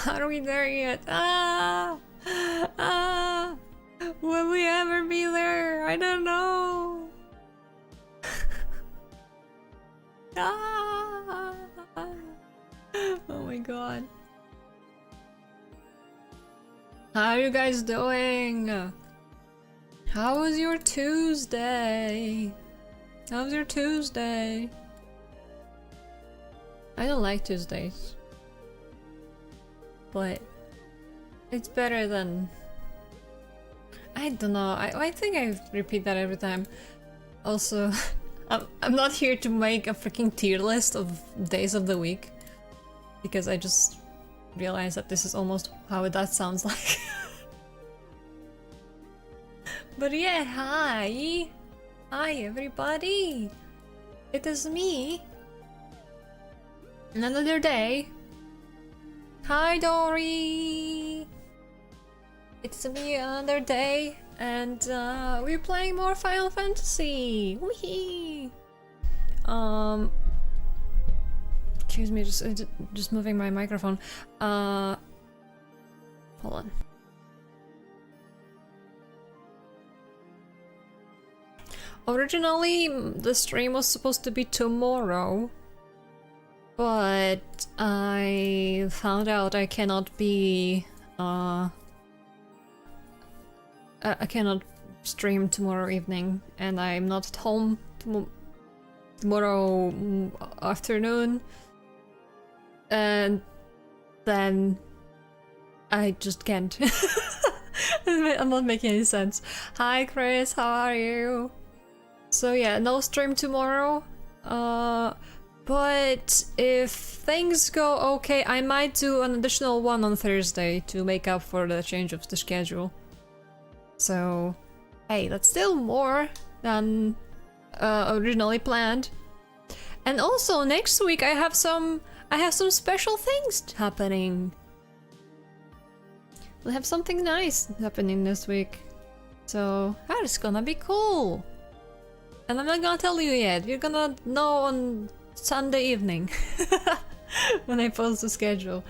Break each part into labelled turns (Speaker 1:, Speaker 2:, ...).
Speaker 1: Are we there yet? Ah! Ah! Will we ever be there? I don't know. Ah! Oh my god. How are you guys doing? How was your Tuesday? How's your Tuesday? I don't like Tuesdays. But it's better than... I don't know, I think I repeat that every time. Also, I'm not here to make a freaking tier list of days of the week. Because I just realized that this is almost how that sounds like. But yeah, hi! Hi everybody! It is me! Another day! Hi Dory! It's me another day, and we're playing more Final Fantasy! Whee! Excuse me, just moving my microphone. Hold on. Originally, the stream was supposed to be tomorrow, but I found out I cannot be, I cannot stream tomorrow evening, and I'm not at home tomorrow afternoon, and then I just can't. I'm not making any sense. Hi Chris, how are you? So yeah, no stream tomorrow, but if things go okay, I might do an additional one on Thursday to make up for the change of the schedule. So, hey, that's still more than originally planned. And also next week I have some special things happening. We'll have something nice happening this week, so that is gonna be cool. And I'm not gonna tell you yet. You're gonna know on Sunday evening when I post the schedule.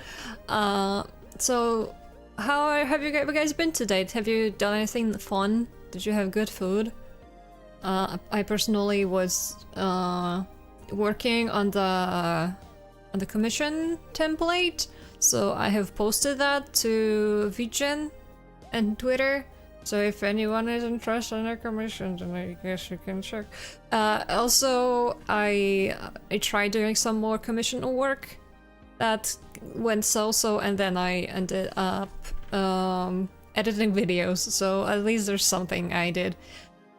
Speaker 1: So how have you guys been to date? Have you done anything fun? Did you have good food? I personally was working on the commission template, so I have posted that to VGen and Twitter. So if anyone is interested in a commission, then I guess you can check. Also, I tried doing some more commission work that went so-so, and then I ended up editing videos, so at least there's something I did.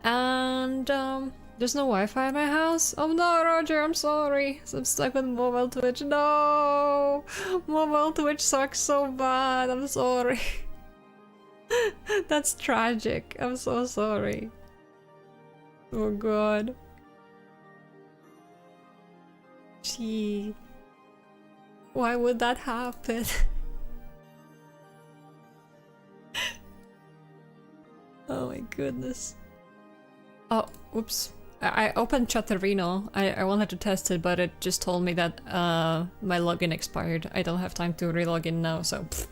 Speaker 1: And there's no Wi-Fi in my house? Oh no, Roger, I'm sorry. So I'm stuck with mobile Twitch. No! Mobile Twitch sucks so bad, I'm sorry. That's tragic. I'm so sorry. Oh god. Gee. Why would that happen? Oh my goodness. Oh, whoops. I opened Chatterino. I wanted to test it, but it just told me that my login expired. I don't have time to re-log in now, so pfft.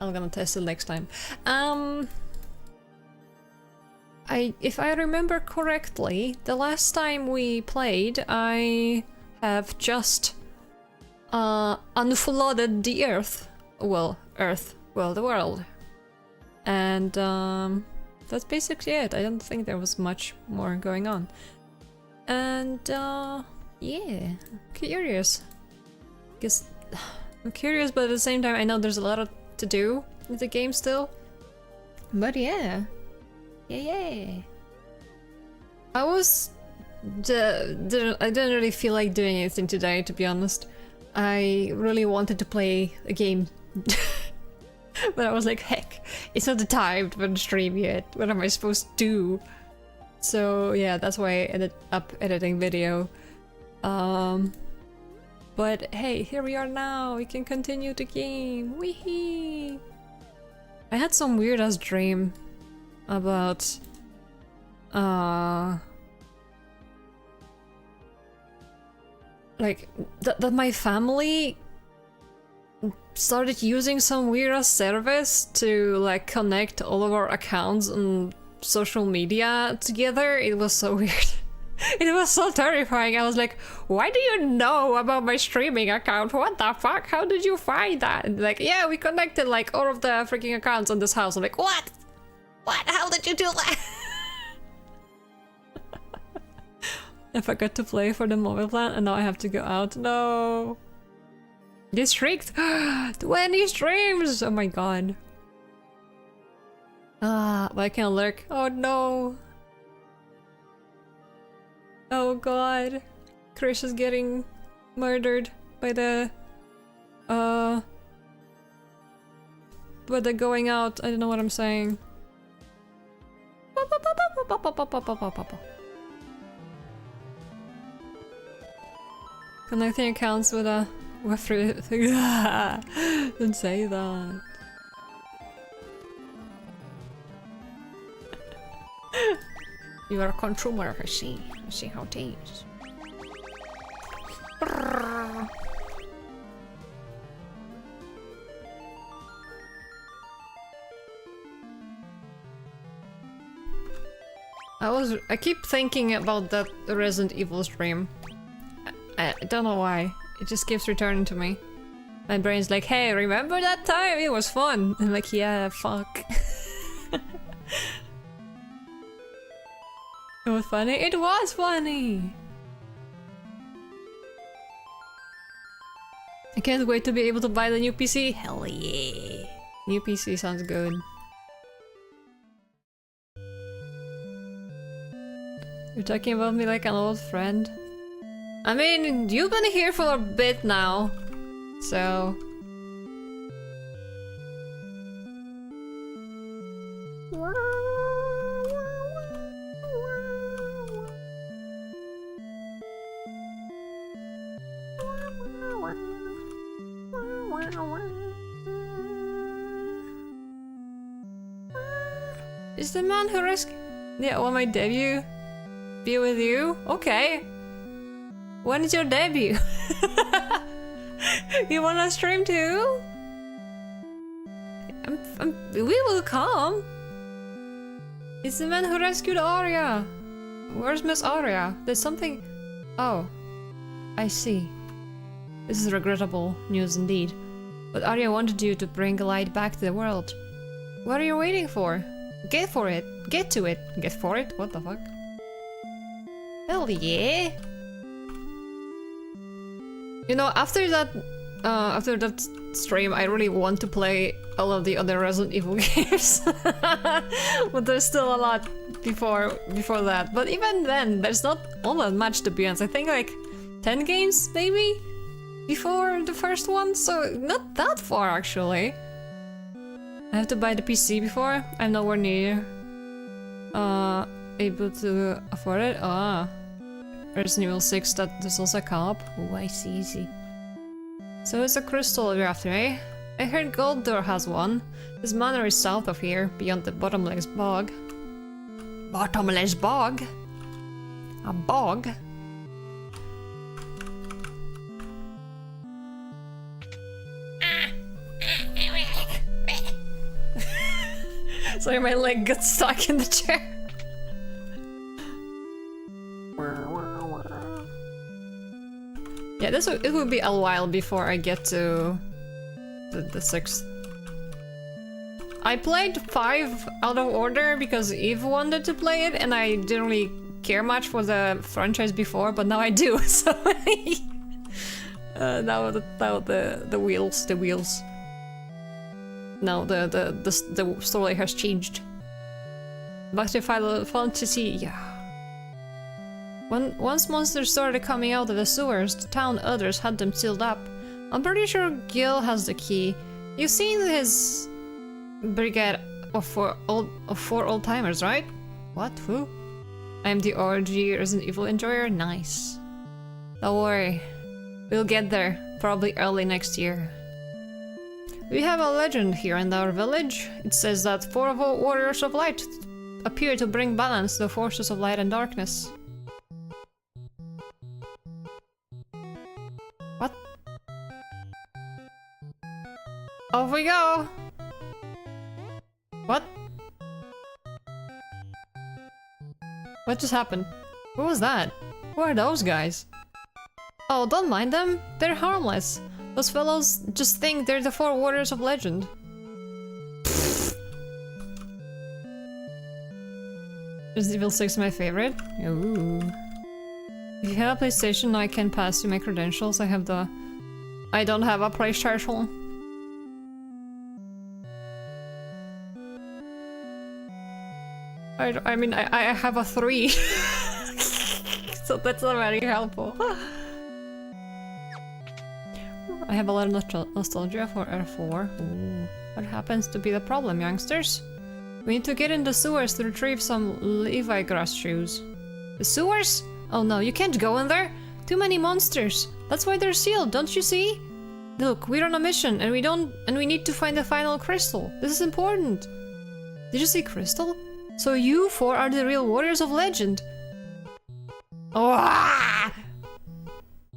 Speaker 1: I'm gonna test it next time. If I remember correctly, the last time we played, I have just unflooded the Earth. Well, the world. And that's basically it. I don't think there was much more going on. And yeah, curious. Guess I'm curious, but at the same time, I know there's a lot to do with the game still. But yeah. Yeah. I didn't really feel like doing anything today, to be honest. I really wanted to play a game. But I was like, heck, it's not the time for the stream yet. What am I supposed to do? So yeah, that's why I ended up editing video. But hey, here we are now. We can continue the game. Weehee! I had some weird ass dream about like that my family started using some weird service to like connect all of our accounts on social media together. It was so weird. It was so terrifying. I was like, why do you know about my streaming account? What the fuck? How did you find that? And like, yeah, we connected like all of the freaking accounts on this house. I'm like, what? What? How did you do that? I forgot to play for the mobile plan and now I have to go out. No. They streaked 20 streams! Oh my god. Ah, but I can't lurk. Oh no. Oh god. Chris is getting murdered by the going out. I don't know what I'm saying. Connecting accounts with a don't say that. You are a consumer, I see. I see how it is. I keep thinking about that Resident Evil stream. I don't know why. It just keeps returning to me. My brain's like, hey, remember that time? It was fun. I'm like, yeah, fuck. It was funny? It was funny! I can't wait to be able to buy the new PC. Hell yeah! New PC sounds good. You're talking about me like an old friend. I mean, you've been here for a bit now, so... Is the man who rescued... Yeah, well, my debut? Be with you? Okay. When is your debut? You wanna stream too? We will come. It's the man who rescued Arya. Where's Miss Arya? There's something... Oh. I see. This is regrettable news indeed. But Arya wanted you to bring light back to the world. What are you waiting for? Get for it. Get to it. Get for it? What the fuck? Hell yeah. You know, after that stream, I really want to play all of the other Resident Evil games. But there's still a lot before that. But even then, there's not all that much, to be honest. I think like 10 games, maybe? Before the first one, so not that far, actually. I have to buy the PC before. I'm nowhere near able to afford it. Ah. Resident Evil 6, there's also a co-op. Oh, I see. So it's a crystal you're after, eh? I heard Goldor has one. This manor is south of here, beyond the bottomless bog. Bottomless bog? A bog? Sorry, my leg got stuck in the chair. Yeah, it will be a while before I get to the 6th. I played 5 out of order because Eve wanted to play it, and I didn't really care much for the franchise before, but now I do. So now the wheels. Now the story has changed. Back to Final Fantasy, yeah. Once monsters started coming out of the sewers, the town others had them sealed up. I'm pretty sure Gil has the key. You've seen his brigade of four old timers, right? What? Who? I'm the OG Resident Evil enjoyer. Nice. Don't worry, we'll get there. Probably early next year. We have a legend here in our village. It says that 4 of our warriors of light appear to bring balance to the forces of light and darkness. What? Off we go! What? What just happened? What was that? Who are those guys? Oh, don't mind them. They're harmless. Those fellows just think they're the four warriors of legend. Resident Evil 6 is my favorite? Ooh. If you have a PlayStation, I can pass you my credentials. I don't have a PlayStation. I mean, I have a 3. So that's not very helpful. I have a lot of nostalgia for R4. Ooh. What happens to be the problem, youngsters? We need to get in the sewers to retrieve some Levi grass shoes. The sewers? Oh no, you can't go in there! Too many monsters! That's why they're sealed, don't you see? Look, we're on a mission and we need to find the final crystal. This is important. Did you see crystal? So you four are the real warriors of legend. Oh, ah!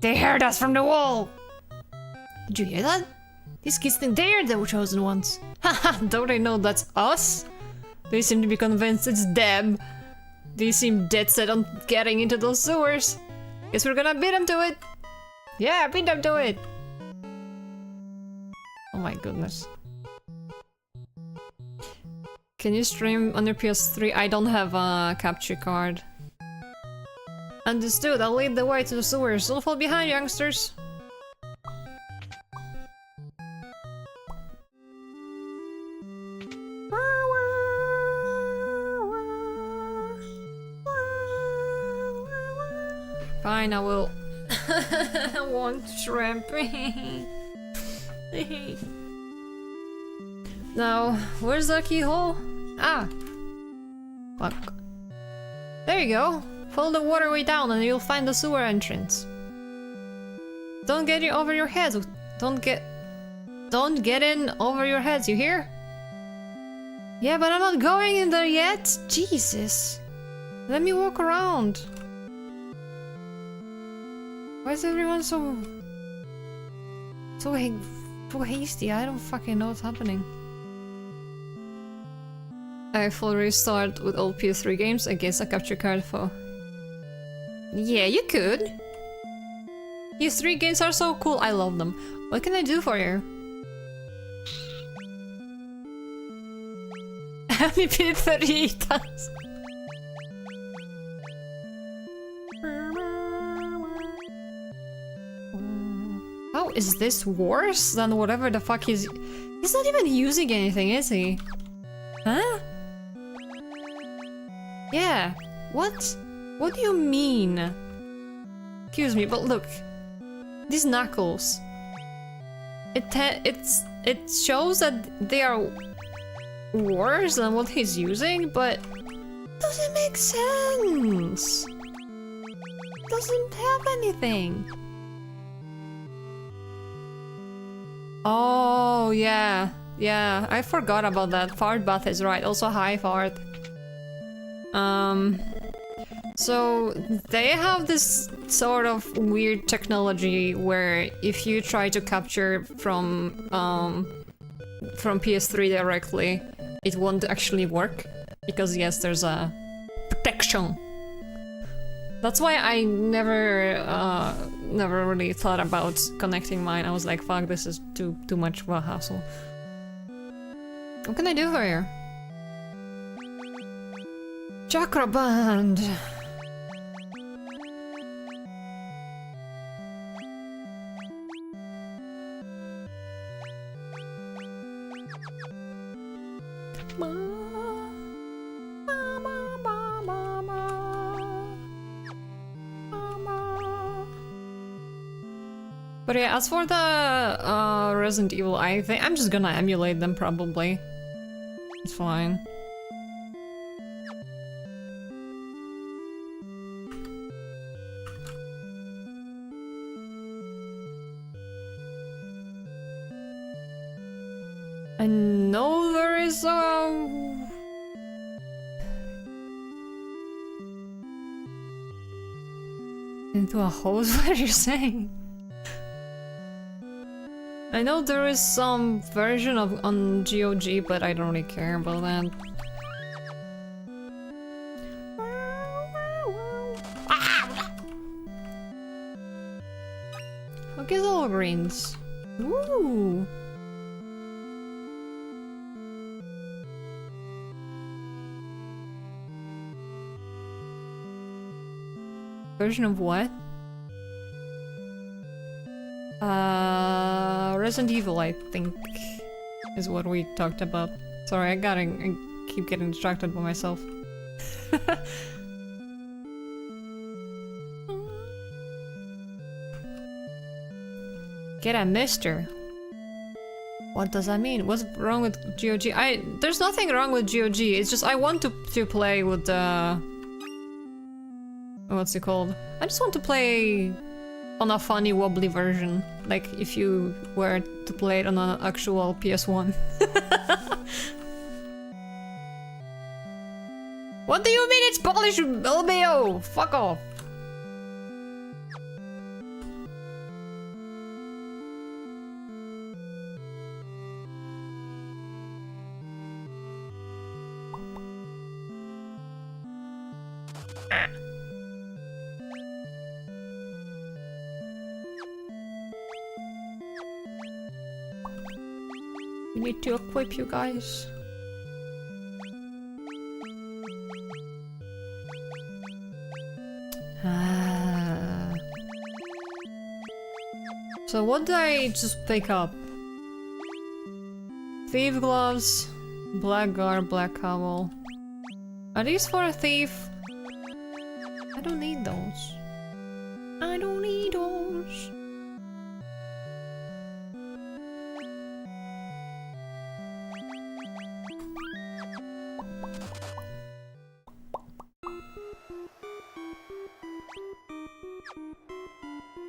Speaker 1: They heard us from the wall! Did you hear that? These kids think they're the chosen ones. Haha, don't they know that's us? They seem to be convinced it's them. They seem dead set on getting into those sewers. Guess we're gonna beat them to it. Yeah, beat them to it. Oh my goodness. Can you stream on your PS3? I don't have a capture card. Understood, I'll lead the way to the sewers. Don't fall behind, youngsters. Fine, I will. I want shrimp. Now, where's the keyhole? Ah! Fuck. There you go. Follow the waterway down and you'll find the sewer entrance. Don't get it over your heads. Don't get in over your heads, you hear? Yeah, but I'm not going in there yet. Jesus. Let me walk around. Why is everyone so hasty? I don't fucking know what's happening. I full restart with old PS3 games against a capture card for. Yeah, you could. PS3 games are so cool. I love them. What can I do for you? I only beat it 38 times. How is this worse than whatever the fuck he's not even using anything, is he? Huh? Yeah. What? What do you mean? Excuse me, but look. These knuckles. It shows that they are worse than what he's using, but doesn't make sense. Doesn't have anything. Oh, yeah. Yeah, I forgot about that. Fart bath is right. Also, hi, fart. So they have this sort of weird technology where if you try to capture from PS3 directly, it won't actually work because yes, there's a protection. That's why I never really thought about connecting mine. I was like, fuck, this is too much of a hassle. What can I do for you? Chakra band. But yeah, as for the Resident Evil, I think I'm just gonna emulate them probably. It's fine. I know there is into a hose. What are you saying? I know there is some version of on GOG, but I don't really care about that. Look at all greens. Ooh. Version of what? Resident Evil, I think, is what we talked about. Sorry, I keep getting distracted by myself. Get a mister. What does that mean? What's wrong with GOG? There's nothing wrong with GOG. It's just I want to play with the what's it called? I just want to play on a funny wobbly version, like if you were to play it on an actual PS1. What do you mean it's Polish, LBO? Fuck off. We need to equip you guys. So what did I just pick up? Thief gloves, black garb, black cowl. Are these for a thief? I don't need those. I don't need those.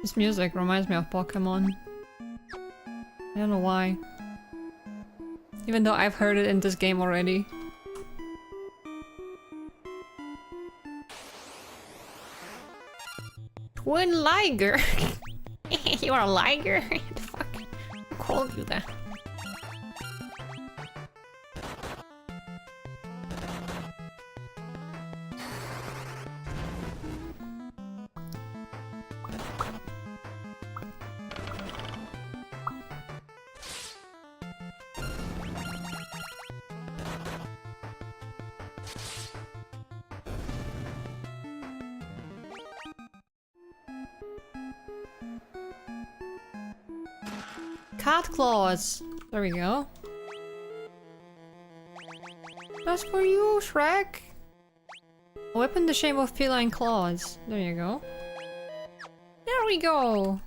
Speaker 1: This music reminds me of Pokemon. I don't know why. Even though I've heard it in this game already. Twin Liger! You are a liger? What the fuck? Who called you that? Cat claws. There we go. That's for you, Shrek. A weapon the shape of feline claws. There you go. There we go.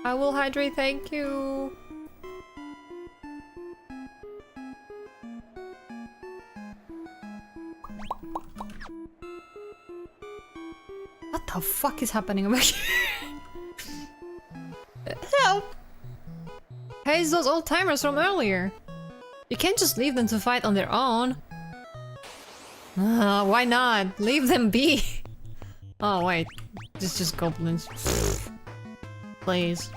Speaker 1: I will hydrate, thank you. What the fuck is happening over here? Help! Hey, it's those old timers from earlier. You can't just leave them to fight on their own. Why not? Leave them be. Oh wait, it's just goblins. Please.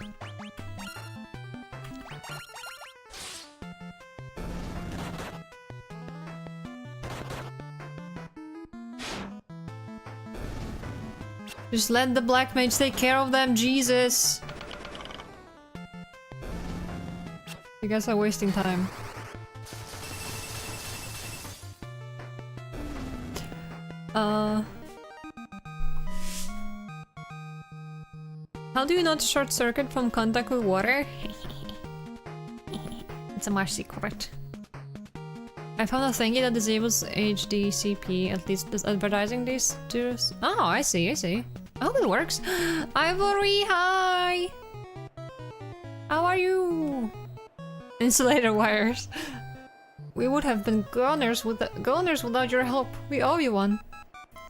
Speaker 1: Just let the black mage take care of them, Jesus. You guys are wasting time. How do you not short circuit from contact with water? It's a much secret. I found a thingy that disables HDCP, at least does advertising these to... Oh, I see, I see. I hope it works. Ivory, hi! How are you? Insulator wires. We would have been goners without your help. We owe you one.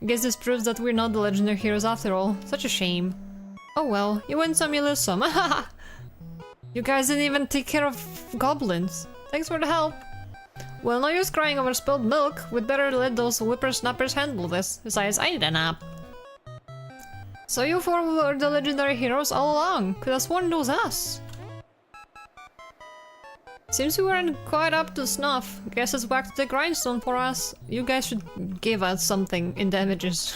Speaker 1: I guess this proves that we're not the legendary heroes after all. Such a shame. Oh well, you win some, you lose some. You guys didn't even take care of goblins. Thanks for the help. Well, no use crying over spilled milk. We'd better let those whippersnappers handle this. Besides, I need a nap. So you four were the legendary heroes all along. Could have sworn it was us. Seems we weren't quite up to snuff. Guess it's back to the grindstone for us. You guys should give us something in damages.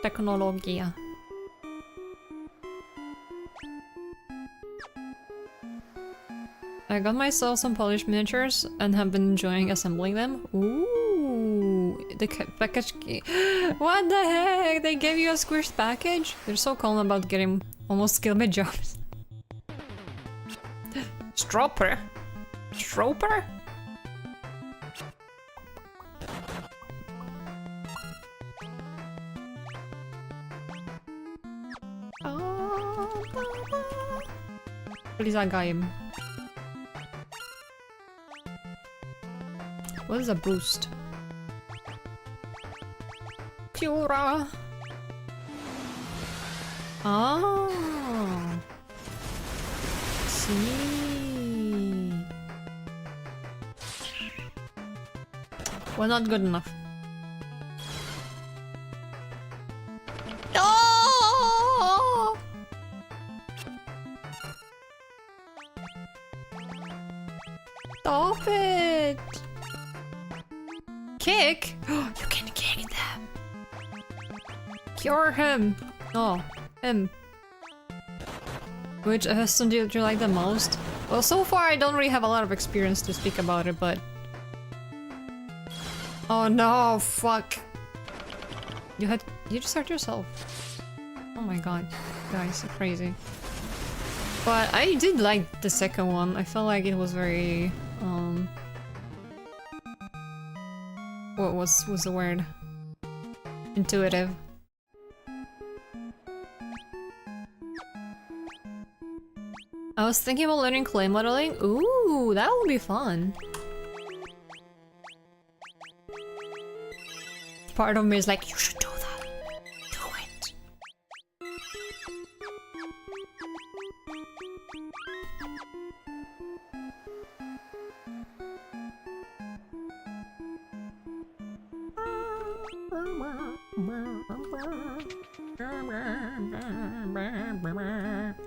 Speaker 1: Technologia. I got myself some polished miniatures and have been enjoying assembling them. Ooh, the package. What the heck? They gave you a squished package? They're so calm about getting almost skill mid jobs. Stropper? Stropper? Please, I got him. What is a boost? Cura! Oh! See. Well, not good enough. Oh! Stop it! Kick? You can kick them. Cure him. Oh, him. Which assistant do you like the most? Well, so far I don't really have a lot of experience to speak about it, but... Oh no, fuck. You just hurt yourself. Oh my god. Guys, you're crazy. But I did like the second one. I felt like it was very, what was the word? Intuitive. I was thinking about learning clay modeling. Ooh, that would be fun. Part of me is like, you should do that. Do it.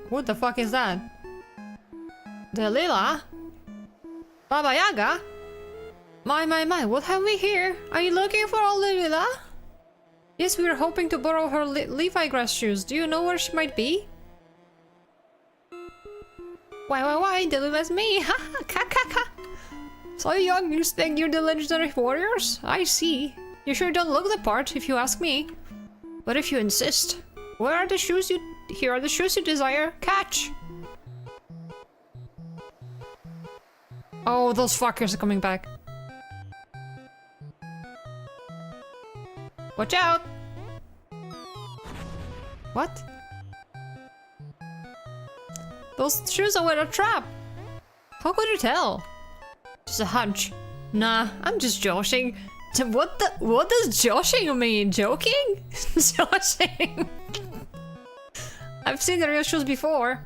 Speaker 1: What the fuck is that? Delilah? Baba Yaga? My, what have we here? Are you looking for old Delilah? Yes, we were hoping to borrow her Levi grass shoes. Do you know where she might be? Why, Delilah's me! Ha ha! So young, you think you're the legendary warriors? I see. You sure don't look the part, if you ask me. But if you insist, here are the shoes you desire. Catch! Oh, those fuckers are coming back. Watch out! What? Those shoes are a trap! How could you tell? Just a hunch. Nah, I'm just joshing. What does joshing mean? Joking? Joshing? I've seen the real shoes before.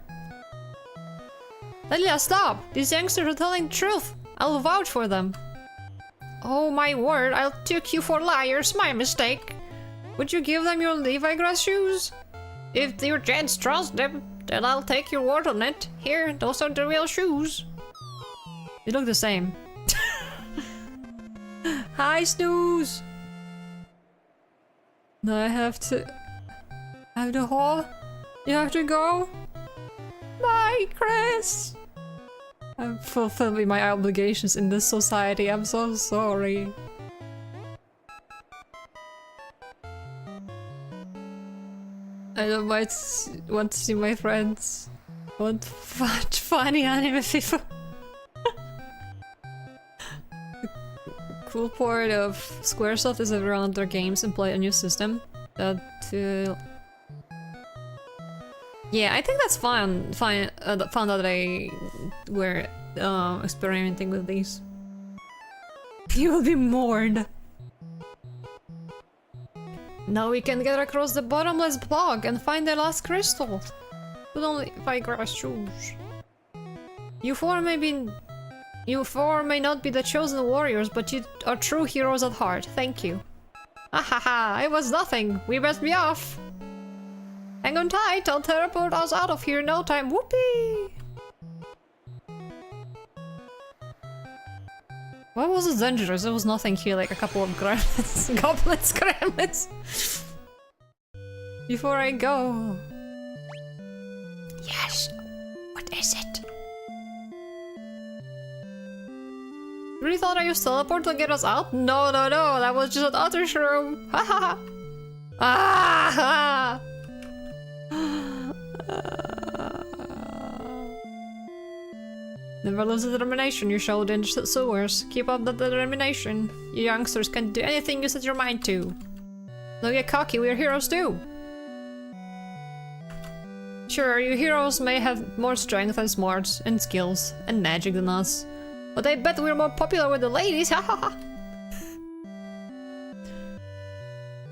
Speaker 1: Lelia, stop! These youngsters are telling the truth. I'll vouch for them. Oh my word, I took you for liars. My mistake. Would you give them your Levi grass shoes? If your gents trust them, then I'll take your word on it. Here, those are the real shoes. They look the same. Hi, Snooze! Now I have to haul? You have to go? Bye, Chris! I'm fulfilling my obligations in this society. I'm so sorry. I don't might want to see my friends. Want funny anime people. The cool part of Squaresoft is that they run their games and play a new system. Yeah, I think that's fun. Fun that they were experimenting with these. You will be mourned. Now we can get across the bottomless bog and find the last crystal. But only if I grass shoes. You four may not be the chosen warriors, but you are true heroes at heart. Thank you. Ahaha, it was nothing. We must be off. Hang on tight, I'll teleport us out of here in no time. Whoopee! Why was it dangerous? There was nothing here, like a couple of gremlins. Goblins, gremlins! Before I go. Yes! What is it? Really thought I used teleport to get us out? No, no, no, that was just an other shroom. Ha ha ha! Ah! Never lose the determination you showed in the sewers. Keep up the determination. You youngsters can do anything you set your mind to. Don't get cocky, we're heroes too. Sure, you heroes may have more strength and smarts and skills and magic than us. But I bet we're more popular with the ladies, ha ha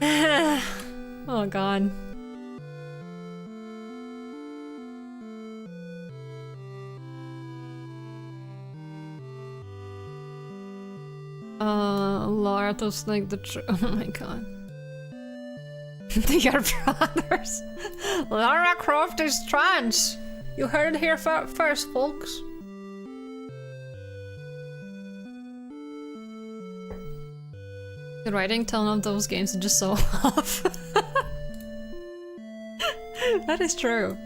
Speaker 1: ha! Oh god. Laura to Snake the oh my god. They are brothers. Lara Croft is trans. You heard it here first, folks. The writing tone of those games is just so off. That is true.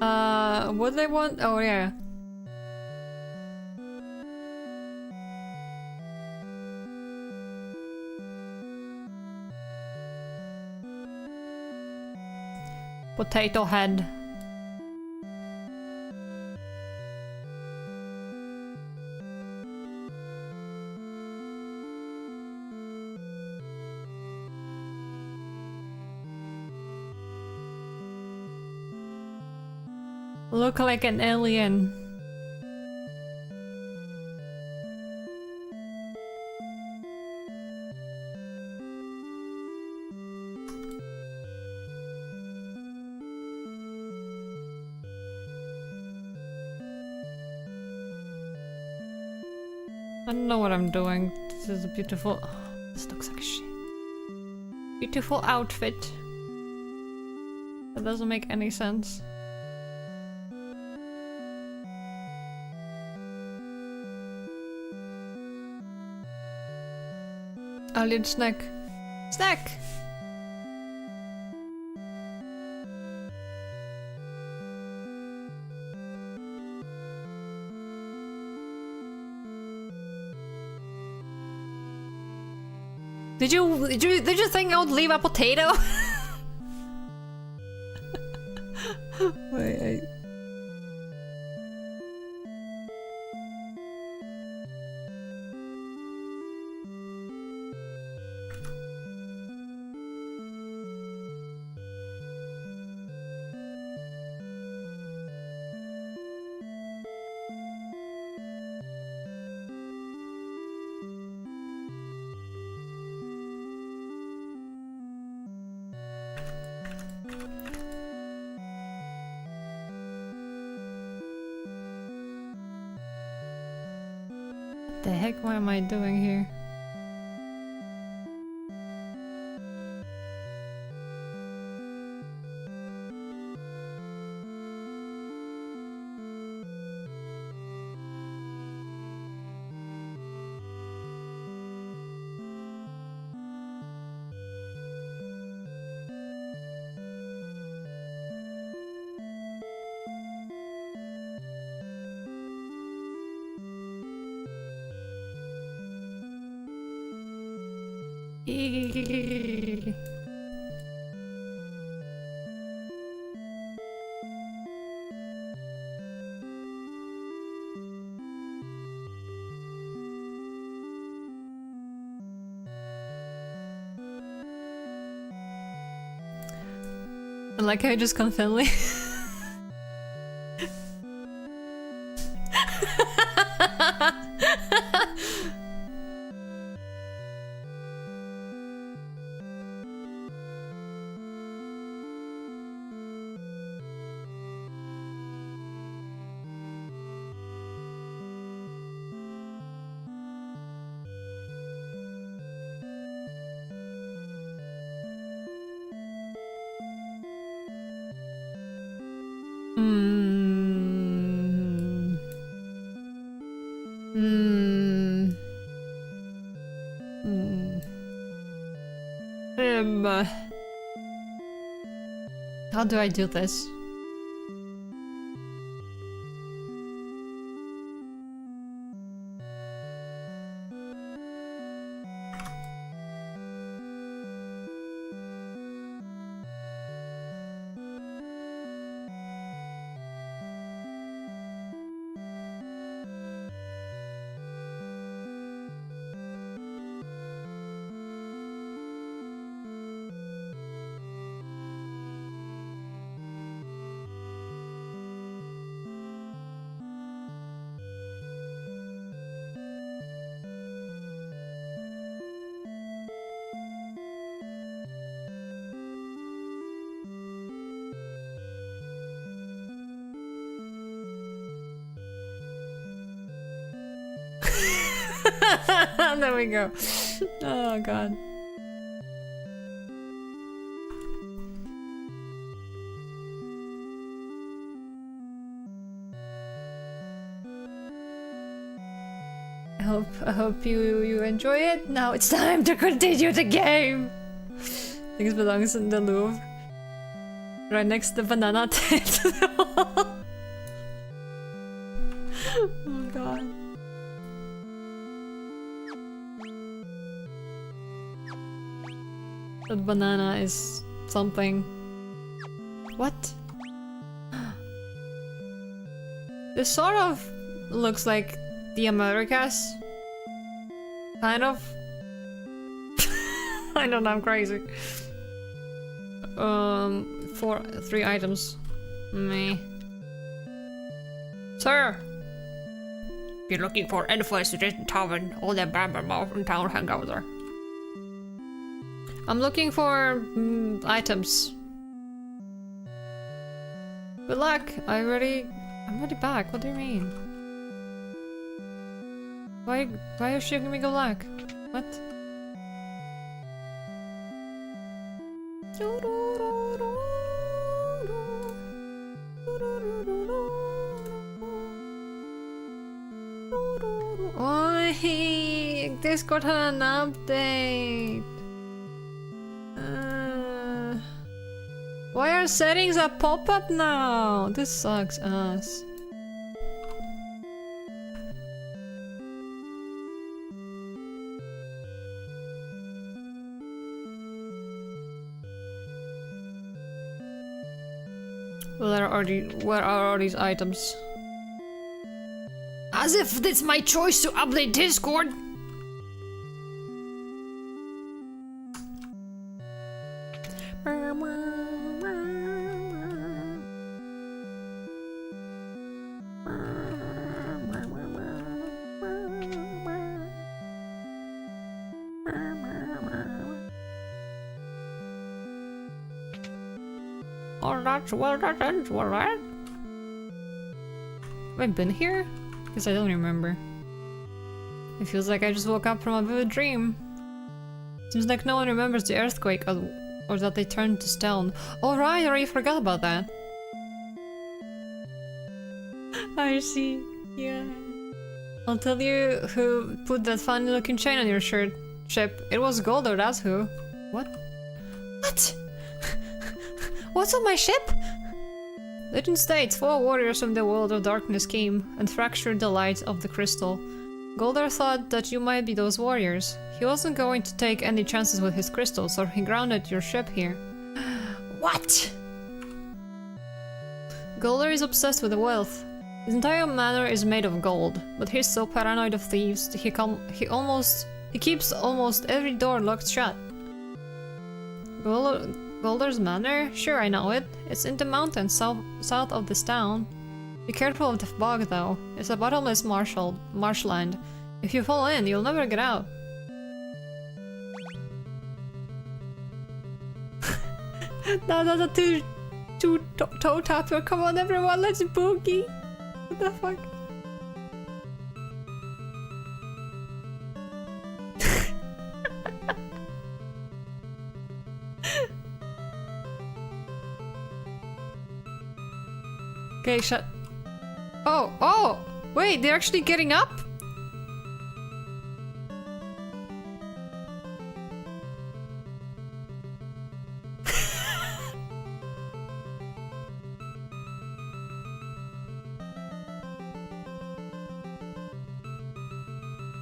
Speaker 1: What do they want? Oh yeah. Potato head. Look like an alien. I don't know what I'm doing. This is a beautiful... Oh, this looks like shit. Beautiful outfit. That doesn't make any sense. I'll eat snack. Snack! Did you think I would leave a potato? Wait, What the heck, what am I doing here? I like how I just confidently. Hmm. Hmm. Hmm. How do I do this? There we go. Oh god. I hope you enjoy it. Now it's time to continue the game. Things belongs in the Louvre. Right next to the banana tent. Oh god. That banana is something. What? This sort of looks like the Americas. Kind of. I don't know, I'm crazy. 3 items. Me. Sir! If you're looking for info suggestion tavern, all the bamboo from town hang out there. I'm looking for items. Good luck. I'm already back. What do you mean? Why are you giving me good luck? What? Oh, hey, Discord had an update. Why are settings a pop-up now? This sucks ass. Where are all these items? As if it's my choice to update Discord! Well, that ends well, right? Have I been here? Because I don't remember. It feels like I just woke up from a vivid dream. Seems like no one remembers the earthquake or that they turned to stone. Oh right, I already forgot about that. I see. Yeah. I'll tell you who put that funny looking chain on your ship. It was Golder, that's who. What? What? What's on my ship? Legend states 4 warriors from the world of darkness came and fractured the light of the crystal. Golder thought that you might be those warriors. He wasn't going to take any chances with his crystal, so he grounded your ship here. What? Golder is obsessed with wealth. His entire manor is made of gold, but he's so paranoid of thieves he keeps almost every door locked shut. Golder's Manor? Sure, I know it. It's in the mountains south of this town. Be careful of the fog, though. It's a bottomless marshland. If you fall in, you'll never get out. No, the two toe tapper. Come on, everyone, let's boogie. What the fuck? Okay, shut. Oh, oh! Wait, they're actually getting up?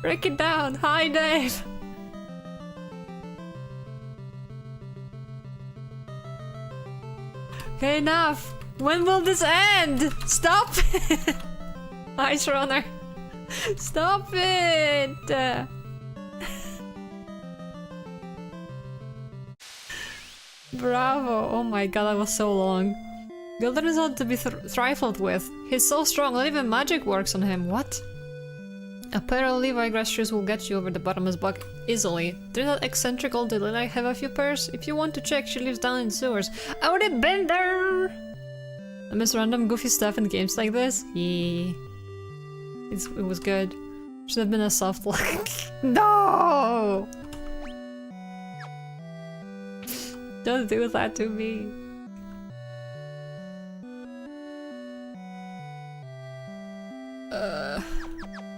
Speaker 1: Break it down. Hi, Dave. Okay, enough. When will this end? Stop it. Ice runner. Stop it. Bravo. Oh my god, that was so long. Gildan is not to be trifled with. He's so strong, not even magic works on him. What? A pair of Levi grass shoes will get you over the bottomless block easily. Did that eccentric old Delina have a few pairs? If you want to check, she lives down in the sewers. I would've been there! I miss random goofy stuff in games like this? Yeah. It was good. Should have been a soft look. No! Don't do that to me.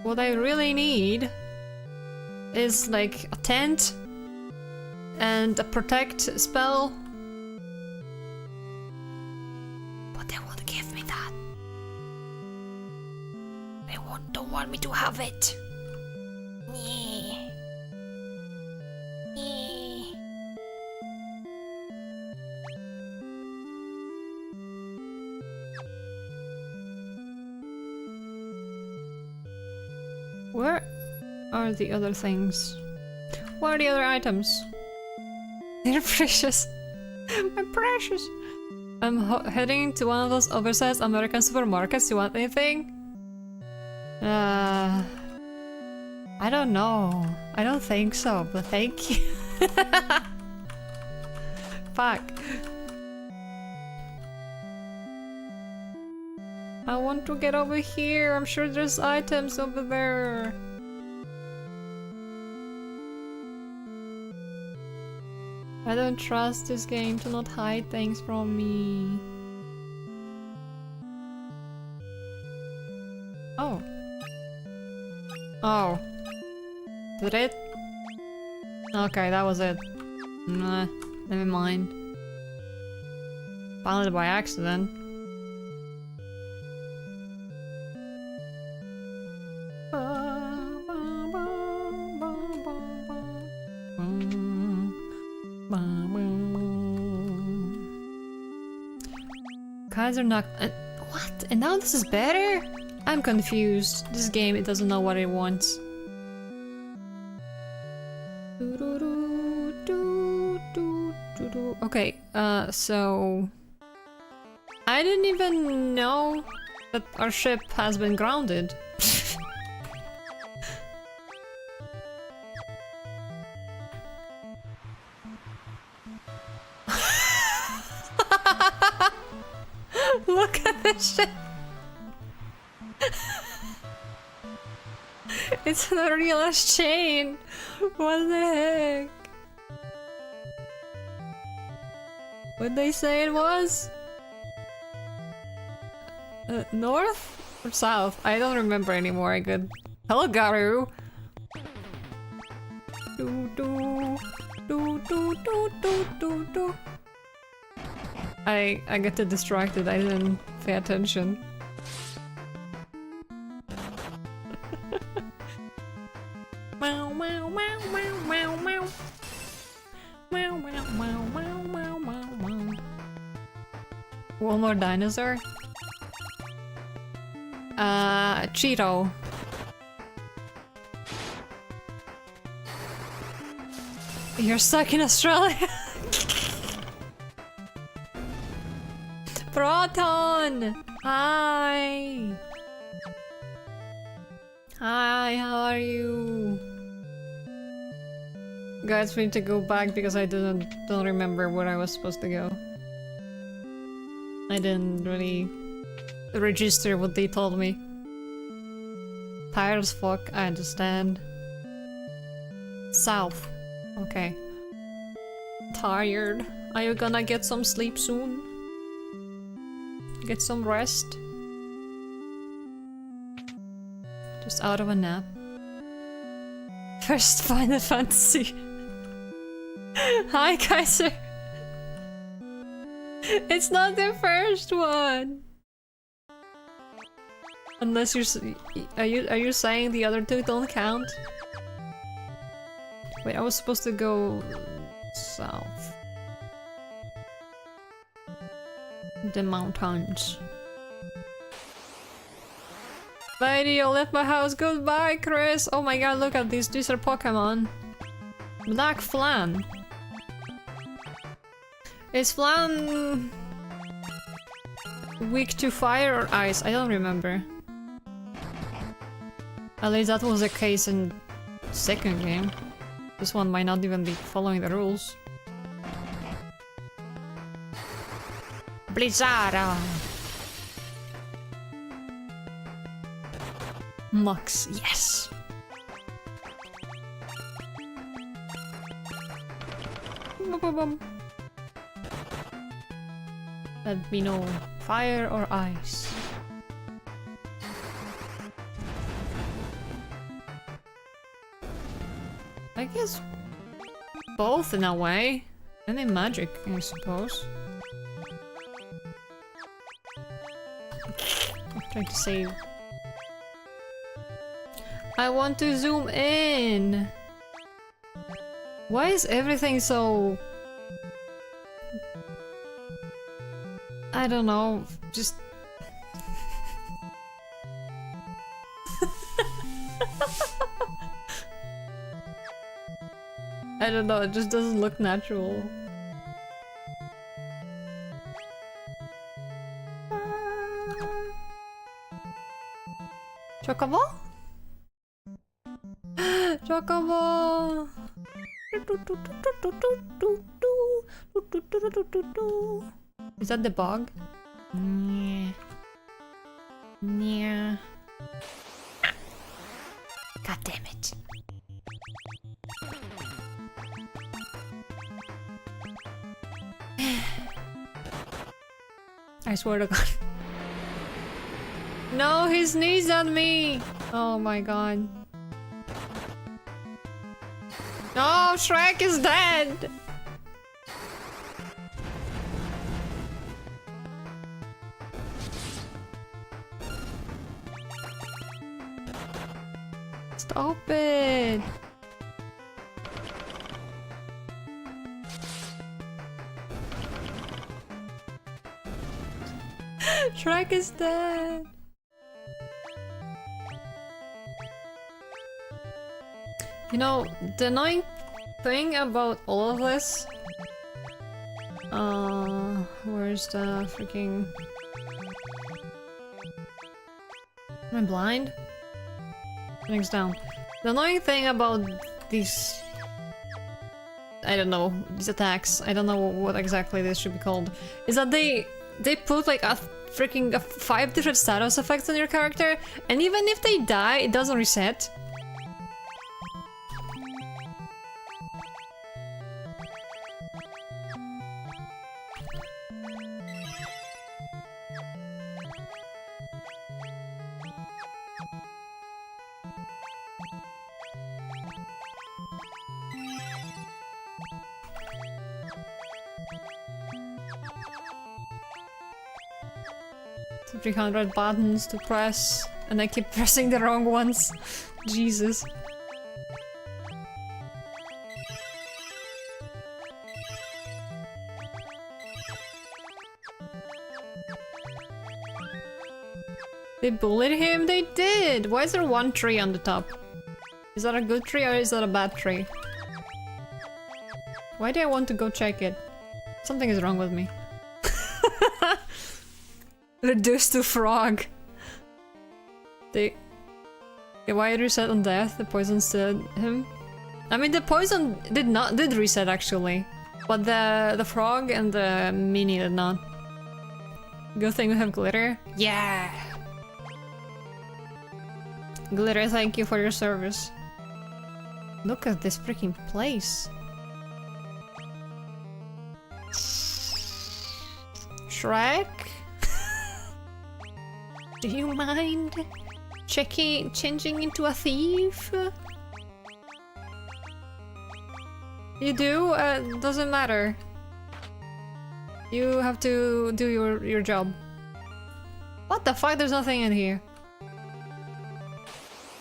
Speaker 1: What I really need is like a tent and a protect spell. But they won't give me that. They don't want me to have it. Yeah. Yeah. Where are the other things? What are the other items? They're precious. My precious. I'm heading to one of those oversized American supermarkets. You want anything? I don't know. I don't think so, but thank you. Fuck. I want to get over here. I'm sure there's items over there. I don't trust this game to not hide things from me. Oh. Oh. Did it? Okay, that was it. Nah, never mind. Found it by accident. Guys are not. What? And now this is better? I'm confused. This game, it doesn't know what it wants. Okay, so I didn't even know that our ship has been grounded. Look at this ship. It's an real ass chain. What the heck? What'd they say it was? North or south? I don't remember anymore. I could. Hello, Garu. Do do do do do do do do. I got too distracted. I didn't pay attention. Meow meow meow meow meow meow. Meow meow meow meow meow meow meow. One more dinosaur. Cheeto. You're stuck in Australia. Proton! Hi! Hi, how are you? Guys, we need to go back because I don't remember where I was supposed to go. I didn't really register what they told me. Tired as fuck, I understand. South. Okay. Tired. Are you gonna get some sleep soon? Get some rest? Just out of a nap. First Final Fantasy. Hi, Kaiser. It's not the first one. Unless are you saying the other two don't count? Wait, I was supposed to go south. The mountains. Radio left my house. Goodbye, Chris. Oh my god, look at these. These are Pokemon. Black Flan. Is Flan weak to fire or ice? I don't remember. At least that was the case in second game. This one might not even be following the rules. Blizzard! Mux, yes! Let me know, fire or ice. I guess both in a way. And in magic, I suppose. I'm trying to save. I want to zoom in! Why is everything so... I don't know, just... I don't know, it just doesn't look natural. Chocobo? Chocobo! Is that the bug? Yeah. Yeah. God damn it. I swear to God. No, he sneezed at me! Oh my god. No, Shrek is dead! Stop it! Shrek is dead! You know, the annoying thing about all of this... where's the freaking... Am I blind? Next down. The annoying thing about these... I don't know, these attacks, I don't know what exactly this should be called, is that they put like a freaking 5 different status effects on your character, and even if they die, it doesn't reset. So 300 buttons to press, and I keep pressing the wrong ones. Jesus. They bullied him? They did! Why is there one tree on the top? Is that a good tree or is that a bad tree? Why do I want to go check it? Something is wrong with me. Reduced to frog. Why it reset on death? The poison still him? I mean, the poison did reset actually, but the frog and the mini did not. Good thing we have glitter. Yeah. Glitter, thank you for your service. Look at this freaking place. Shrek? Do you mind? Changing into a thief? You do? Doesn't matter. You have to do your job. What the fuck? There's nothing in here.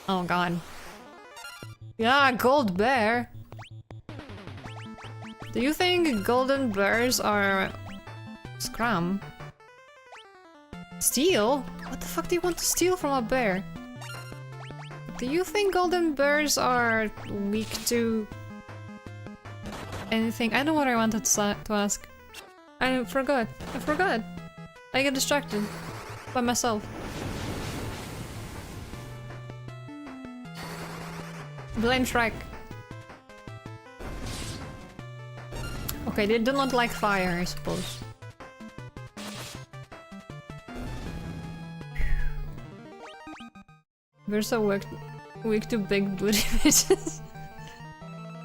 Speaker 1: Oh god. Yeah, gold bear. Do you think golden bears are scrum? Steal? What the fuck do you want to steal from a bear? Do you think golden bears are weak to anything? I know what I wanted to ask. I forgot. I get distracted by myself. Blame Shrek. Okay, they do not like fire, I suppose. We're so weak to big booty bitches.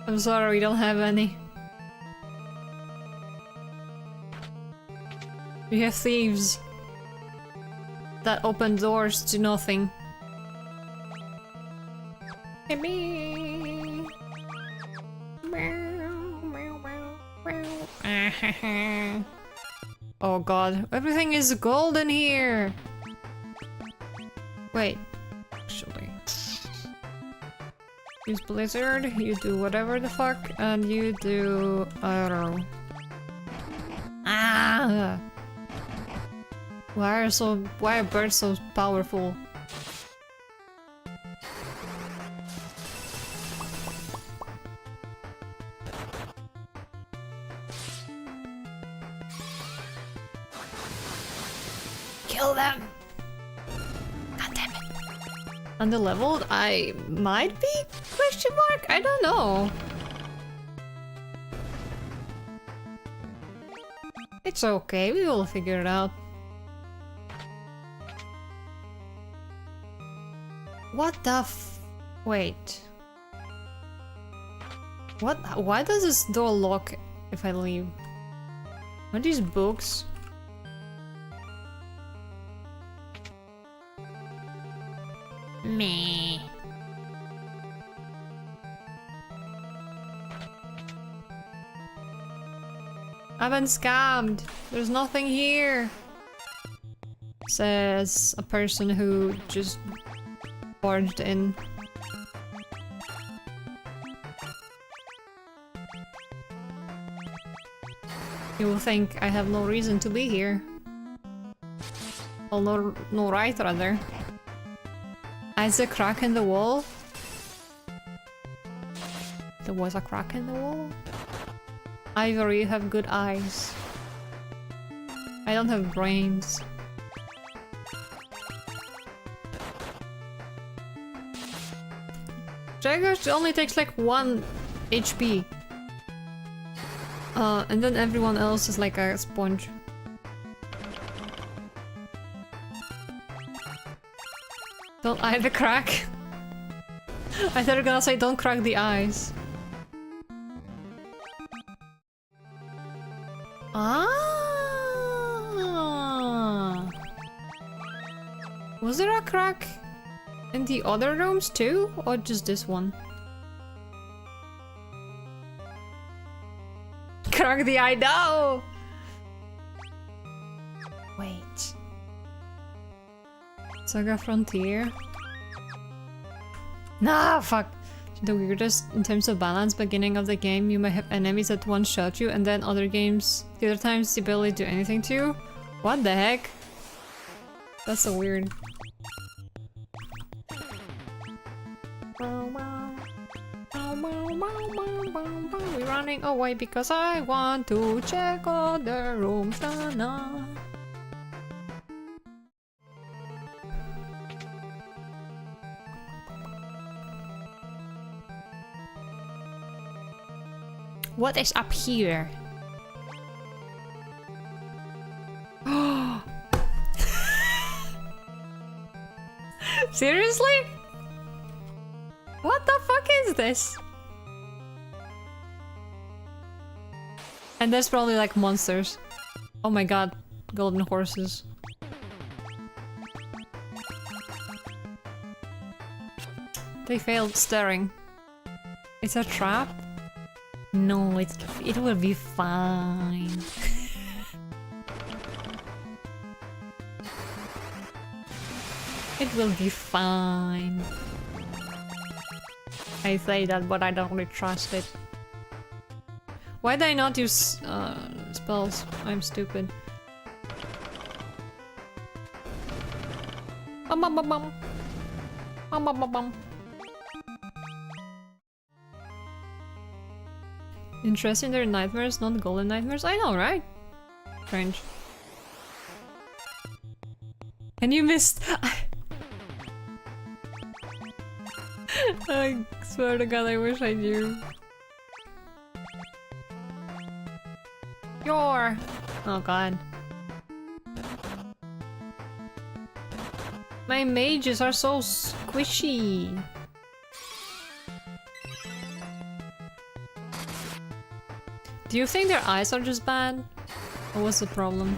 Speaker 1: I'm sorry, we don't have any. We have thieves that open doors to nothing. Oh god, everything is golden here! Wait, actually. Use Blizzard, you do whatever the fuck, and you do... I don't know. Ah! Why are birds so powerful? Kill them! God damn it. Underleveled? I might be? Question mark? I don't know. It's okay, we will figure it out. What the wait. What? Why does this door lock if I leave? Are these books? Meh. I've been scammed. There's nothing here. Says a person who just barged in. You will think I have no reason to be here. Well, no right, rather. Is there a crack in the wall? There was a crack in the wall? Ivory, you have good eyes. I don't have brains. Jaggers only takes like 1 HP. And then everyone else is like a sponge. Don't eye the crack. I thought you were gonna say don't crack the eyes. Ah! Was there a crack in the other rooms too? Or just this one? Crack the eye, no! Wait. Saga Frontier? Nah, fuck! The weirdest in terms of balance, beginning of the game you may have enemies that one-shot you and then other games, the other times the ability to do anything to you? What the heck? That's so weird. We're running away because I want to check all the rooms. Na, na. What is up here? Seriously? What the fuck is this? And there's probably like monsters. Oh my god, golden horses. They failed staring. It's a trap? No, it will be fine. It will be fine. I say that, but I don't really trust it. Why did I not use spells? I'm stupid. Bum bum bum bum. Bum bum bum bum. Interesting, they're nightmares, not golden nightmares. I know, right? Strange. And you missed. I swear to God, I wish I knew. Oh God. My mages are so squishy. Do you think their eyes are just bad? Or what's the problem?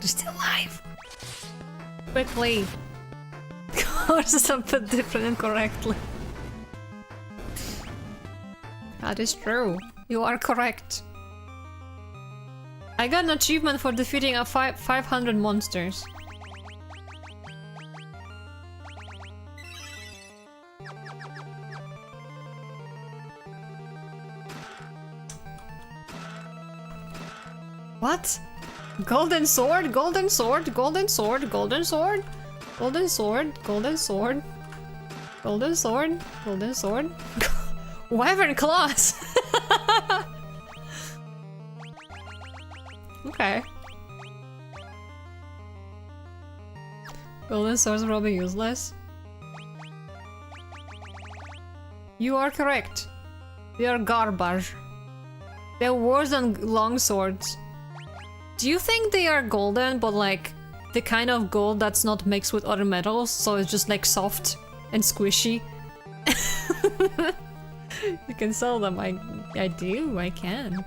Speaker 1: They're still alive! Quickly! Courses are put different and correctly. That is true. You are correct. I got an achievement for defeating a 500 monsters. What? Golden sword, golden sword, golden sword, golden sword, golden sword, golden sword, golden sword, golden sword. Wyvern claws. Okay. Golden swords are probably useless. You are correct. They are garbage. They're worse than long swords. Do you think they are golden, but like the kind of gold that's not mixed with other metals, so it's just like soft and squishy? You can sell them. I do. I can.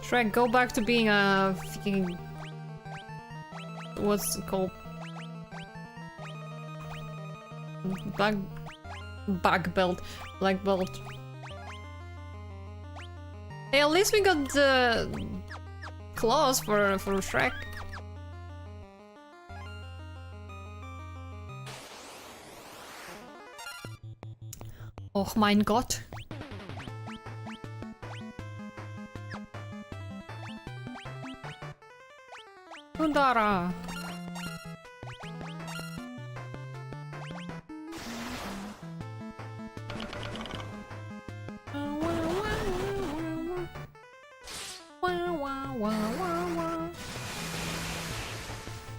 Speaker 1: Shrek, go back to being a fucking... What's it called? Black belt. Black belt. Hey, at least we got the claws for Shrek. Oh mein Gott. Undara.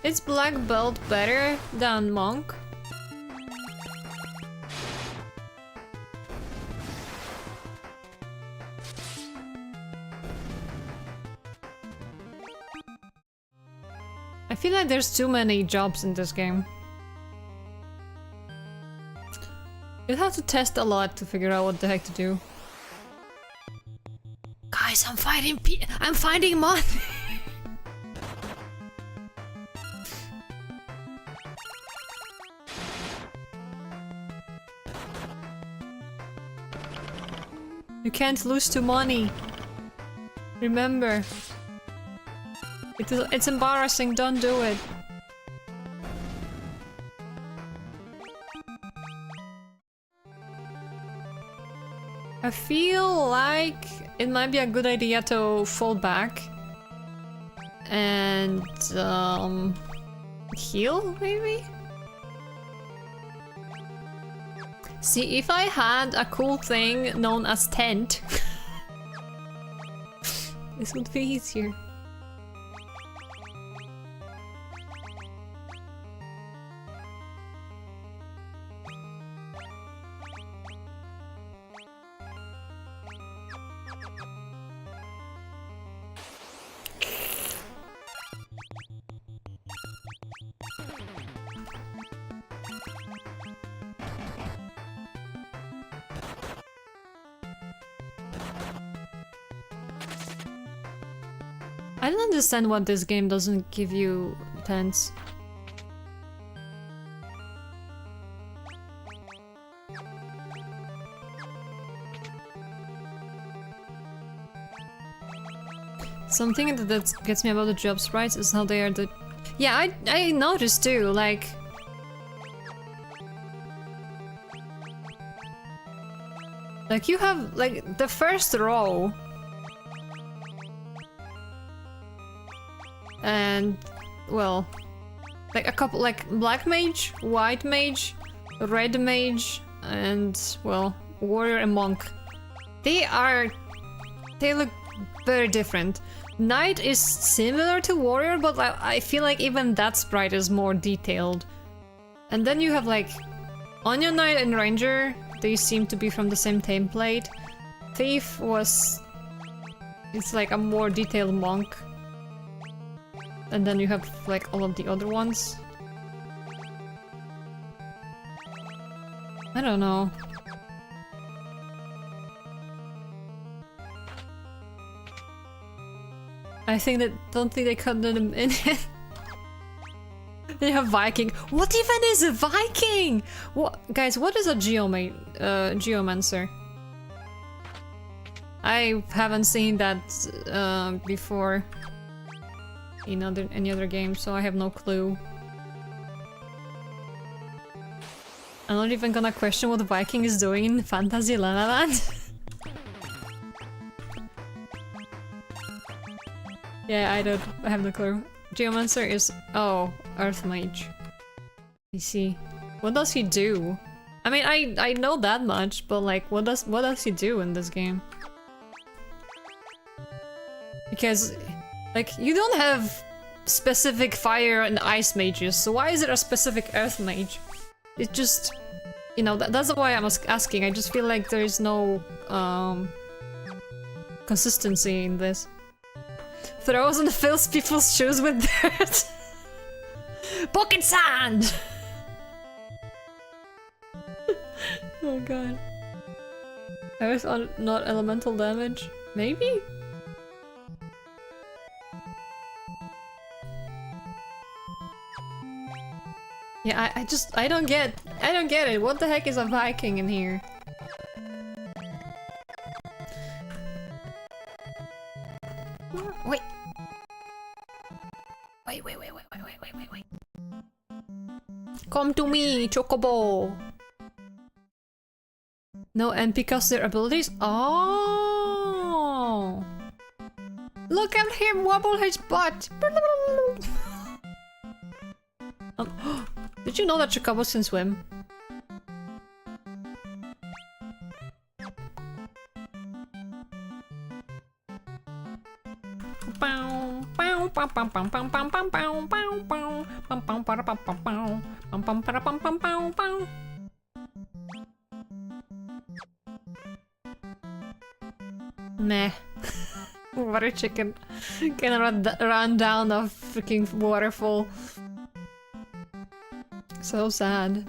Speaker 1: Is black belt better than monk? I feel like there's too many jobs in this game. You'd have to test a lot to figure out what the heck to do. Guys, I'm finding money! You can't lose to money. Remember. It's embarrassing, don't do it. I feel like it might be a good idea to fall back and heal, maybe? See, if I had a cool thing known as tent, this would be easier. I don't understand what this game doesn't give you tents. Something that gets me about the job sprites is how they are the... Yeah, I noticed too, like... Like you have, like, the first row... And... well... Like a couple, like, black mage, white mage, red mage, and, well, warrior and monk. They look very different. Knight is similar to warrior, but I feel like even that sprite is more detailed. And then you have like Onion Knight and Ranger. They seem to be from the same template. Thief was... it's like a more detailed monk. And then you have like all of the other ones. I don't know. Don't think they cut them in. They have Viking. What even is a Viking? What, guys? What is a geomancer? I haven't seen that before in any other game, so I have no clue. I'm not even gonna question what Viking is doing in Fantasy La La Land. Yeah, I have no clue. Geomancer is... oh, Earth Mage. I see. What does he do? I mean, I know that much, but like, what does he do in this game? Because, like, you don't have specific fire and ice mages, so why is it a specific Earth Mage? It just... you know, that's why I'm asking. I just feel like there is no consistency in this. Throws and fills people's shoes with dirt. Pocket sand! Oh god. I was on not elemental damage. Maybe? Yeah, I don't get it. What the heck is a Viking in here? Wait. Wait. Come to me, Chocobo! No, and because their abilities? Oh! Look at him wobble his butt! Did you know that Chocobos can swim? Meh. Water chicken can run down a freaking waterfall. So sad.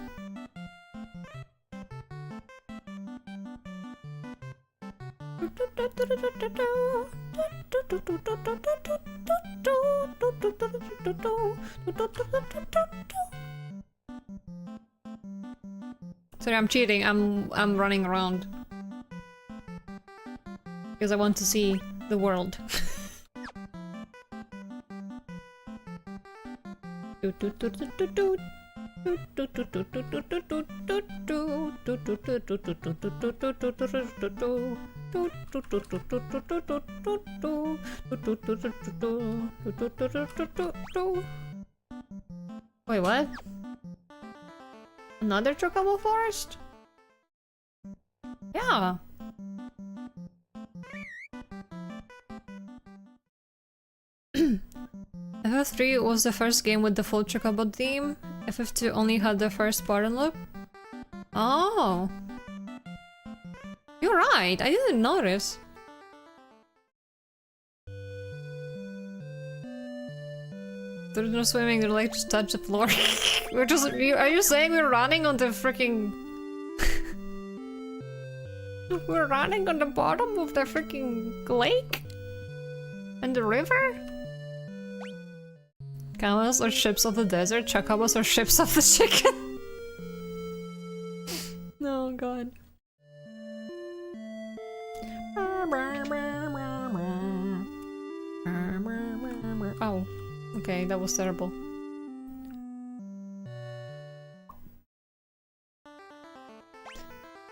Speaker 1: Sorry, I'm cheating. I'm running around because I want to see the world. Wait, what? Another Chocobo forest? Yeah. FF3 was the first game with the full Chocobo theme. FF2 only had the first Spartan loop. Oh. You're right, I didn't notice. There's no swimming, their legs just touch the floor. We're just- are you saying we're running on the freaking... We're running on the bottom of the freaking lake? And the river? Camels are ships of the desert, chocobos are ships of the chicken. Oh god. Oh, okay, that was terrible.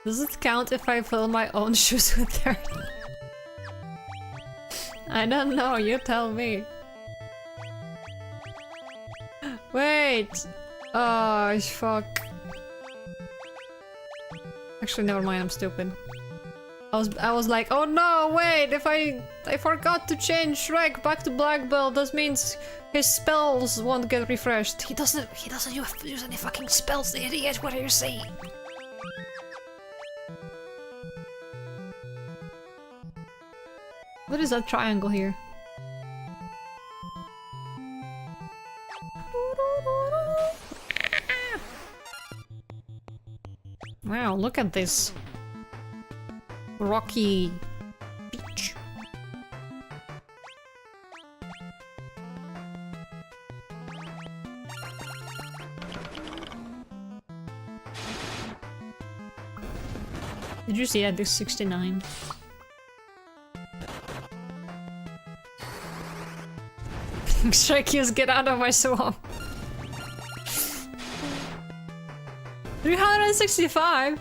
Speaker 1: Does it count if I fill my own shoes with dirt? I don't know, you tell me. Wait! Oh, fuck. Actually, never mind, I'm stupid. I was like, oh no, wait, if I forgot to change Shrek back to Black Belt, that means his spells won't get refreshed. He doesn't use any fucking spells, the idiot, what are you saying? What is that triangle here? Wow, look at this rocky beach. Did you see that? This 69. Shrek, get out of my swamp. 365.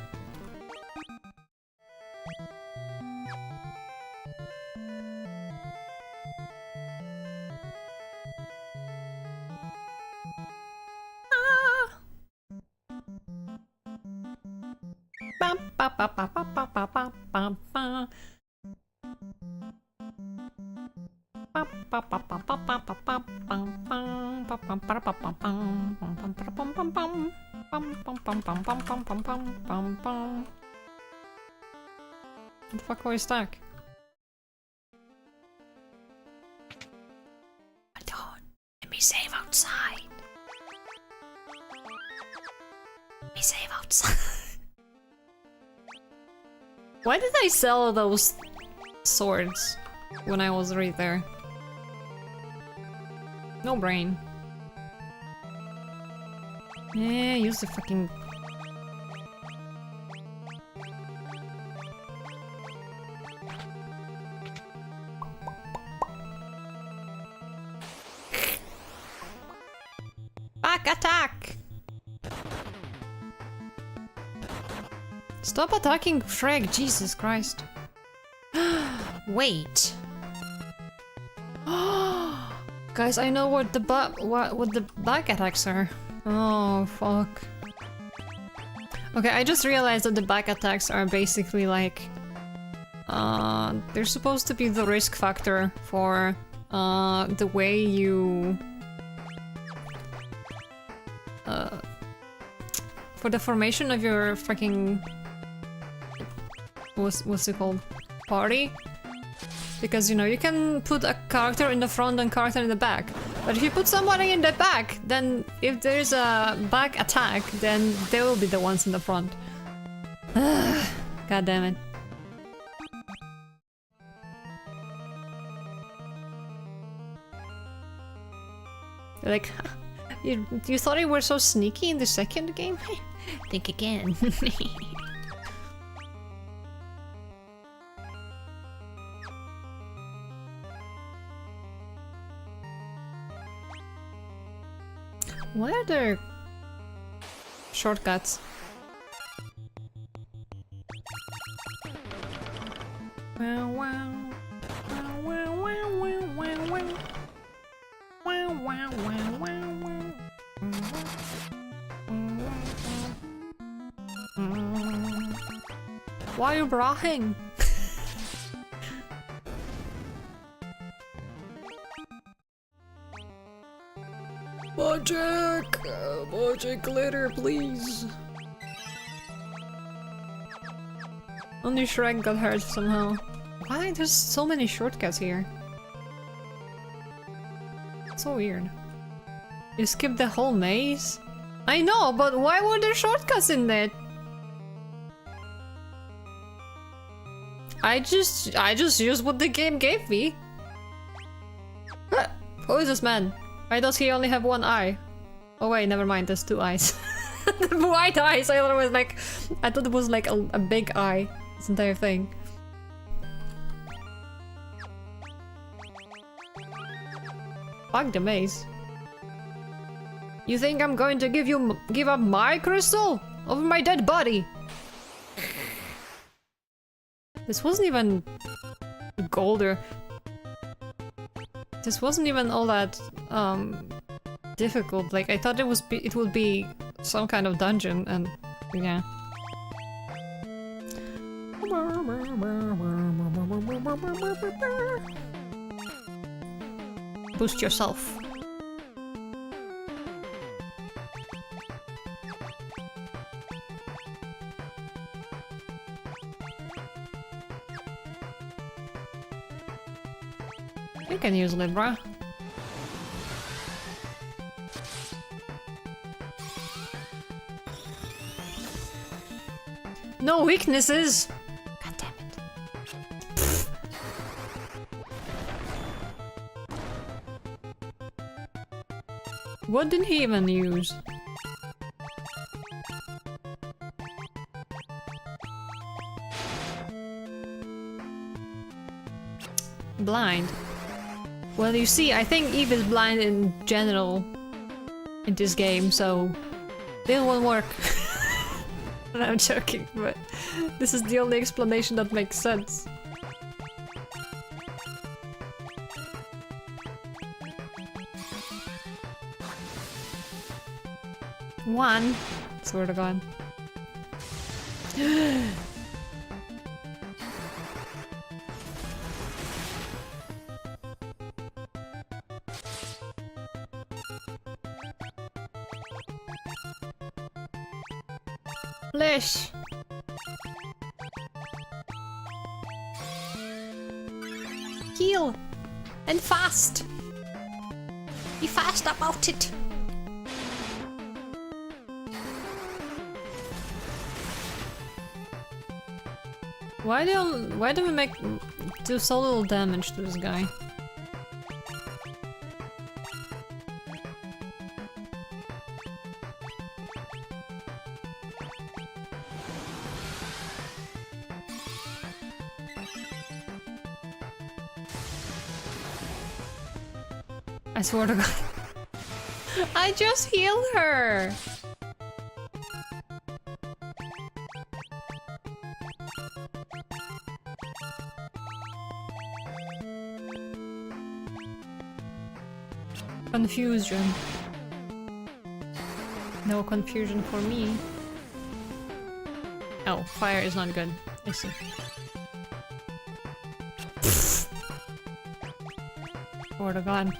Speaker 1: What the fuck are we stuck? I don't. Let me save outside. Let me save outside. Why did I sell those swords when I was right there? No brain. Yeah, use the fucking... Back attack! Stop attacking Shrek, Jesus Christ. Wait. Guys, I know what the back attacks are. Oh, fuck. Okay, I just realized that the back attacks are basically like... they're supposed to be the risk factor for the way you... for the formation of your fucking... What's it called? Party? Because, you know, you can put a character in the front and character in the back. But if you put somebody in the back, then if there's a back attack, then they will be the ones in the front. God damn it. Like, you thought you were so sneaky in the second game? Think again. What are there shortcuts? Wow, wow. Wow, wow, wow, wow, wow, wow. Wow, wow, wow, wow, wow. Why are you brahing? Magic! Magic glitter, please! Only Shrek got hurt somehow. Why? There's so many shortcuts here. So weird. You skipped the whole maze? I know, but why were there shortcuts in that? I just used what the game gave me. Who is this man? Why does he only have one eye? Oh wait, never mind, there's two eyes. The white eyes, I thought it was like a big eye, this entire thing. Fuck the maze. You think I'm going to give up my crystal over my dead body? This wasn't even gold or... This wasn't even all that difficult. Like I thought it would be some kind of dungeon, and yeah. Boost yourself. You can use Libra. No weaknesses! God damn it. What did he even use? Blind. Well, you see, I think Eve is blind in general in this game, so it won't work. I'm joking, but this is the only explanation that makes sense. One. Swear to God. Flesh. Heal. And fast. Be fast about it. Why do we do so little damage to this guy? I swear to God. I just healed her! Confusion. No confusion for me. Oh, fire is not good. I see. Swear to God.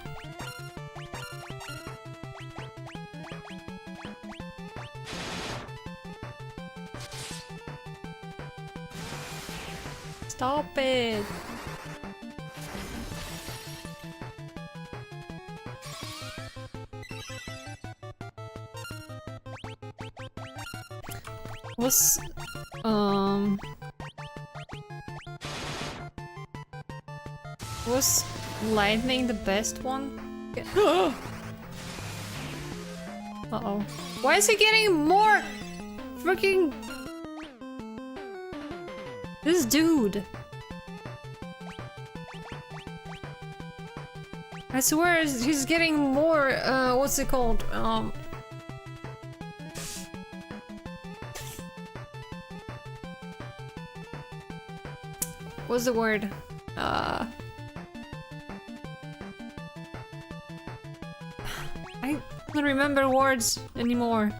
Speaker 1: Stop it! Was lightning the best one? Uh-oh. Why is he getting more freaking... This dude! I swear he's getting more, what's it called? What's the word? I don't remember words anymore.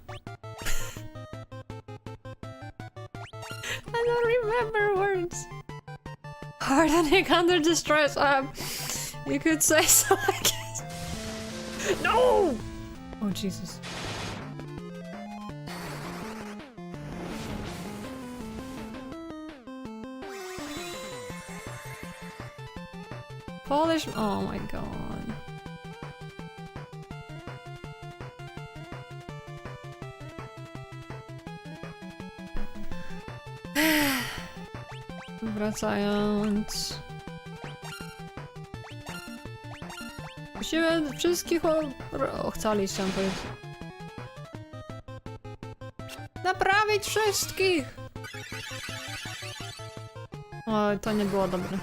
Speaker 1: I don't remember words. Hardening under distress. You could say so, I guess. No! Oh, Jesus. Polish. Oh my God. Wracając. Musimy wszystkich ocalić, chciałam powiedzieć. Naprawić wszystkich! Oj, to nie było dobre.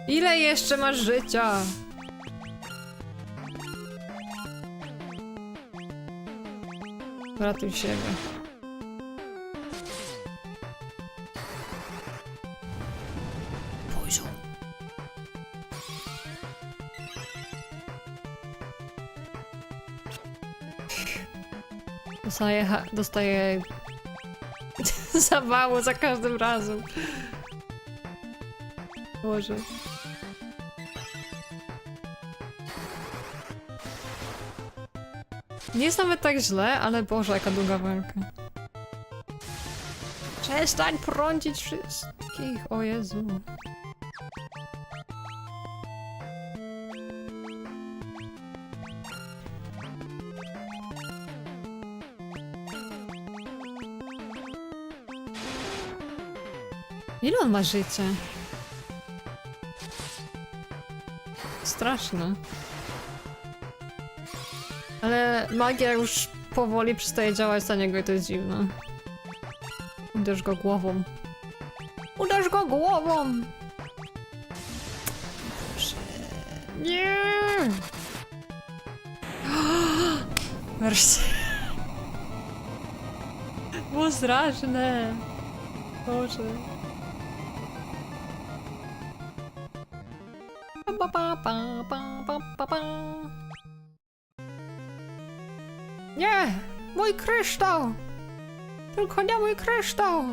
Speaker 1: Ile jeszcze masz życia? Ratuj siebie. Poison. Dostaję zawału za każdym razem. Boże. Nie jest nawet tak źle, ale Boże, jaka długa walka. Przestań prącić wszystkich, o Jezu. Ile on ma życia? Straszne. Ale magia już powoli przestaje działać za niego i to jest dziwne. Uderz go głową. Uderz go głową! Boże. Nie! Wreszcie. Było straszne. Boże. Pa, pa, pa, pa, pa, pa, pa. Nie! Mój kryształ! Tylko nie mój kryształ!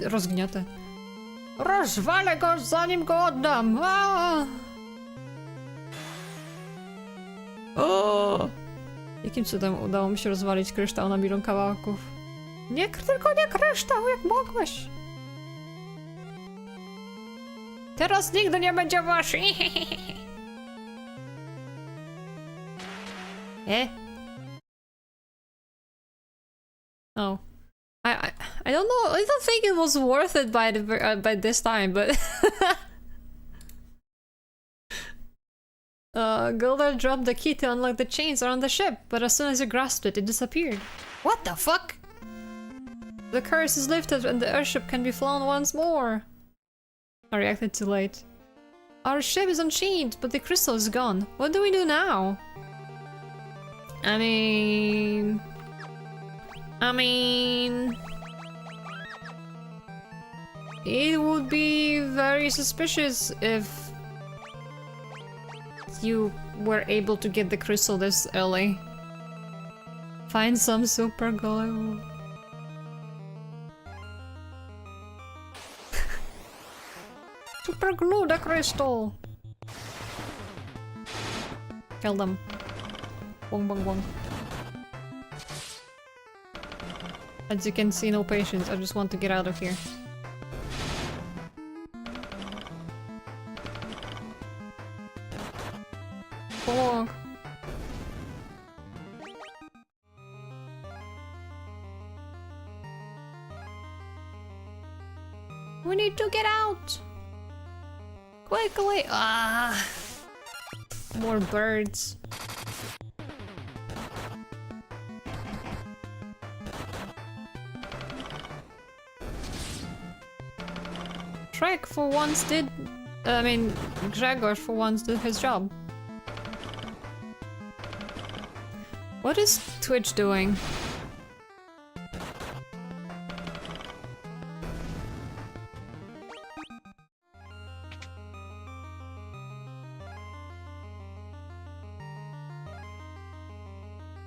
Speaker 1: Rozgniotę. Rozwalę go, zanim go oddam! O! Jakim cudem udało mi się rozwalić kryształ na milion kawałków? Nie, tylko nie kryształ, jak mogłeś! Teraz nigdy nie będzie wasz! Oh, I don't know. I don't think it was worth it by this time, but Gilda dropped the key to unlock the chains around the ship, but as soon as you grasped it, it disappeared. What the fuck? The curse is lifted and the airship can be flown once more. I reacted too late. Our ship is unchained, but the crystal is gone. What do we do now? I mean... It would be very suspicious if you were able to get the crystal this early. Find some super glue. Super glue the crystal! Kill them. Bong bong bong. As you can see, no patience. I just want to get out of here. Bong. We need to get out! Quickly! Ah! More birds. Shrek for once did... Gregor for once did his job. What is Twitch doing?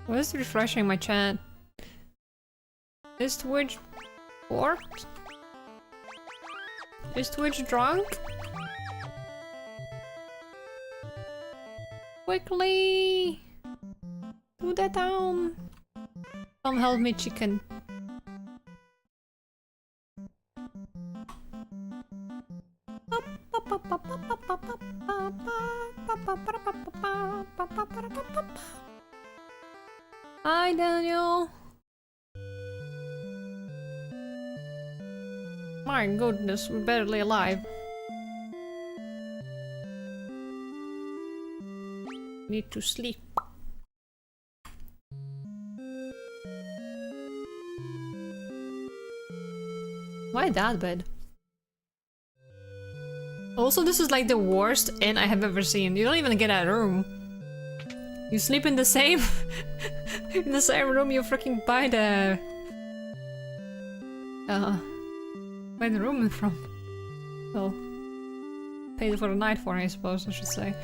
Speaker 1: What is refreshing my chat? Is Twitch worked? Is Twitch drunk? Quickly! To the town! Come help me, chicken. Hi, Daniel! My goodness, we're barely alive. Need to sleep. Why that bed? Also, this is like the worst inn I have ever seen. You don't even get a room. You sleep in the same in the same room you freaking buy the room from. Well, paid for the night for, I suppose I should say.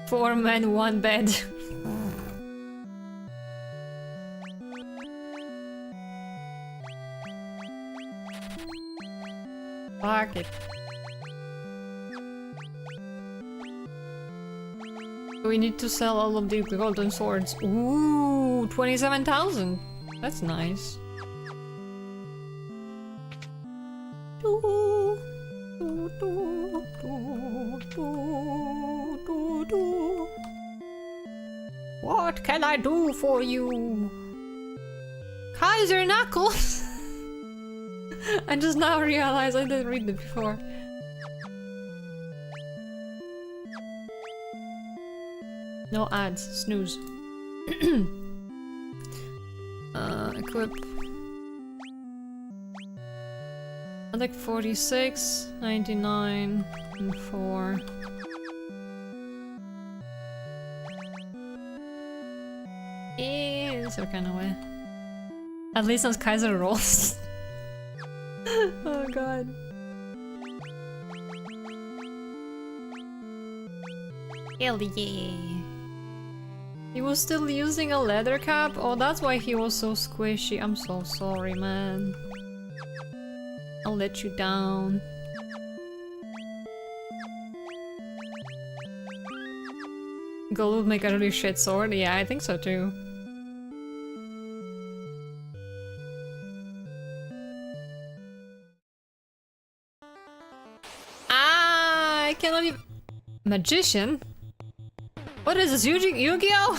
Speaker 1: 4 men, 1 bed. Fuck it. We need to sell all of the golden swords. Ooh, 27,000. That's nice. What can I do for you? Kaiser Knuckles! I just now realized I didn't read it before. No ads. Snooze. Equip. I like 46, 99, and 4. It's okay kind of way. At least as Kaiser rolls. Oh god. Hell yeah. He was still using a leather cap? Oh, that's why he was so squishy. I'm so sorry, man. I'll let you down. Gold would make a really shit sword? Yeah, I think so too. Ah, I cannot even... Magician? What is this, Yu-Gi-Oh?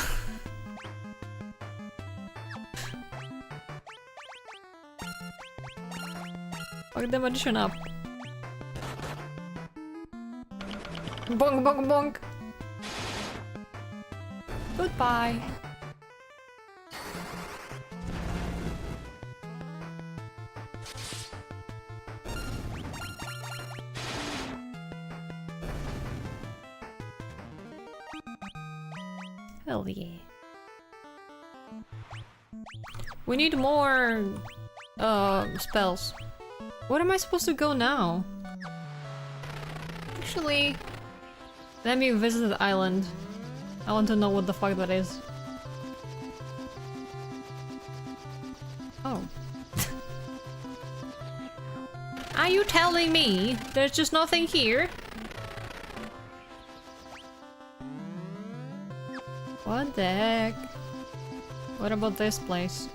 Speaker 1: Fuck the magician up. Bonk, bonk, bonk. Goodbye. Hell yeah. We need more spells. Where am I supposed to go now? Actually, let me visit the island. I want to know what the fuck that is. Oh. Are you telling me there's just nothing here? What the heck? What about this place?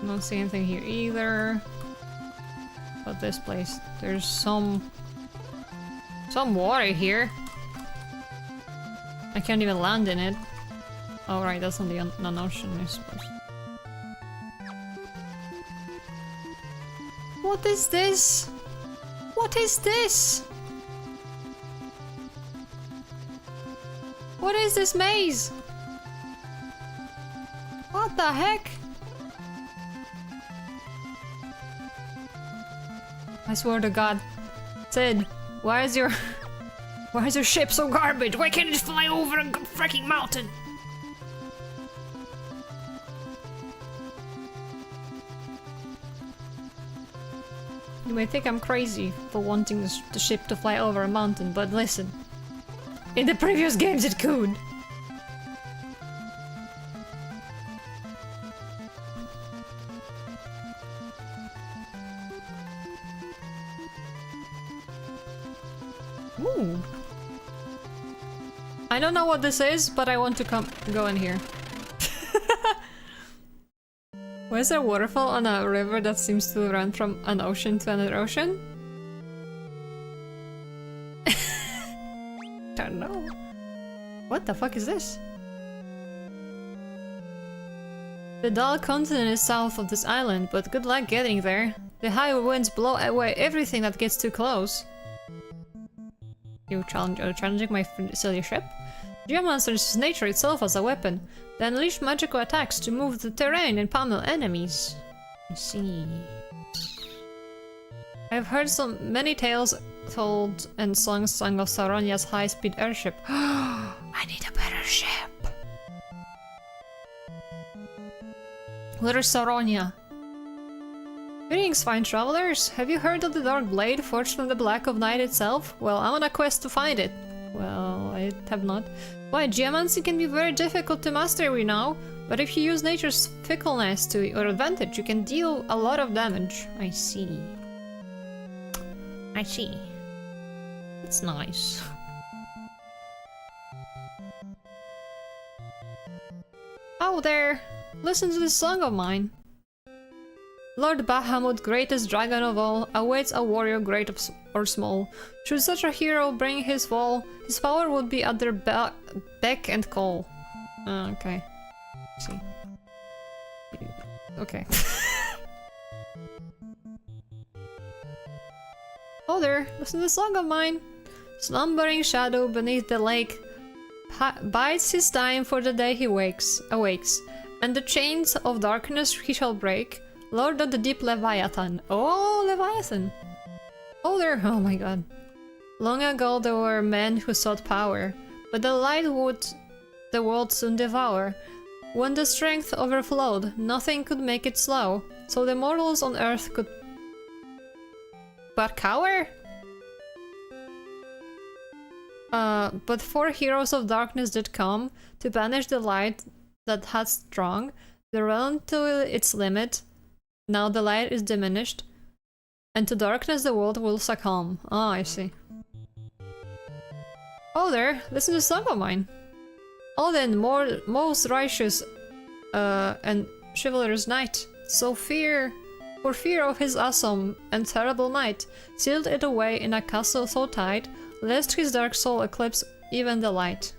Speaker 1: I don't see anything here either. But this place, there's some water here. I can't even land in it. Oh right, that's on the ocean, I suppose. What is this? What is this? What is this maze? What the heck? I swear to God. Sid, why is your ship so garbage? Why can't it just fly over a freaking mountain? You may think I'm crazy for wanting the ship to fly over a mountain, but listen. In the previous games it could. Ooh. I don't know what this is, but I want to go in here. Why is there a waterfall on a river that seems to run from an ocean to another ocean? Don't know. What the fuck is this? The dull continent is south of this island, but good luck getting there. The high winds blow away everything that gets too close. You're challenging my silly ship? Geomancer uses nature itself as a weapon, then unleash magical attacks to move the terrain and pummel enemies. I see. I've heard many tales told and songs sung of Saronia's high-speed airship. I need a better ship. Where is Saronia? Greetings, fine travelers. Have you heard of the Dark Blade forged from the black of night itself? Well, I'm on a quest to find it. Well, I have not. Why, geomancy can be very difficult to master, we know. But if you use nature's fickleness to your advantage, you can deal a lot of damage. I see. I see. That's nice. Oh there! Listen to this song of mine. Lord Bahamut, greatest dragon of all, awaits a warrior great or small. Should such a hero bring his fall, his power would be at their beck and call. Okay. See. Okay. Oh there, listen to the song of mine. Slumbering shadow beneath the lake bides his time for the day he awakes, and the chains of darkness he shall break. Lord of the deep Leviathan. Oh, Leviathan! Oh there, oh my god. Long ago there were men who sought power, but the light would the world soon devour. When the strength overflowed, nothing could make it slow, so the mortals on earth could but cower? But 4 heroes of darkness did come to banish the light that had strong the realm to its limit. Now the light is diminished, and to darkness the world will succumb. Ah, I see. Oh there, listen to the song of mine. Odin, most righteous and chivalrous knight, for fear of his awesome and terrible might, sealed it away in a castle so tight, lest his dark soul eclipse even the light.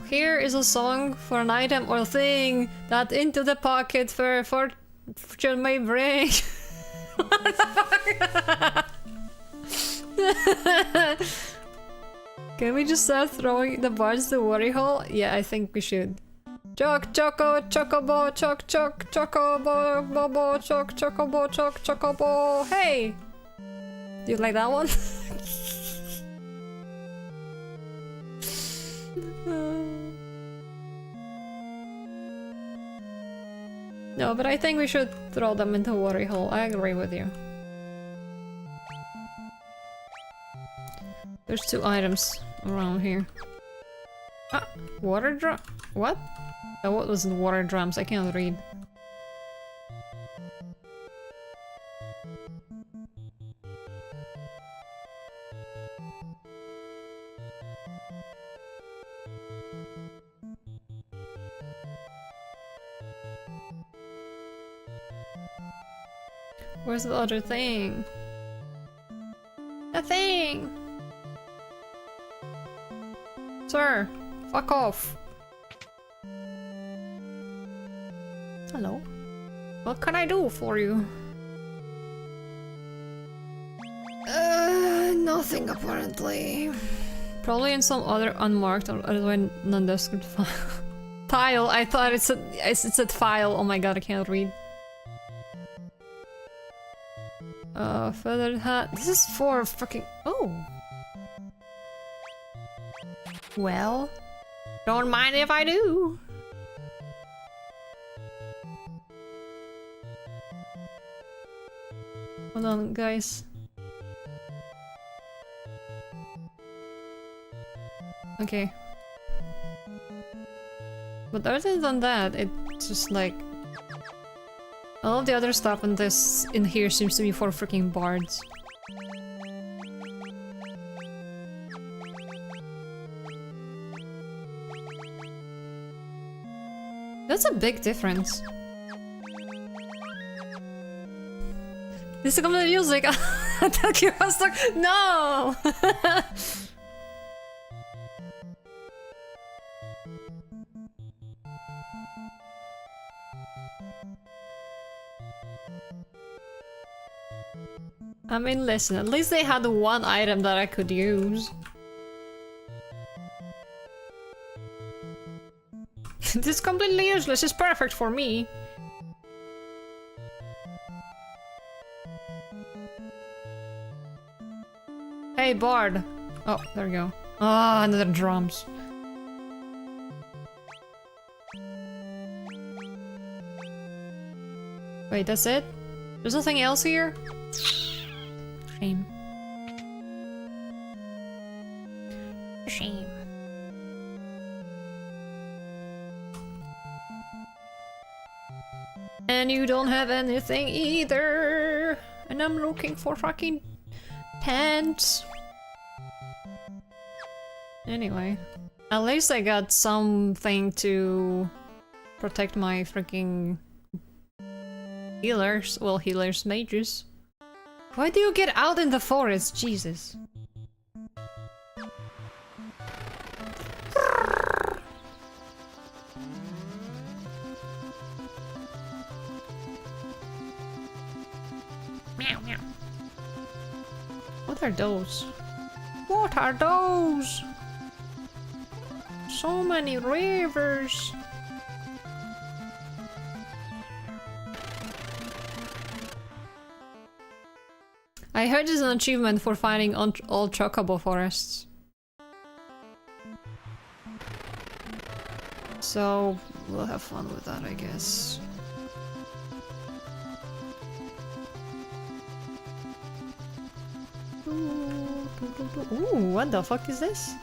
Speaker 1: Here is a song for an item or thing that into the pocket for fortune may bring. What the fuck? Can we just start throwing the bards to the worry hole? Yeah, I think we should. Choc choco chocobo choc choc chocobo bobo choc chocobo choc chocobo. Hey! Do you like that one? No, but I think we should throw them into a worry hole. I agree with you. There's 2 items around here. Ah, water drum. What? Oh, what was in water drums? I can't read. Where's the other thing? The thing! Sir, fuck off. Hello. What can I do for you? Nothing apparently. Probably in some other unmarked or otherwise nondescript file. Tile, I thought it said file. Oh my god, I can't read. Feathered hat. This is for fucking. Oh. Well, don't mind if I do. Hold on, guys. Okay. But other than that, it's just like all of the other stuff in here seems to be for freaking bards. That's a big difference. This is the music. No. I mean, listen, at least they had one item that I could use. This is completely useless, it's perfect for me. Hey, Bard. Oh, there we go. Ah, another drums. Wait, that's it? There's nothing else here? Shame. Shame. And you don't have anything either. And I'm looking for fucking pants. Anyway, at least I got something to protect my freaking healers. Well, healers, mages. Why do you get out in the forest? Jesus. Meow meow. What are those? What are those? So many rivers. I heard there's an achievement for finding all chocobo forests. So we'll have fun with that, I guess. Ooh, what the fuck is this?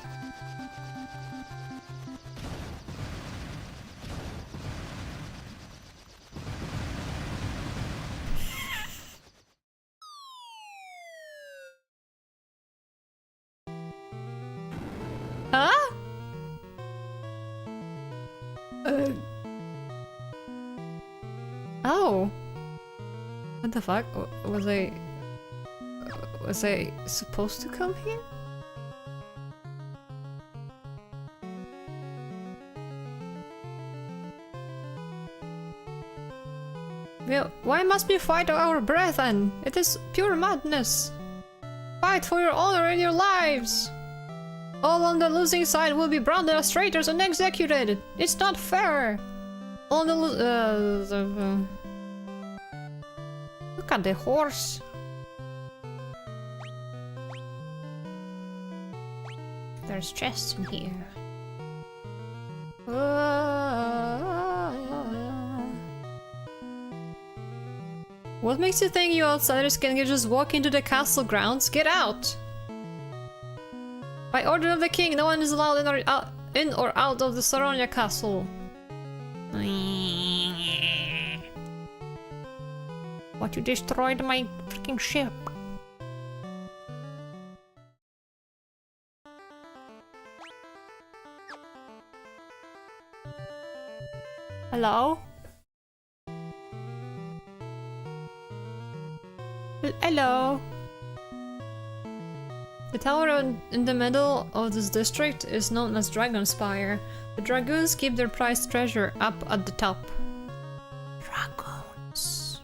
Speaker 1: Huh? Oh. What the fuck? Was I supposed to come here? Well, why must we fight our breath then? It is pure madness. Fight for your honor and your lives. All on the losing side will be branded as traitors and executed. It's not fair. On the look at the horse. There's chests in here. What makes you think you outsiders can just walk into the castle grounds? Get out! By order of the king, no one is allowed in or out of the Saronia castle. What, you destroyed my freaking ship? Hello? Hello? The tower in the middle of this district is known as Dragon Spire. The dragoons keep their prized treasure up at the top. Dragoons.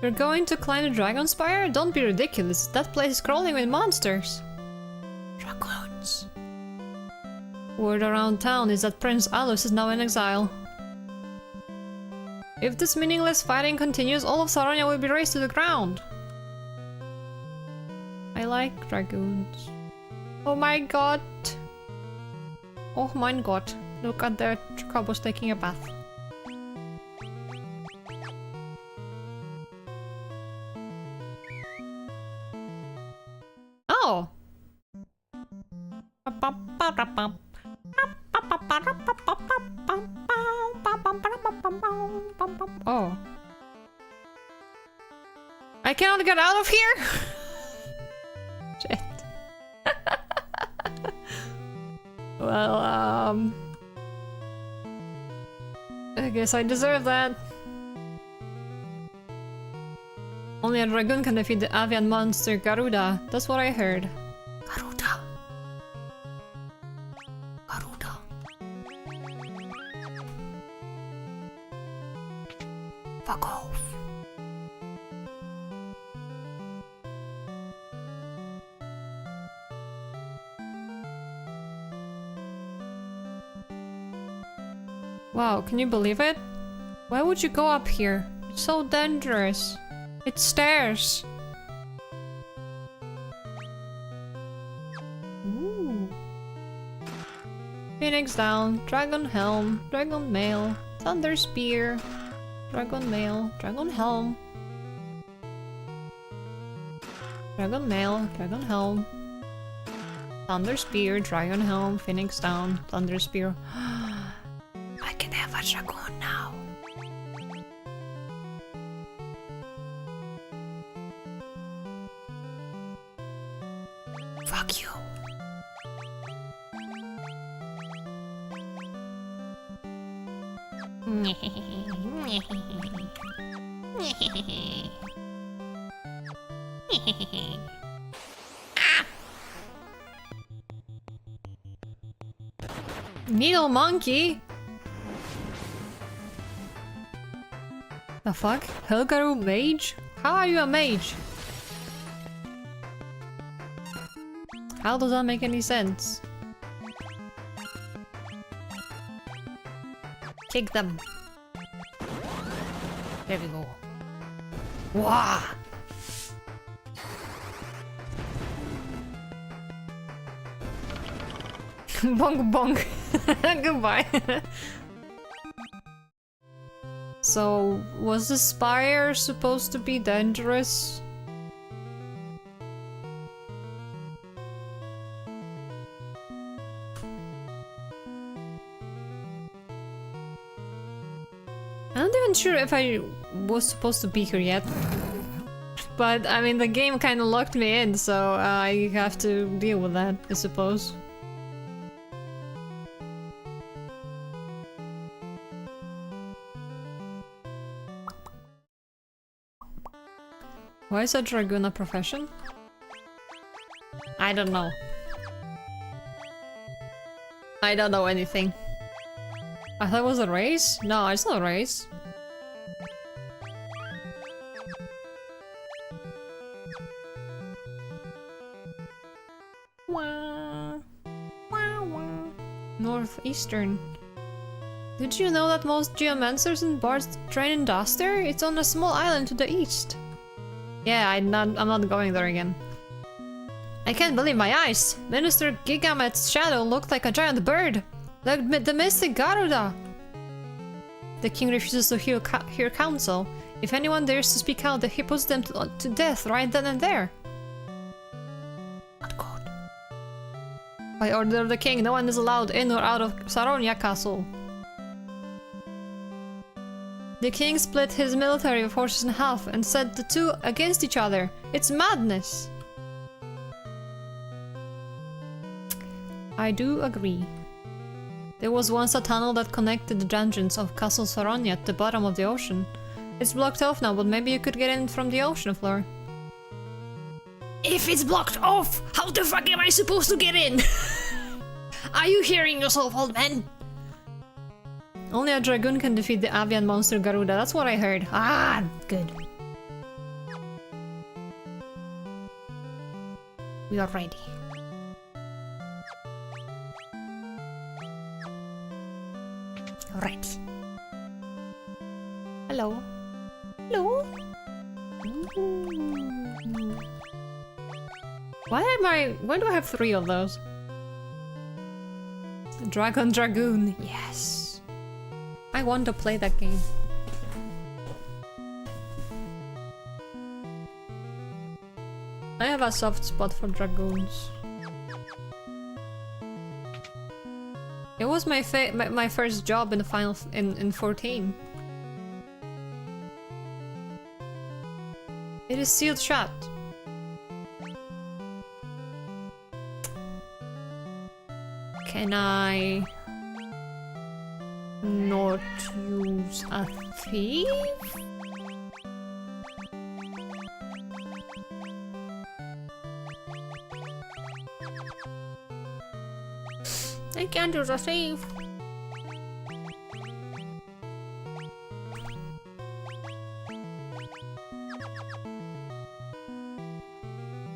Speaker 1: You're going to climb the Dragon Spire? Don't be ridiculous. That place is crawling with monsters. Dragoons. Word around town is that Prince Alus is now in exile. If this meaningless fighting continues, all of Saronia will be razed to the ground. I like dragoons. Oh my god. Oh my god. Look at the chocobos taking a bath. Oh! Oh. I cannot get out of here? Shit. Well, I guess I deserve that. Only a dragoon can defeat the avian monster Garuda. That's what I heard. Garuda. Garuda. Fuck off. Wow, can you believe it? Why would you go up here? It's so dangerous. It's stairs. Ooh. Phoenix down, dragon helm, dragon mail, thunder spear, dragon mail, dragon helm, dragon mail, dragon helm, thunder spear, dragon helm, phoenix down, thunder spear. I can have a dragon now. Fuck you. Needle monkey? The fuck? Helgaru mage? How are you a mage? How does that make any sense? Kick them. There we go. Wah! Bonk bonk. Goodbye. So, was the spire supposed to be dangerous? I'm not even sure if I was supposed to be here yet. But, I mean, the game kind of locked me in, so I have to deal with that, I suppose. Why is a dragoon a profession? I don't know. I don't know anything. I thought it was a race? No, it's not a race. Wah. Wah, wah. Northeastern. Did you know that most geomancers and bards train in Duster? It's on a small island to the east. Yeah, I'm not going there again. I can't believe my eyes! Minister Gigamet's shadow looked like a giant bird! Like the mystic Garuda! The king refuses to hear counsel. If anyone dares to speak out, he puts them to death right then and there. Not good. By order of the king, no one is allowed in or out of Saronia Castle. The king split his military forces in half and set the two against each other. It's madness! I do agree. There was once a tunnel that connected the dungeons of Castle Saronia at the bottom of the ocean. It's blocked off now, but maybe you could get in from the ocean floor. If it's blocked off, how the fuck am I supposed to get in? Are you hearing yourself, old man? Only a dragoon can defeat the avian monster Garuda, that's what I heard. Ah, good. We are ready. Ready. Hello. Hello. Ooh. Why do I have 3 of those? Dragon Dragoon, yes. I want to play that game. I have a soft spot for dragoons. It was my first job in the final in 14. It is sealed shut. Can I not use a thief? can't use a save.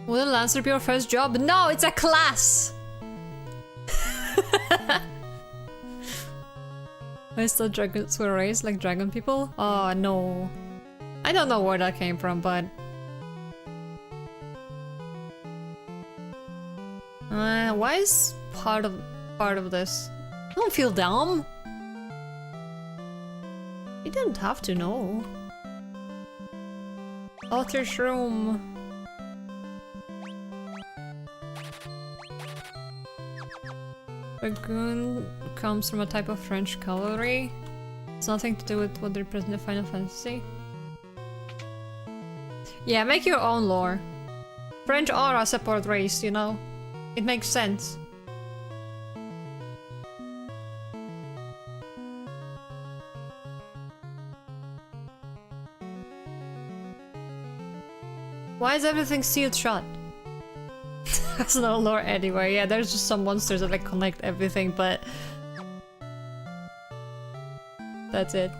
Speaker 1: Wouldn't Lancer be your first job? No, it's a class! I thought dragons were raised like dragon people? Oh no. I don't know where that came from, but... why is part of this? Don't feel dumb! You didn't have to know. Author's room. Dragoon comes from a type of French cavalry. It's nothing to do with what they represent in Final Fantasy. Yeah, make your own lore. French are a separate race, you know? It makes sense. Why is everything sealed shut? There's no lore anywhere. Yeah, there's just some monsters that like connect everything, but that's it.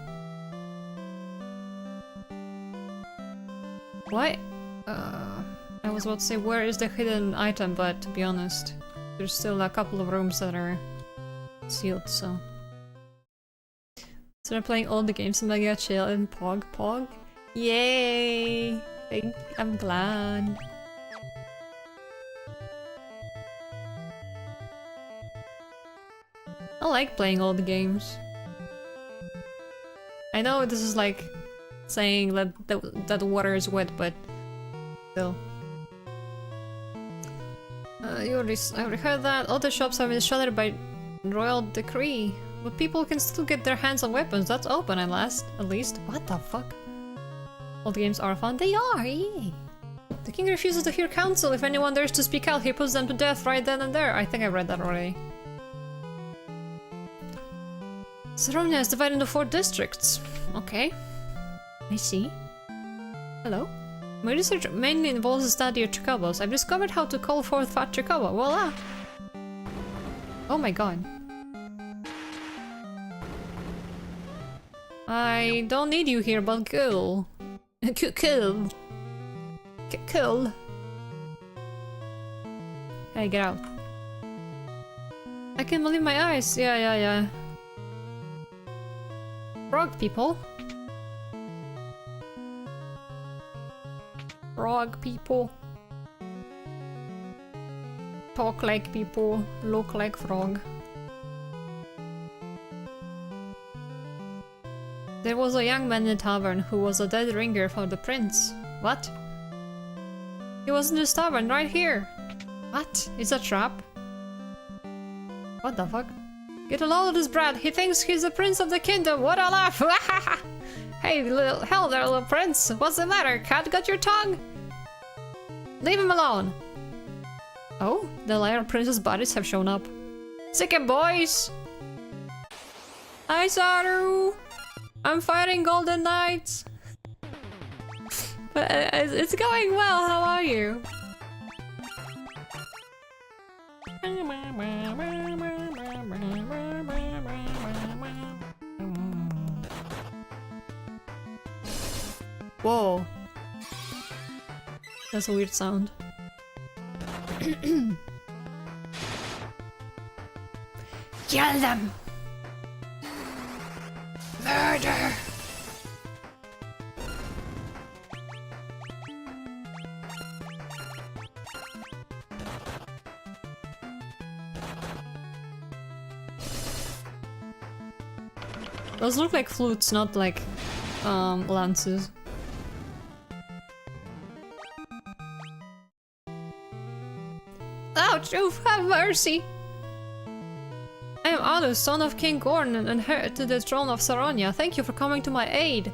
Speaker 1: Why? I was about to say where is the hidden item, but to be honest, there's still a couple of rooms that are sealed, so. So they're playing all the games in Mega Chill and Pog. Yay! I'm glad. I like playing all the games. I know this is like saying that the water is wet, but still. I already heard that. All the shops have been shuttered by royal decree. But people can still get their hands on weapons. That's open at least. What the fuck? All the games are fun. They are, yeah. The king refuses to hear counsel. If anyone dares to speak out, he puts them to death right then and there. I think I read that already. Saronia is divided into 4 districts. Okay. I see. Hello? My research mainly involves the study of chocobos. I've discovered how to call forth fat chocobo. Voila! Oh my god. I don't need you here, but cool. Cool. Cool. Hey, get out. I can't believe my eyes. Yeah. Frog people. Frog people. Talk like people, look like frog. There was a young man in the tavern who was a dead ringer for the prince. What? He was in this tavern right here. What? It's a trap? What the fuck? Get a load of this brat. He thinks he's the prince of the kingdom. What a laugh! Hey, hell there, little prince. What's the matter? Cat got your tongue? Leave him alone. Oh, the liar prince's bodies have shown up. Sick 'em, boys! Hi, Saru! I'm fighting Golden Knights! But it's going well, how are you? Whoa. That's a weird sound. Kill them! Murder! Those look like flutes, not like lances. Ouch! Oof! Have mercy! I am Alus, son of King Gorn, and heir to the throne of Saronia. Thank you for coming to my aid.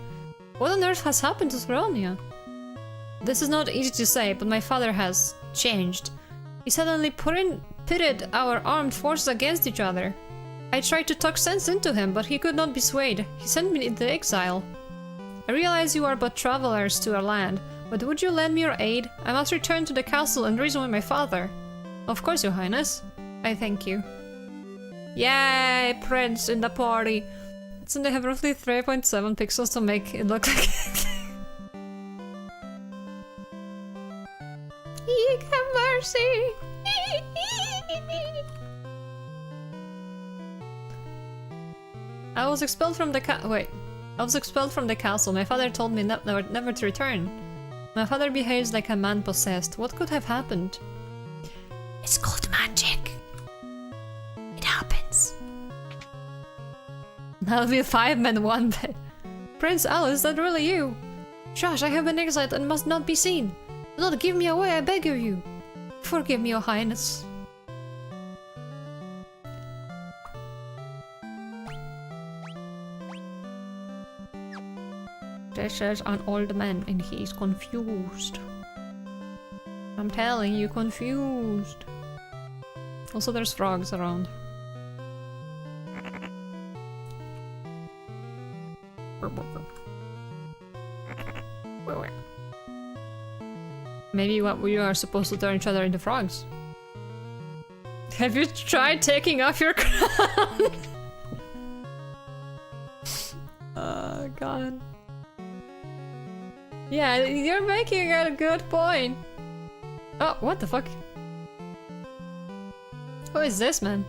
Speaker 1: What on earth has happened to Saronia? This is not easy to say, but my father has changed. He suddenly pitted our armed forces against each other. I tried to talk sense into him, but he could not be swayed. He sent me into exile. I realize you are but travelers to our land, but would you lend me your aid? I must return to the castle and reason with my father. Of course, your highness. I thank you. Yay, Prince in the party. So they have roughly 3.7 pixels to make it look like have mercy. I was expelled from the I was expelled from the castle. My father told me never to return. My father behaves like a man possessed. What could have happened? It's called magic. It happens. That'll be a 5-man 1 bed. Prince Alice, is that really you? Josh, I have been exiled and must not be seen. Do not give me away, I beg of you. Forgive me, Your Highness. This is an old man and he's confused. I'm telling you, confused. Also, there's frogs around. Maybe what we are supposed to turn each other into frogs. Have you tried taking off your crown? Oh god. Yeah, you're making a good point. Oh, what the fuck? Who is this man?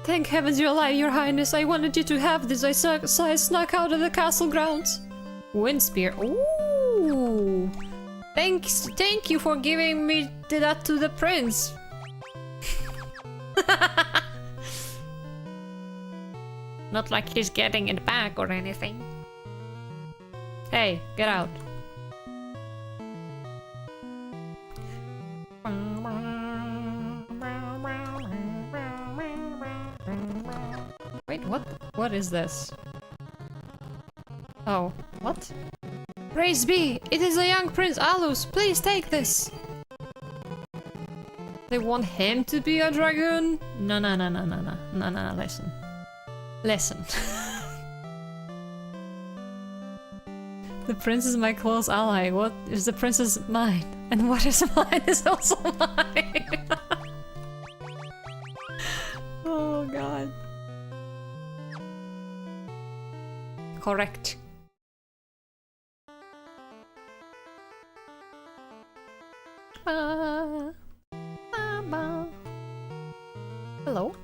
Speaker 1: Thank heavens you're alive, Your Highness. I wanted you to have this. So I snuck out of the castle grounds. Wind spear. Ooh. Thank you for giving me that to the prince. Not like he's getting it back or anything. Hey, get out. Wait, what? What is this? Oh, what? Praise be! It is the young Prince Alus! Please take this! They want him to be a dragoon? No, listen. Listen. The prince is my close ally. What is the prince's mine? And what is mine is also mine! Oh god. Correct. Hello?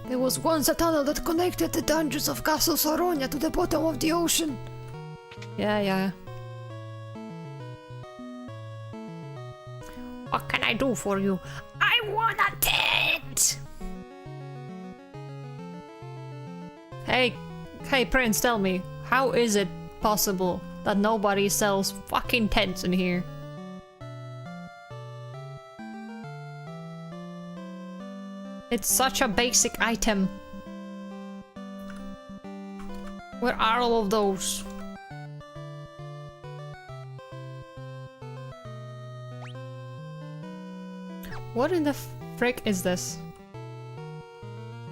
Speaker 1: There was once a tunnel that connected the dungeons of Castle Soronia to the bottom of the ocean. Yeah. What can I do for you? I want a tent! Hey Prince, tell me, how is it possible that nobody sells fucking tents in here? It's such a basic item. Where are all of those? What in the frick is this?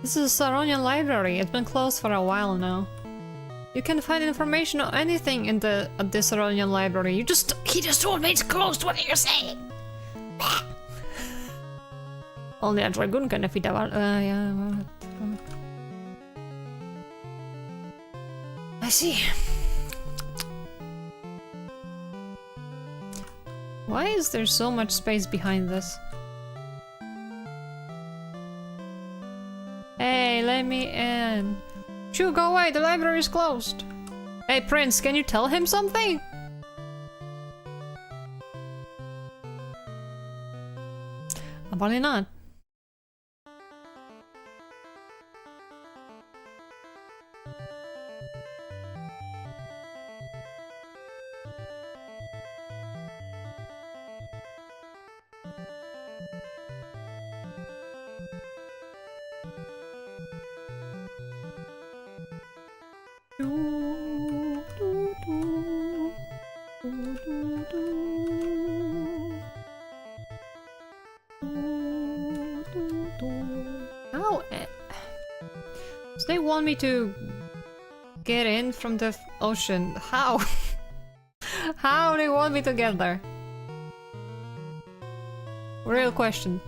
Speaker 1: This is a Saronian library. It's been closed for a while now. You can find information on anything in the Saronian library. He just told me it's closed. What are you saying? Only a dragoon can defeat a yeah. I see. Why is there so much space behind this? Hey, let me in. Shoo, go away, the library is closed. Hey, Prince, can you tell him something? Probably not. How? So they want me to get in from the ocean. How? How do they want me to get there? Real question.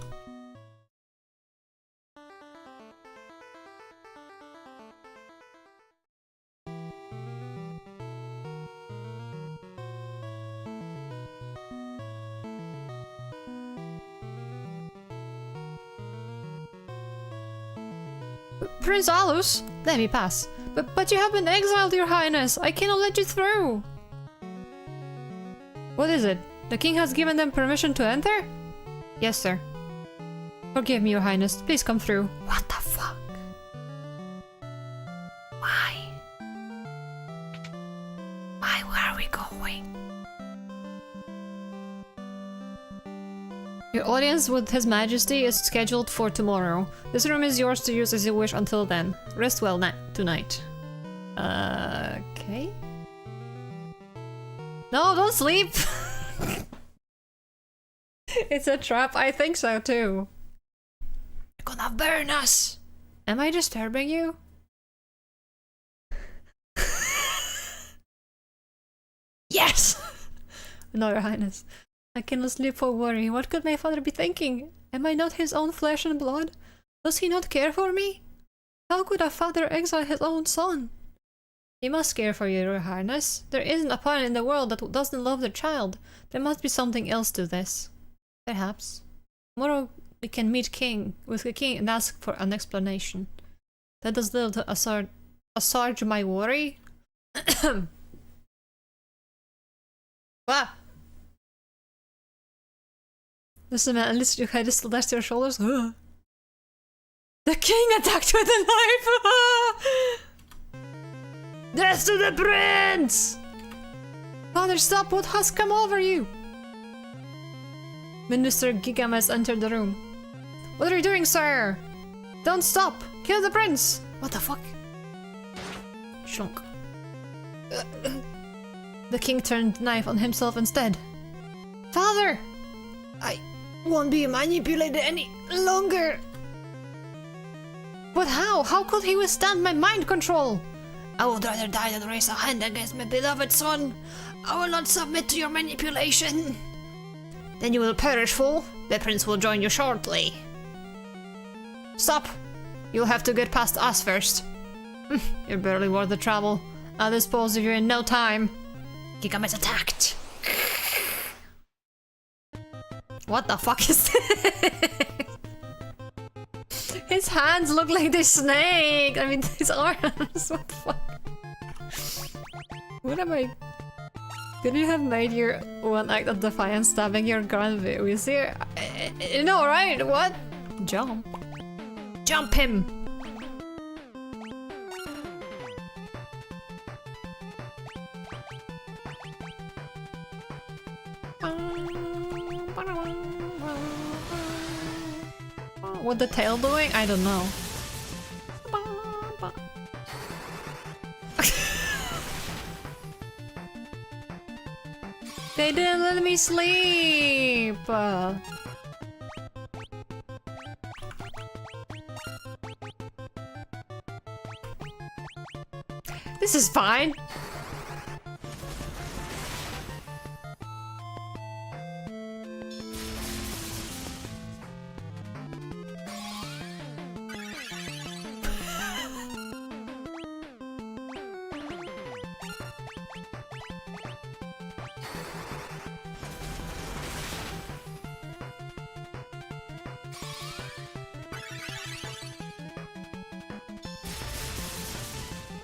Speaker 1: Prince Alus, let me pass. But you have been exiled, your highness. I cannot let you through. What is it? The king has given them permission to enter? Yes, sir. Forgive me, your highness. Please come through. What the fuck? Why? Why? Where are we going? Your audience with His Majesty is scheduled for tomorrow. This room is yours to use as you wish until then. Rest well tonight. Okay. No, don't sleep! It's a trap, I think so too. You're gonna burn us! Am I disturbing you? Yes! No, your highness. I cannot sleep for worry. What could my father be thinking? Am I not his own flesh and blood? Does he not care for me? How could a father exile his own son? He must care for you, your highness. There isn't a parent in the world that doesn't love their child. There must be something else to this. Perhaps. Tomorrow we can meet with the king and ask for an explanation. That does little to assuage my worry. Wow. Listen, man, at least your head is still next to your shoulders. The king attacked with a knife! Death to the prince! Father, stop! What has come over you? Minister Gigames entered the room. What are you doing, sir? Don't stop! Kill the prince! What the fuck? Shunk. The king turned the knife on himself instead. Father! I won't be manipulated any longer! But how? How could he withstand my mind control? I would rather die than raise a hand against my beloved son. I will not submit to your manipulation. Then you will perish, fool. The prince will join you shortly. Stop! You'll have to get past us first. You're barely worth the trouble. I'll dispose of you in no time. Gigame's attacked. What the fuck is this? His hands look like they snake. I mean, his arms. What the fuck? What am I? Could you have made your one act of defiance stabbing your grand vizier here? You know, right? What? Jump. Jump him! What the tail doing? I don't know. They didn't let me sleep! This is fine.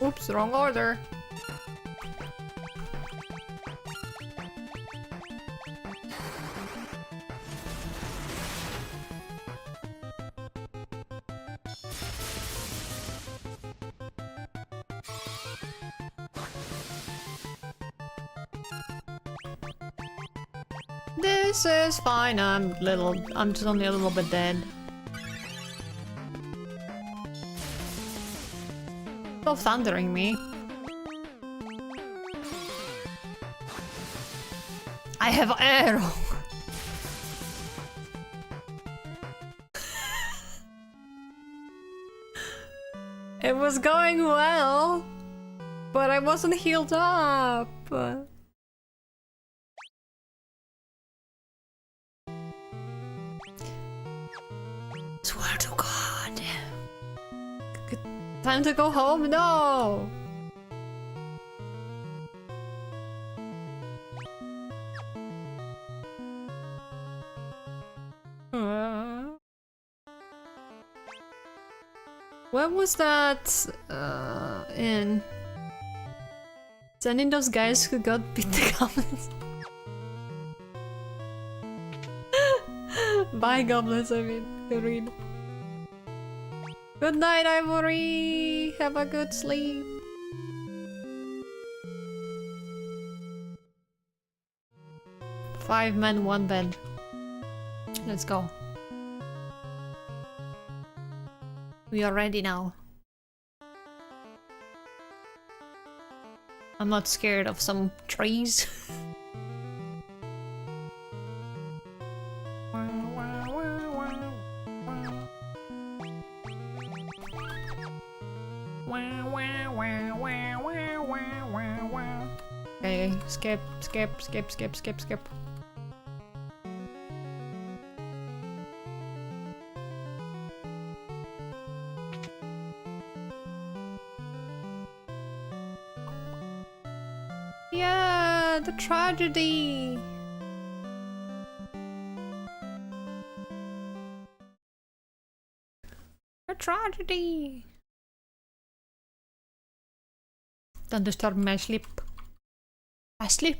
Speaker 1: Oops, wrong order. This is fine. I'm just only a little bit dead. Stop thundering me. I have arrow. It was going well, but I wasn't healed up. Swear to God. Time to go home? No! What was that in? Sending those guys who got beat the goblins. Bye goblins, I mean, to read. Good night, Ivory! Have a good sleep. Five men, one bed. Let's go. We are ready now. I'm not scared of some trees. Okay, skip. Yeah, the tragedy. The tragedy. Don't disturb my sleep. I sleep.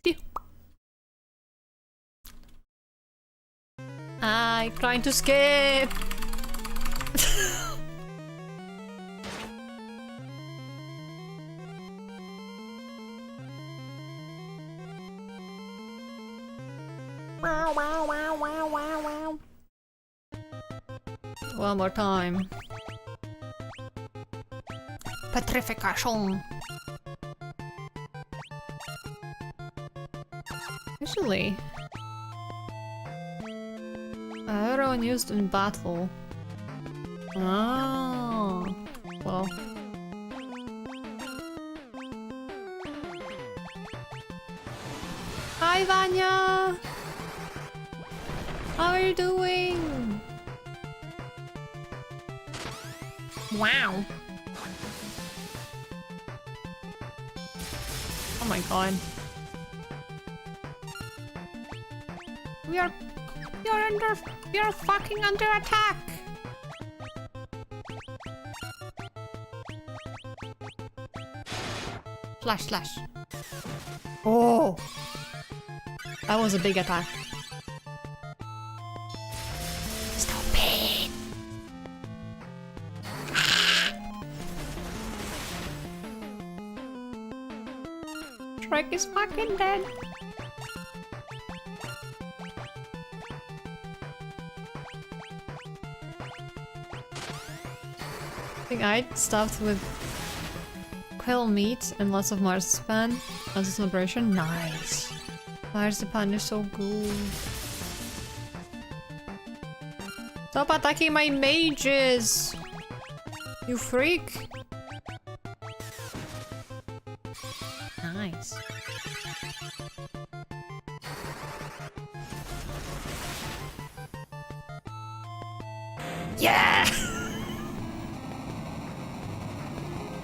Speaker 1: Sleep. I'm trying to skip. Wow. One more time. Petrification. Usually, everyone used in battle. Oh, well. Hi, Vanya. How are you doing? Wow. Oh my god. You're fucking under attack. Slash. Oh. That was a big attack. Stop it. Shrek is fucking dead. I think I stuffed with quail meat and lots of marzipan as a celebration. Nice. Marzipan is so good. Stop attacking my mages! You freak! Nice. Yeah!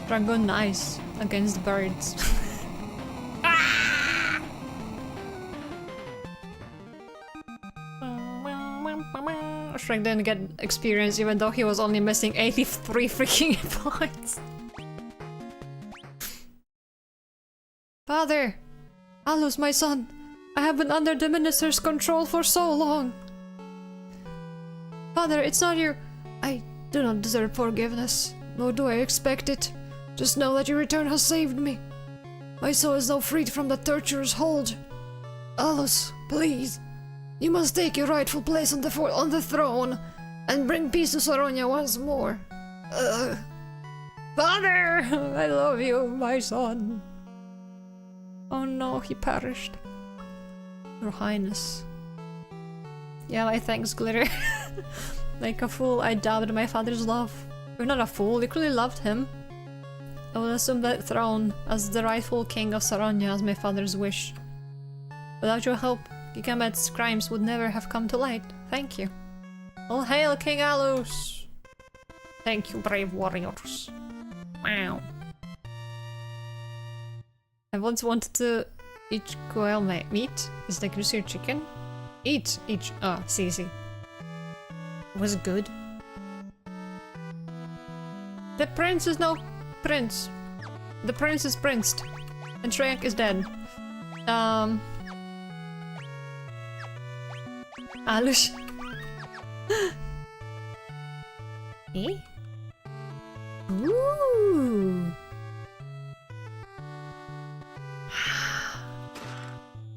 Speaker 1: Dragon nice against birds. Shrek didn't get experience even though he was only missing 83 freaking points. Father! Alus, my son! I have been under the minister's control for so long! Father, it's not your... I do not deserve forgiveness, nor do I expect it. Just know that your return has saved me. My soul is now freed from the torturer's hold. Alus, please. You must take your rightful place on the throne and bring peace to Saronia once more. Father! I love you, my son. Oh no, he perished. Your Highness. Yeah, my thanks, Glitter. Like a fool, I doubted my father's love. You're not a fool, you clearly loved him. I will assume that throne as the rightful king of Saronia as my father's wish. Without your help, Gilgamesh crimes would never have come to light. Thank you. All hail King Alus! Thank you, brave warriors. Wow. I once wanted to Each quail meat is the greasier chicken. Each. Oh, see. Was good. The prince is no prince. The prince is princed. And Shrek is dead. Alush. Eh? Ooh.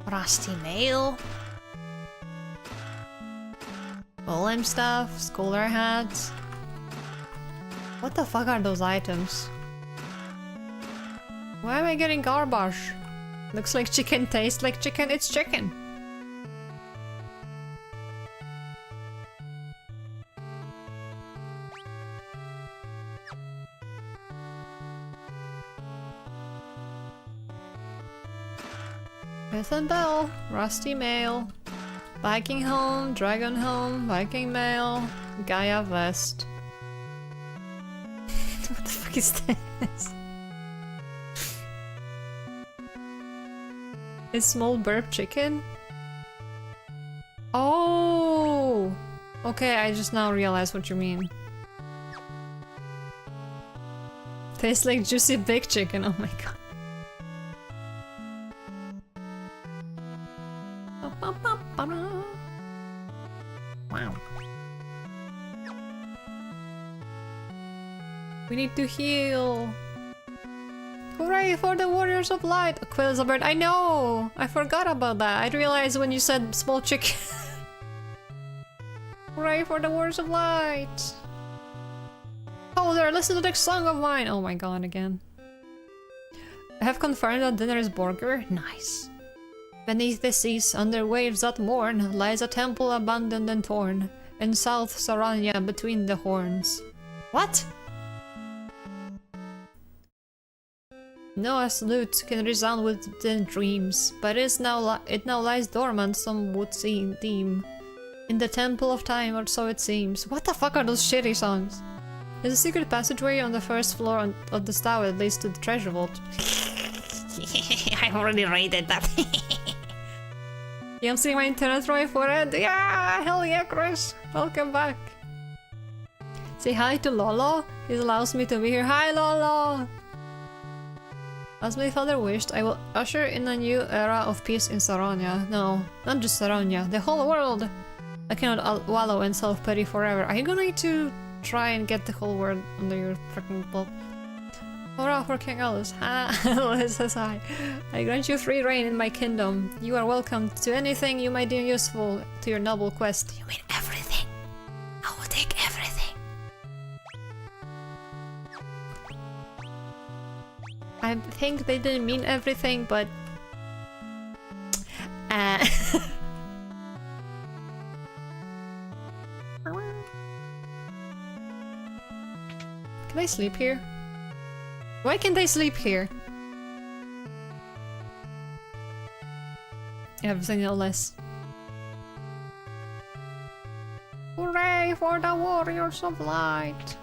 Speaker 1: Rusty nail. Golem stuff, scholar hats. What the fuck are those items? Why am I getting garbage? Looks like chicken, tastes like chicken, it's chicken. Refundable, rusty mail, Viking home, dragon home, Viking mail, Gaia vest. What the fuck is this? It's small burp chicken? Oh! Okay, I just now realized what you mean. Tastes like juicy big chicken, oh my god. Wow. We need to heal. Hooray for the warriors of light! Quill is a bird. I know! I forgot about that. I realized when you said small chicken. Hooray for the warriors of light! Oh, there! Listen to the song of mine! Oh my god, again. I have confirmed that dinner is burger. Nice. Beneath the seas, under waves that mourn, lies a temple abandoned and torn, in South Saranya between the horns. What? Noah's lute can resound within dreams, but it now lies dormant, some would deem. In the temple of time, or so it seems. What the fuck are those shitty songs? There's a secret passageway on the first floor of this tower that leads to the treasure vault. I already raided that. You am seeing my internet right for it? Yeah! Hell yeah, Chris! Welcome back! Say hi to Lolo. He allows me to be here. Hi, Lolo! As my father wished, I will usher in a new era of peace in Saranya. No, not just Saranya, the whole world! I cannot wallow in self-pity forever. Are you going to try and get the whole world under your freaking belt? Hurrah for King Alice. Ha! Alice says hi. I grant you free reign in my kingdom. You are welcome to anything you might deem useful to your noble quest. You mean everything? I will take everything. I think they didn't mean everything, but... Can I sleep here? Why can't I sleep here? Everything no less. Hooray for the warriors of light!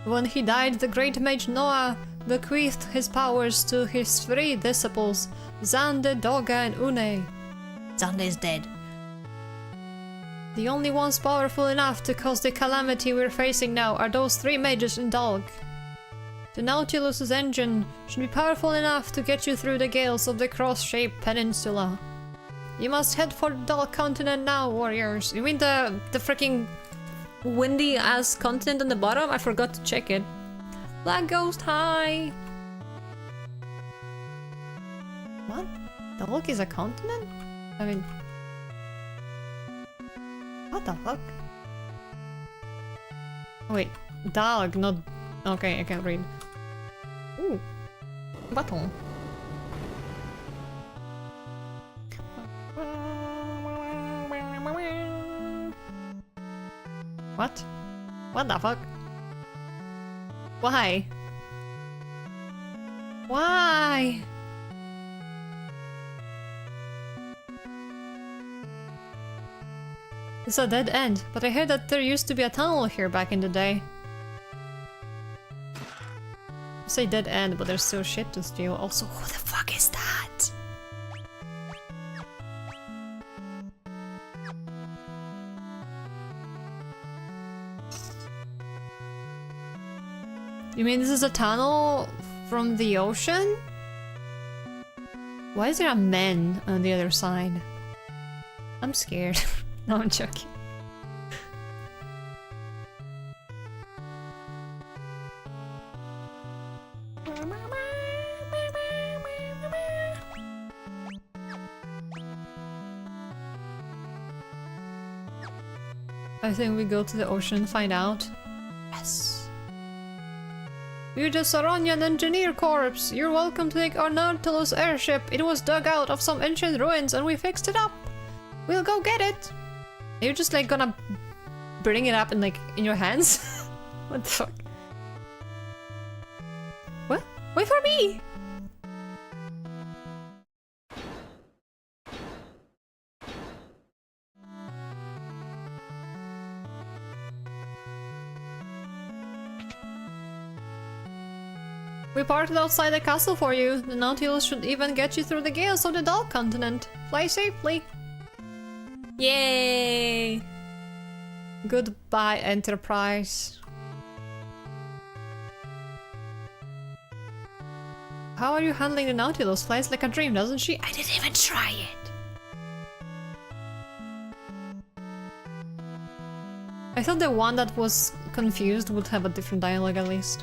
Speaker 1: When he died, the great mage Noah bequeathed his powers to his three disciples, Xande, Doga, and Une. Xande is dead. The only ones powerful enough to cause the calamity we're facing now are those three mages in Dalg. The Nautilus's engine should be powerful enough to get you through the gales of the cross-shaped peninsula. You must head for the Dalg continent now, warriors. You mean the freaking windy-ass continent on the bottom? I forgot to check it. Black Ghost, hi! What? Dalg is a continent? I mean... What the fuck? Wait, Dalg, not... Okay, I can't read. Ooh. Button. What? What the fuck? Why? Why? It's a dead end, but I heard that there used to be a tunnel here back in the day. say dead end, but there's still shit to steal. Also, who the fuck is that? You mean this is a tunnel from the ocean? Why is there a man on the other side? I'm scared. No, I'm joking. I think we go to the ocean and find out. Yes. We're the Saronian Engineer Corps. You're welcome to take our Nautilus airship. It was dug out of some ancient ruins and we fixed it up. We'll go get it. You're just like gonna bring it up in like in your hands? What the fuck? What? Wait for me! We parked outside the castle for you. The Nautilus should even get you through the gales of the Dark Continent. Fly safely. Yay! Goodbye, Enterprise. How are you handling the Nautilus? Flies like a dream, doesn't she? I didn't even try it. I thought the one that was confused would have a different dialogue at least.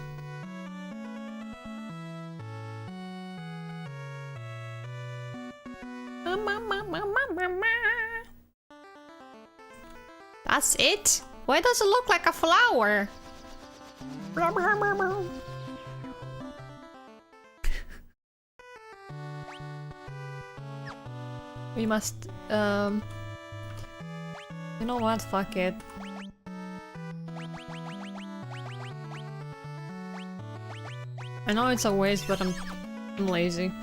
Speaker 1: That's it? Why does it look like a flower? We must, you know what? Fuck it. I know it's a waste, but I'm lazy.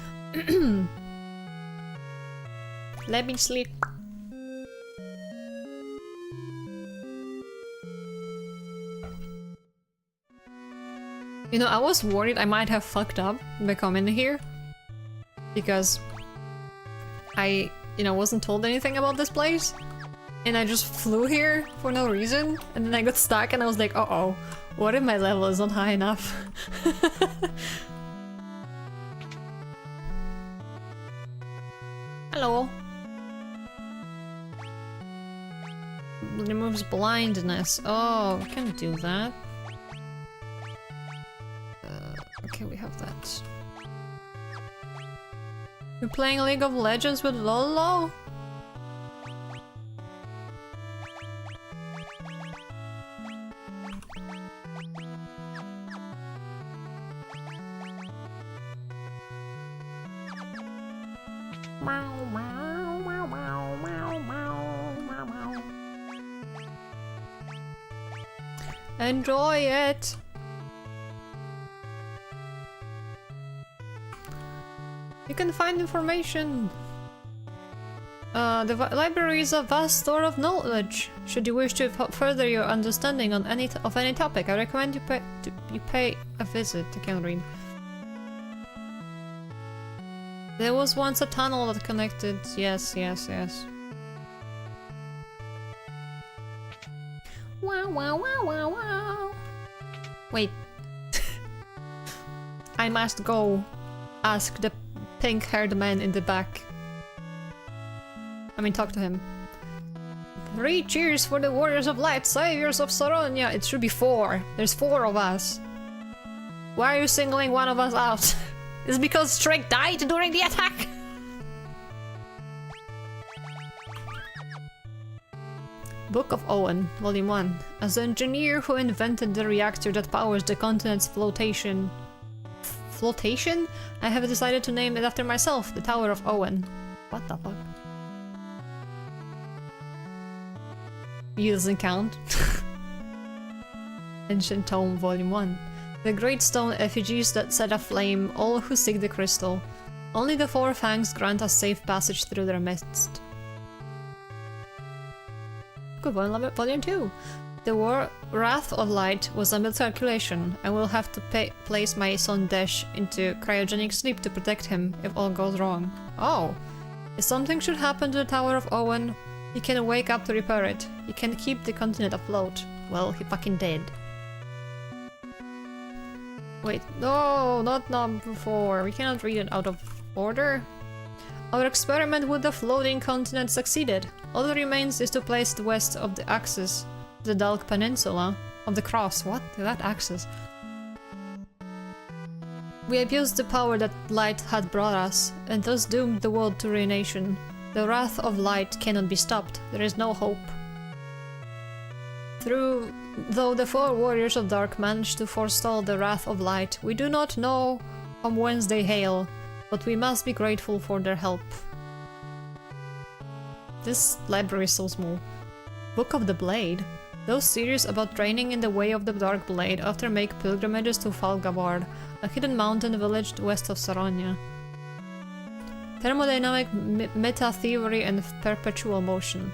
Speaker 1: Let me sleep. You know, I was worried I might have fucked up by coming here. Because I, you know, wasn't told anything about this place. And I just flew here for no reason. And then I got stuck and I was like, uh-oh, what if my level is not high enough? Hello. Removes blindness. Oh, we can do that. Okay, we have that. You're playing League of Legends with Lolo? Enjoy it! You can find information. The library is a vast store of knowledge. Should you wish to further your understanding on any topic, I recommend you pay a visit. I can't read. There was once a tunnel that connected. Yes, yes, yes. Wow, wow, wow, wow, wow. Wait. I must go ask the pink-haired man in the back. I mean, talk to him. 3 cheers for the Warriors of Light, Saviors of Saronia. It should be 4. There's 4 of us. Why are you singling one of us out? Is it because Strike died during the attack? Book of Owen, Volume 1. As the engineer who invented the reactor that powers the continent's flotation, I have decided to name it after myself, the Tower of Owen. What the fuck? He doesn't count. Ancient Tome, Volume 1. The great stone effigies that set aflame all who seek the crystal. Only the 4 fangs grant us safe passage through their midst. Good one, Volume 2. Wrath of Light was under circulation. I will have to place my son Dash into cryogenic sleep to protect him if all goes wrong. Oh! If something should happen to the Tower of Owen, he can wake up to repair it. He can keep the continent afloat. Well, he fucking did. Wait, no, not number 4. We cannot read it out of order. Our experiment with the floating continent succeeded. All that remains is to place it west of the axis, the Dalk Peninsula, of the cross. What? That axis. We abused the power that light had brought us, and thus doomed the world to ruination. The wrath of light cannot be stopped. There is no hope. Though the 4 warriors of dark managed to forestall the wrath of light, we do not know from whence they hail, but we must be grateful for their help. This library is so small. Book of the Blade. Those serious about training in the way of the Dark Blade often make pilgrimages to Falgabard, a hidden mountain village west of Saronia. Thermodynamic meta-theory and perpetual motion.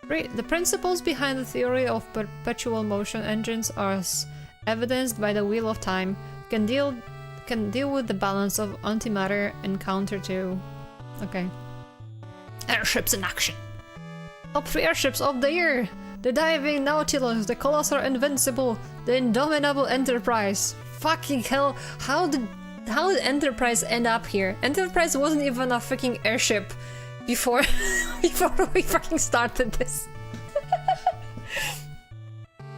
Speaker 1: The principles behind the theory of perpetual motion engines are as evidenced by the Wheel of Time, can deal with the balance of antimatter and counter to... Okay. Airships in action! Top 3 airships of the year! The Diving Nautilus, the Colossal Invincible, the Indomitable Enterprise. Fucking hell, how did Enterprise end up here? Enterprise wasn't even a freaking airship before before we fucking started this.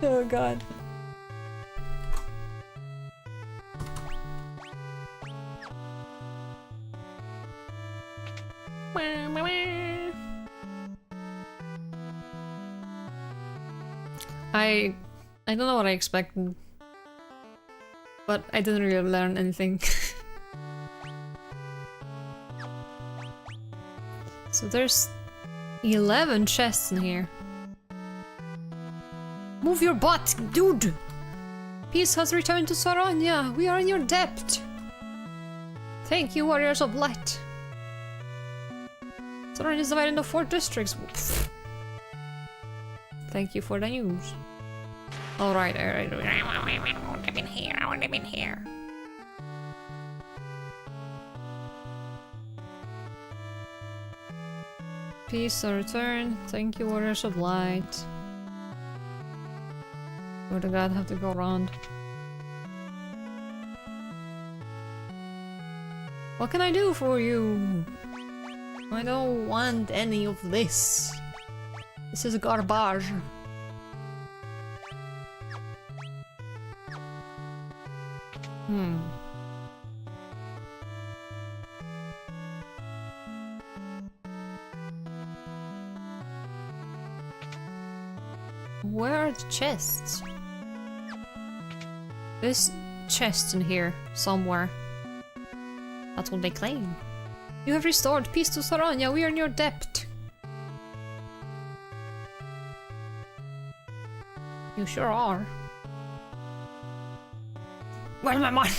Speaker 1: Oh god. I don't know what I expected, but I didn't really learn anything. So there's 11 chests in here. Move your butt, dude! Peace has returned to Saronia. We are in your debt. Thank you, Warriors of Light. Saronia is divided into 4 districts. Thank you for the news. Alright, alright. I want to be here, I want to be here. Peace or return. Thank you, Warriors of Light. Where the god have to go around? What can I do for you? I don't want any of this. This is garbage. Where are the chests? There's chests in here, somewhere. That's what they claim. You have restored peace to Saronia, we are in your debt. You sure are. Where's my money?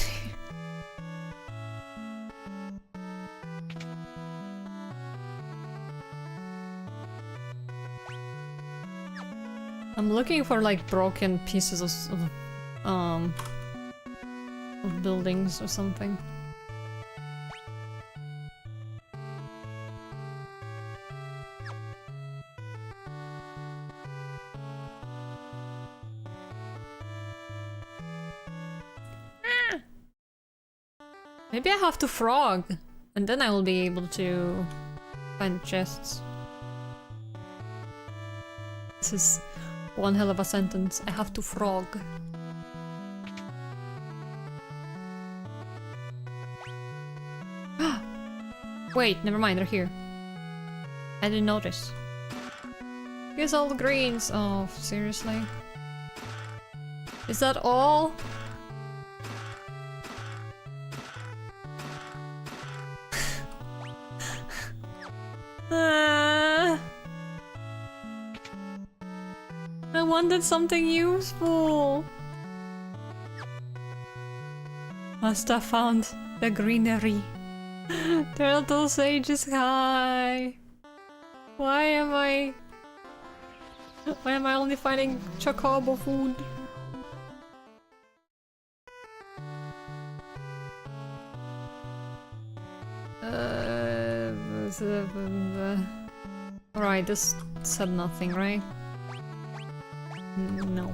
Speaker 1: I'm looking for like broken pieces of buildings or something. Maybe I have to frog, and then I will be able to find chests. This is one hell of a sentence. I have to frog. Wait, never mind, they're here. I didn't notice. Here's all the greens. Oh, seriously? Is that all? I wanted something useful. Must have found the greenery. Turtle Sage is high. Why am I Why am I only finding chocobo food? Alright, this said nothing, right? No.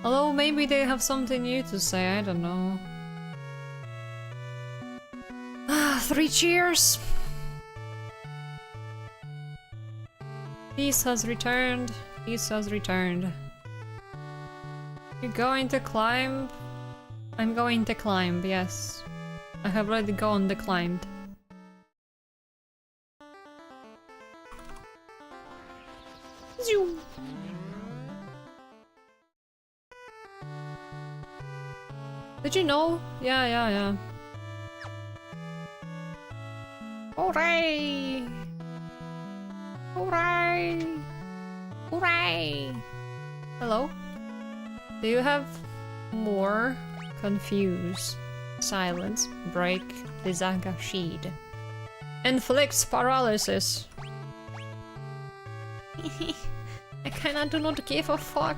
Speaker 1: Although maybe they have something new to say, I don't know. 3 cheers! Peace has returned. Peace has returned. You're going to climb? I'm going to climb, yes. I have already gone declined. Zoom. Did you know? Yeah. Hooray! Hooray! Hooray! Hello? Do you have more? Confuse. Silence. Break. Bizaga sheet. Inflicts paralysis. I kinda do not give a fuck.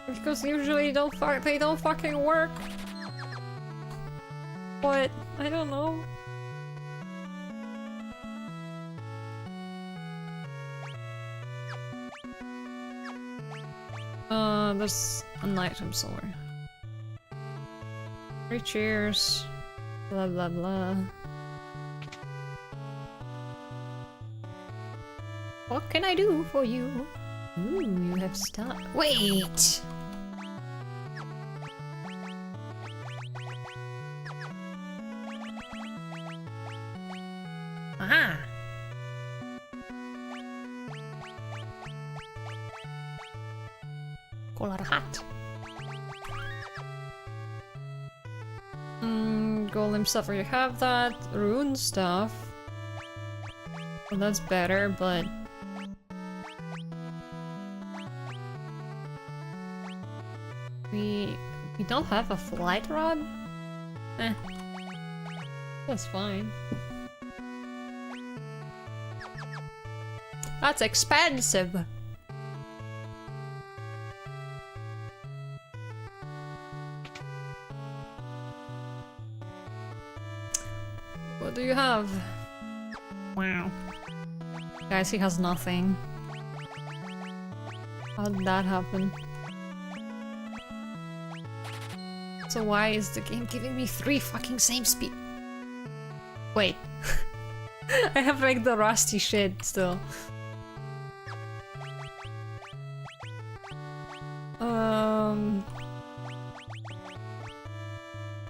Speaker 1: Because usually they don't fucking work. But I don't know. There's an item somewhere. 3 cheers. Blah blah blah. What can I do for you? Ooh, you have stopped. Wait! Aha! Collar hat. Golem stuff, you have that. Rune stuff. Well, that's better, but... We don't have a flight rod? Eh. That's fine. That's expensive! What do you have? Wow. Guys, he has nothing. How did that happen? So why is the game giving me 3 fucking same speed? Wait. I have like the rusty shit still.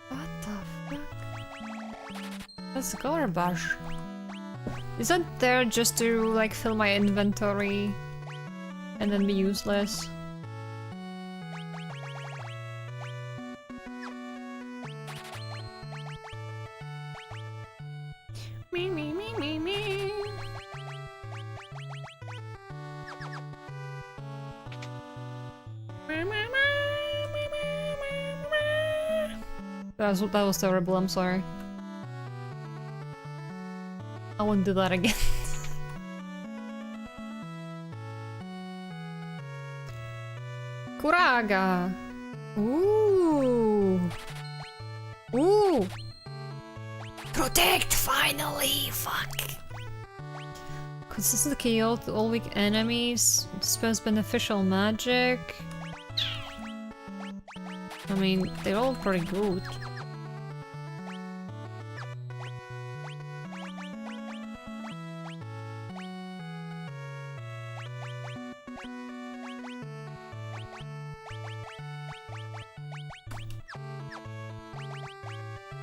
Speaker 1: What the fuck? That's garbage. Isn't there just to like fill my inventory and then be useless? That was terrible, I'm sorry. I won't do that again. Kuraga! Ooh! Ooh! Protect, finally! Fuck! Consistent KO to all weak enemies. Dispense beneficial magic. I mean, they're all pretty good.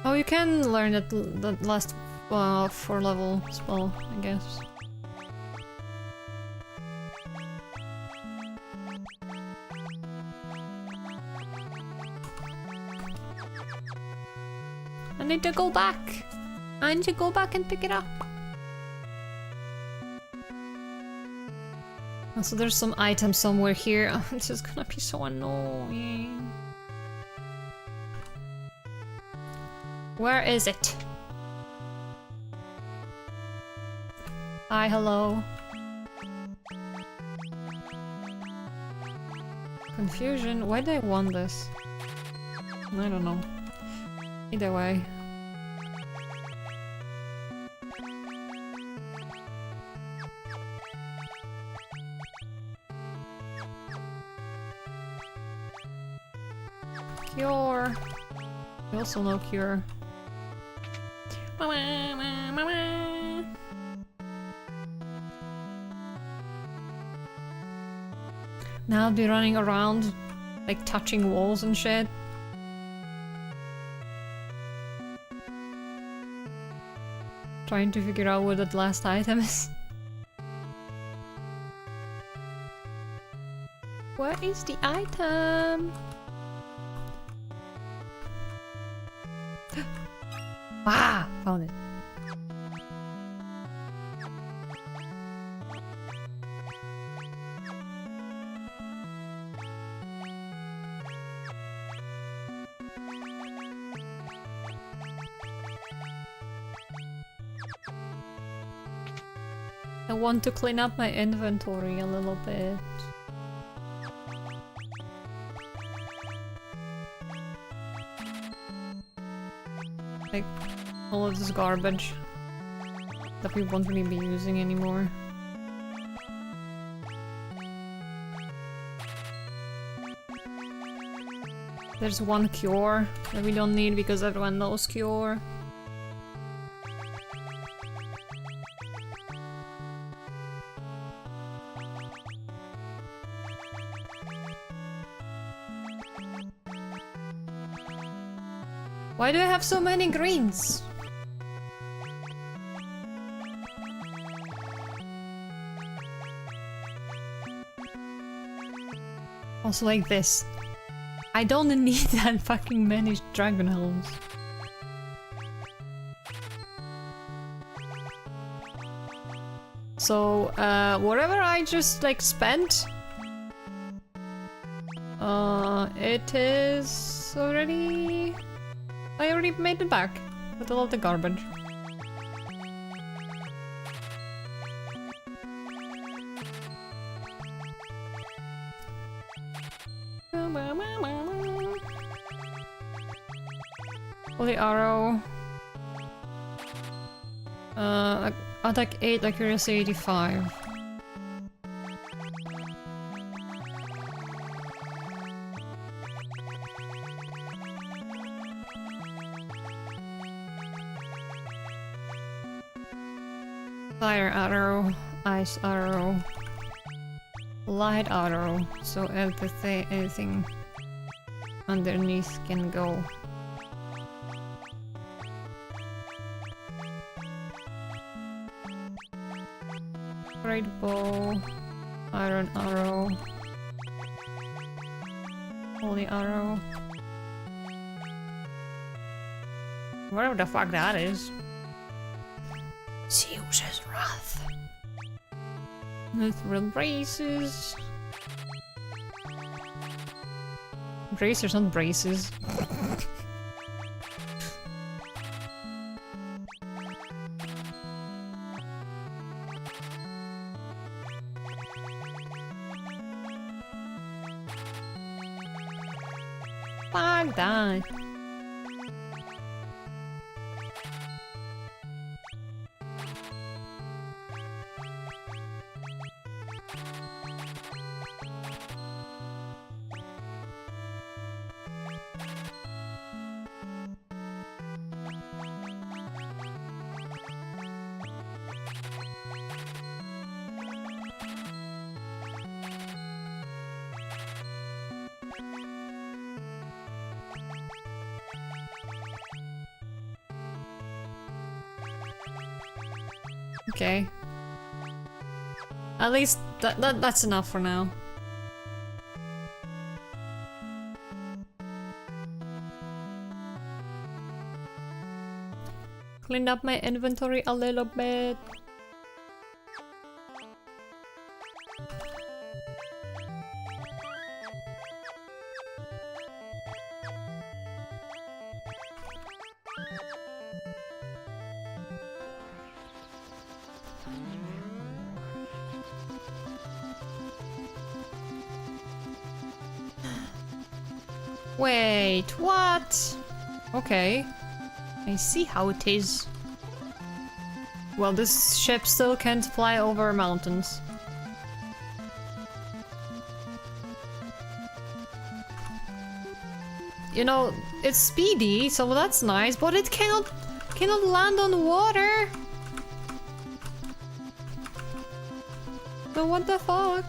Speaker 1: Oh, you can learn that last 4 level spell, I guess. I need to go back. I need to go back and pick it up. Also, there's some item somewhere here. Oh, this is gonna be so annoying. Where is it? Hi, hello. Confusion? Why do I want this? I don't know. Either way. Cure. Also no cure. Now I'll be running around, like touching walls and shit. Trying to figure out what that last item is. Where is the item? Ah! Found it. I want to clean up my inventory a little bit. Like, all of this garbage that we won't really be using anymore. There's one cure that we don't need because everyone knows cure. Why do I have so many greens? Also like this. I don't need that fucking many dragon helms. So, whatever I just like spent, it is already... I already made it back with all of the garbage. Holy arrow. Attack 8, accuracy 85. Fire arrow, ice arrow, light arrow, so anything underneath can go. Great bow, iron arrow, holy arrow. Whatever the fuck that is. Zeus's wrath. Mithril braces. Bracers, not braces. Fuck that. Okay. At least that's enough for now. Cleaned up my inventory a little bit. Wait, what? Okay. I see how it is. Well, this ship still can't fly over mountains. You know, it's speedy, so that's nice, but it cannot land on water. So what the fuck?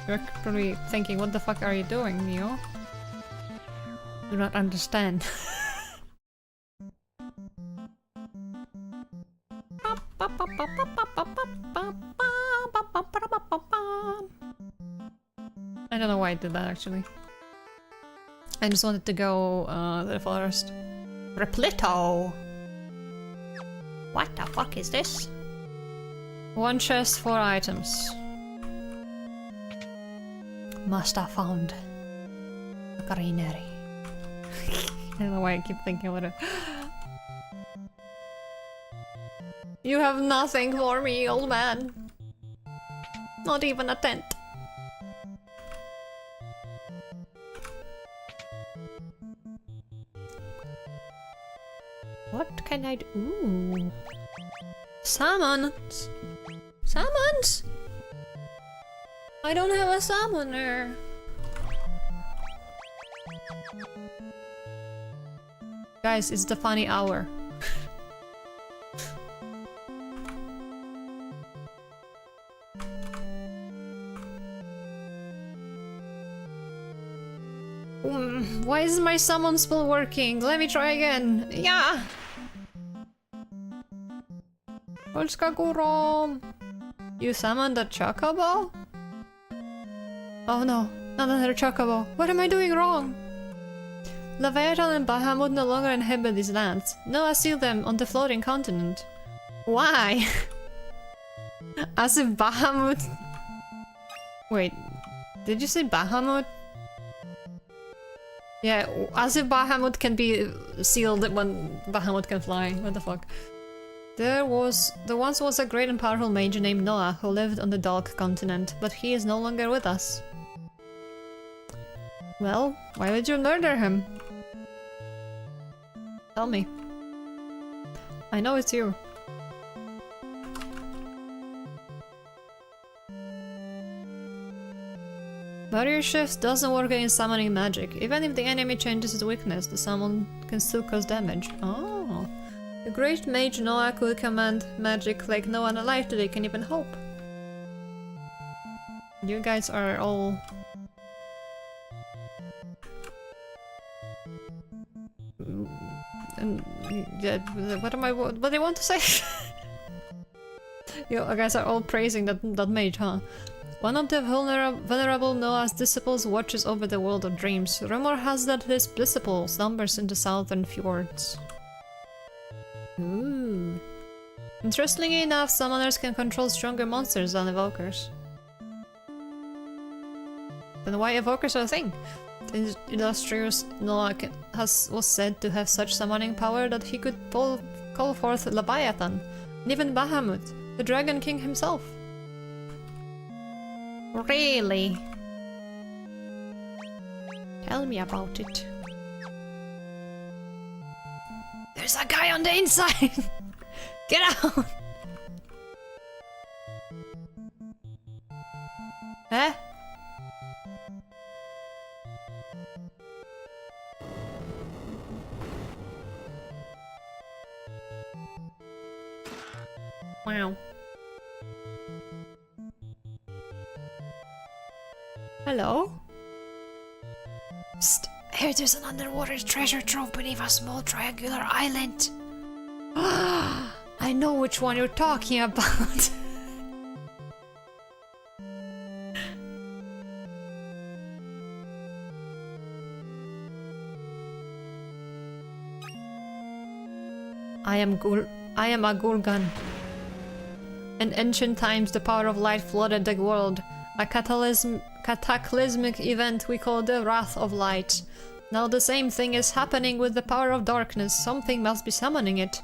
Speaker 1: You're probably thinking, what the fuck are you doing, Neo? Do not understand. I don't know why I did that actually. I just wanted to go to the forest. Replito! What the fuck is this? One chest, 4 items. Must have found a greenery. I don't know why I keep thinking about it. You have nothing for me, old man. Not even a tent. What can I do? Ooh. Salmons! Salmons! I don't have a summoner. Guys, it's the funny hour. Why isn't my summon spell working? Let me try again. Yeah! Polska Góro! You summoned a chocobo? Oh no, not another chocobo. What am I doing wrong? Leviathan and Bahamut no longer inhabit these lands. Noah sealed them on the floating continent. Why? As if Bahamut... Wait, did you say Bahamut? Yeah, as if Bahamut can be sealed when Bahamut can fly. What the fuck? There once was a great and powerful mage named Noah who lived on the Dark Continent, but he is no longer with us. Well, why would you murder him? Tell me. I know it's you. Barrier shift doesn't work against summoning magic. Even if the enemy changes its weakness, the summon can still cause damage. Oh. The great mage Noah could command magic like no one alive today can even hope. You guys are all... yeah, what do you want to say? You guys are all praising that mage, huh? One of the venerable Noah's disciples watches over the world of dreams. Rumor has that his disciple slumbers in the southern fjords. Ooh. Interestingly enough, summoners can control stronger monsters than evokers. Then why evokers are a thing? The illustrious Noah was said to have such summoning power that he could call forth Leviathan, and even Bahamut, the Dragon King himself. Really? Tell me about it. There's a guy on the inside! Get out! Eh? Wow. Hello? Psst! I heard there's an underwater treasure trove beneath a small triangular island. I know which one you're talking about. I am a Gurgan. In ancient times, the power of light flooded the world. A cataclysmic event we call the Wrath of Light. Now the same thing is happening with the power of darkness. Something must be summoning it.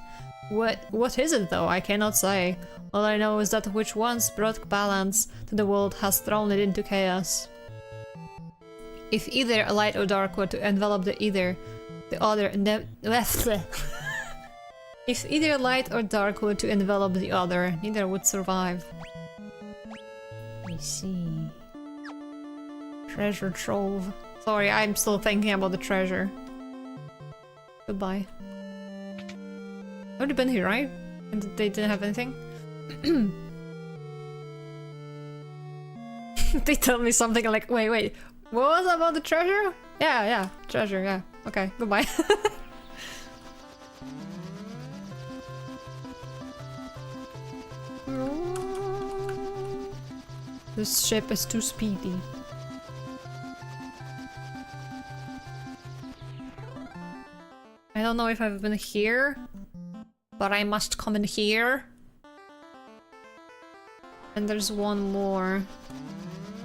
Speaker 1: What is it though? I cannot say. All I know is that which once brought balance to the world has thrown it into chaos. If either a light or dark were to envelop the other if either light or dark were to envelop the other, neither would survive. I see. Treasure trove. Sorry, I'm still thinking about the treasure. Goodbye. Already been here, right? And they didn't have anything? They tell me something like, wait, what was about the treasure? Yeah, treasure, yeah. Okay, goodbye. This ship is too speedy. I don't know if I've been here, but I must come in here. And there's one more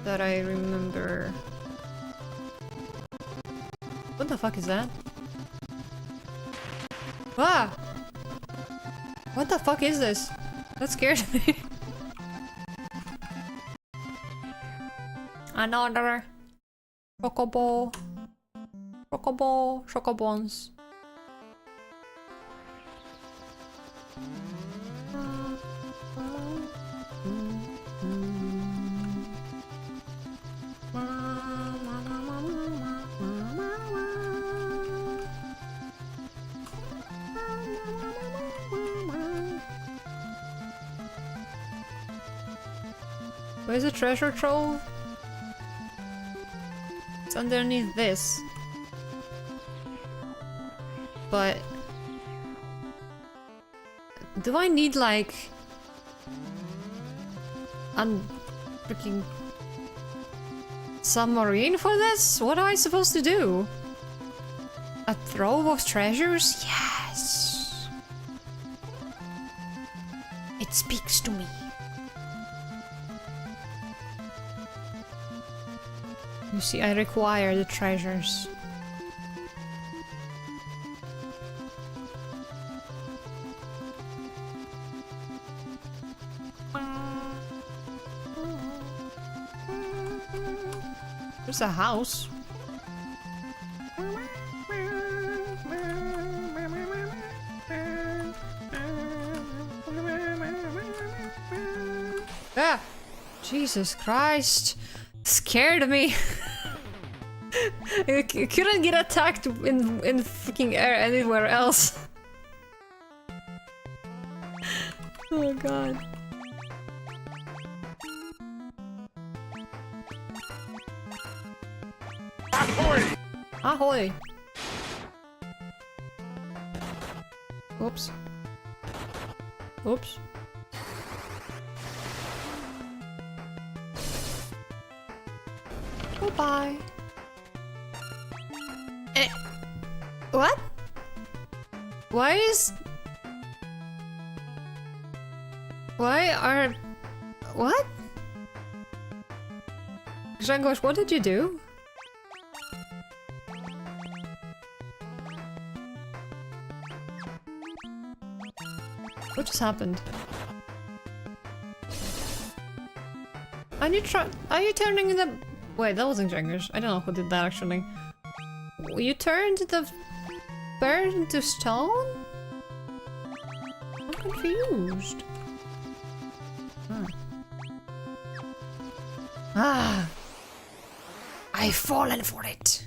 Speaker 1: that I remember. What the fuck is that? Ah! What the fuck is this? That scared me. Another chocobo. Chocobons. Where's the treasure trove? It's underneath this. But... do I need like... freaking... submarine for this? What am I supposed to do? A trove of treasures? Yes! It speaks to me. You see, I require the treasures. There's a house. Ah! Jesus Christ! Scared me! You couldn't get attacked in freaking air anywhere else. Oh god. Ahoy! Ahoy! Oops. Oops. Goodbye. What? Why is... why are... what? Grzegorz, what did you do? What just happened? Are you turning the... wait, that wasn't Grzegorz. I don't know who did that actually. You turned the bird into stone? I'm confused. Ah! I've fallen for it.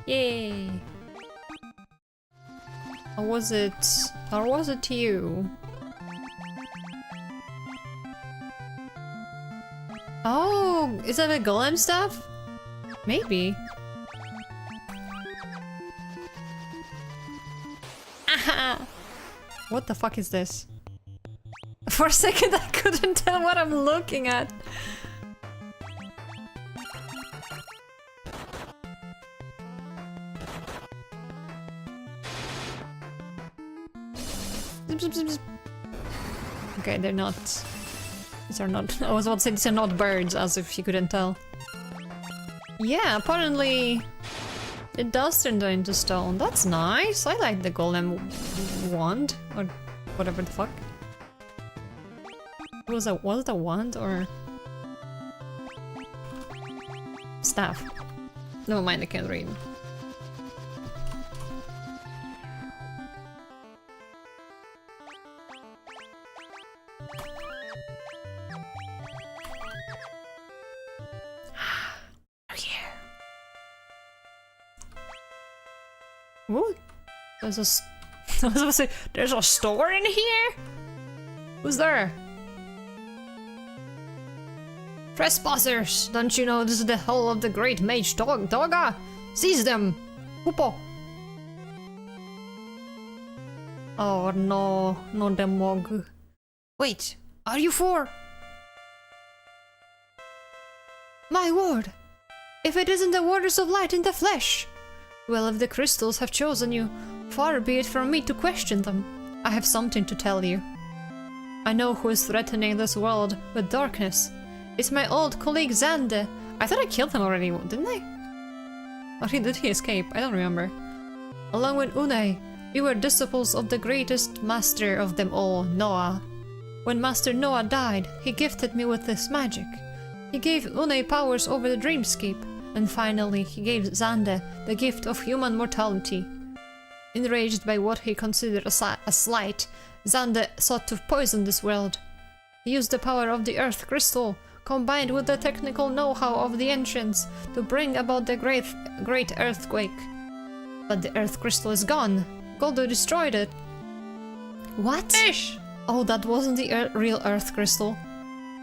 Speaker 1: Yay! Or was it you? Oh, is that a golem stuff? Maybe. Aha! What the fuck is this? For a second I couldn't tell what I'm looking at. Okay, they're not... These are not... I was about to say these are not birds, as if you couldn't tell. Yeah, apparently... It does turn them into stone. That's nice. I like the golem wand. Or whatever the fuck. Was it a wand or... Staff. Never mind, I can't read. Ooh, there's a... I was about to say, there's a store in here? Who's there? Trespassers! Don't you know this is the hall of the great mage Doga? Seize them! Hoopo! Oh no, not the mog. Wait, are you four? My word! If it isn't the waters of light in the flesh! Well, if the crystals have chosen you, far be it from me to question them. I have something to tell you. I know who is threatening this world with darkness. It's my old colleague Xande. I thought I killed him already, didn't I? Or did he escape? I don't remember. Along with Unai, we were disciples of the greatest master of them all, Noah. When Master Noah died, he gifted me with this magic. He gave Unai powers over the dreamscape. And finally, he gave Xande the gift of human mortality. Enraged by what he considered a slight, Xande sought to poison this world. He used the power of the Earth Crystal, combined with the technical know-how of the ancients, to bring about the great earthquake. But the Earth Crystal is gone. Goldo destroyed it. What? Fish! Oh, that wasn't the real Earth Crystal.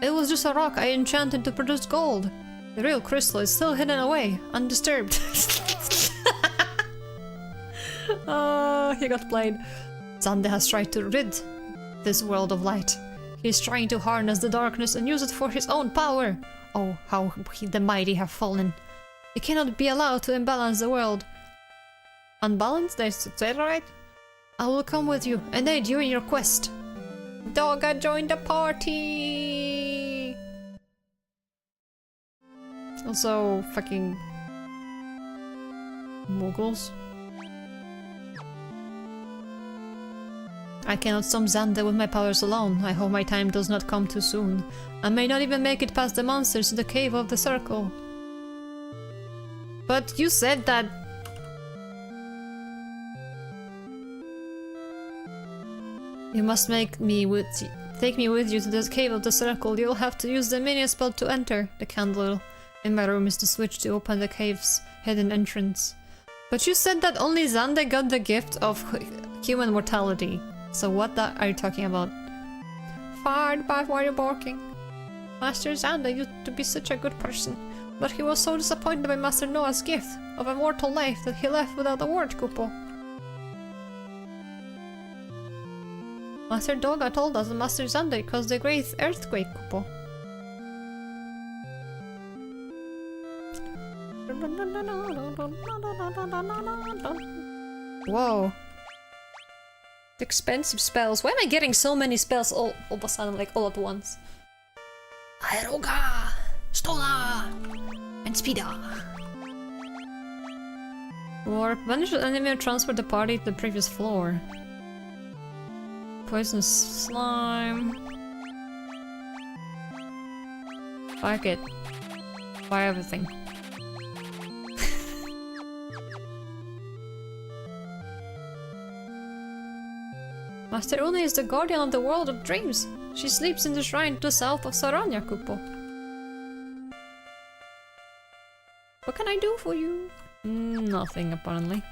Speaker 1: It was just a rock I enchanted to produce gold. The real crystal is still hidden away, undisturbed. Oh, he got played. Xande has tried to rid this world of light. He is trying to harness the darkness and use it for his own power. Oh, how the mighty have fallen. He cannot be allowed to imbalance the world. Unbalanced? Did I say that right? I will come with you and aid you in your quest. Doga joined the party! Also, fucking... Muggles. I cannot stop Xande with my powers alone. I hope my time does not come too soon. I may not even make it past the monsters to the cave of the circle. But you said that... You must take me with you to the cave of the circle. You'll have to use the mini spell to enter. The candle in my room is the switch to open the cave's hidden entrance. But you said that only Xande got the gift of human mortality. So what are you talking about? Fired by why you're barking. Master Xande used to be such a good person, but he was so disappointed by Master Noah's gift of a mortal life that he left without a word, Kupo. Master Doga told us that Master Xande caused the great earthquake, Kupo. Whoa. Expensive spells. Why am I getting so many spells all of a sudden, like all at once? Aeroga! Stola! And Speeda! Warp. When should enemy transfer the party to the previous floor? Poisonous slime. Fuck it. Buy everything. Master Una is the guardian of the world of dreams. She sleeps in the shrine to the south of Saranya, Kupo. What can I do for you? Nothing, apparently.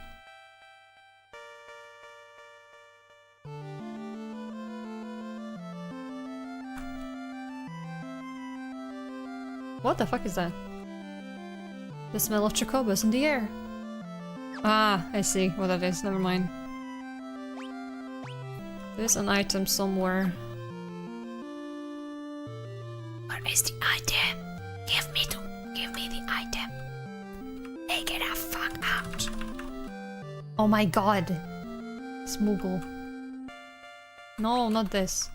Speaker 1: What the fuck is that? The smell of chocobos in the air. Ah, I see what that is. Never mind. There's an item somewhere. Where is the item? Give me the item. Take it the fuck out. Oh my god. Smoogle. No, not this.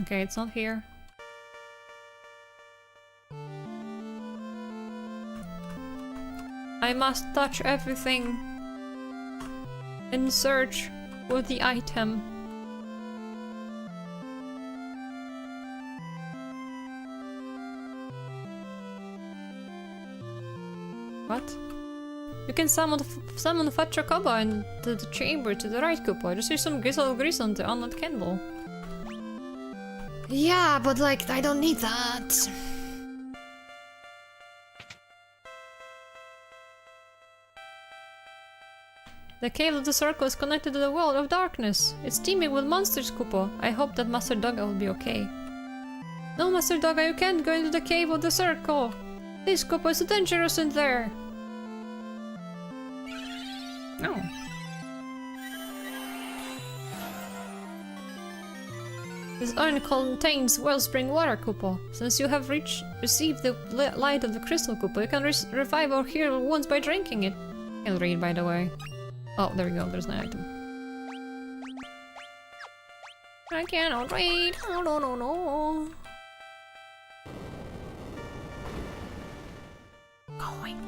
Speaker 1: Okay, it's not here. I must touch everything and search for the item. What? You can summon Fat Chocobo into the chamber to the right, Koopa. Just use some Grizzle Grease on the unlit candle. Yeah, but like, I don't need that. The cave of the circle is connected to the world of darkness. It's teeming with monsters, Koopa. I hope that Master Dogga will be okay. No, Master Dogga, you can't go into the cave of the circle. This Koopa is dangerous in there. No. This urn contains wellspring water, Koopa. Since you have received the light of the crystal, Koopa, you can revive or heal wounds by drinking it. I can read, by the way. Oh, there we go, there's an item. I cannot read. Oh, no. Going.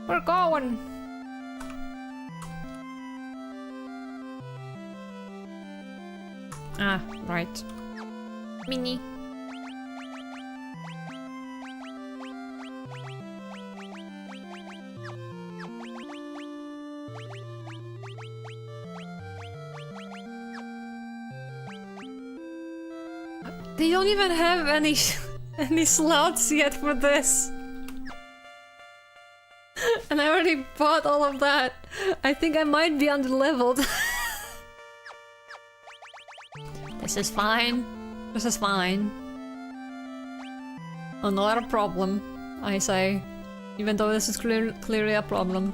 Speaker 1: We're going. Ah, right. Mini. They don't even have any any slots yet for this. And I already bought all of that. I think I might be under-leveled. This is fine. This is fine. Oh, not a problem, I say. Even though this is clearly a problem.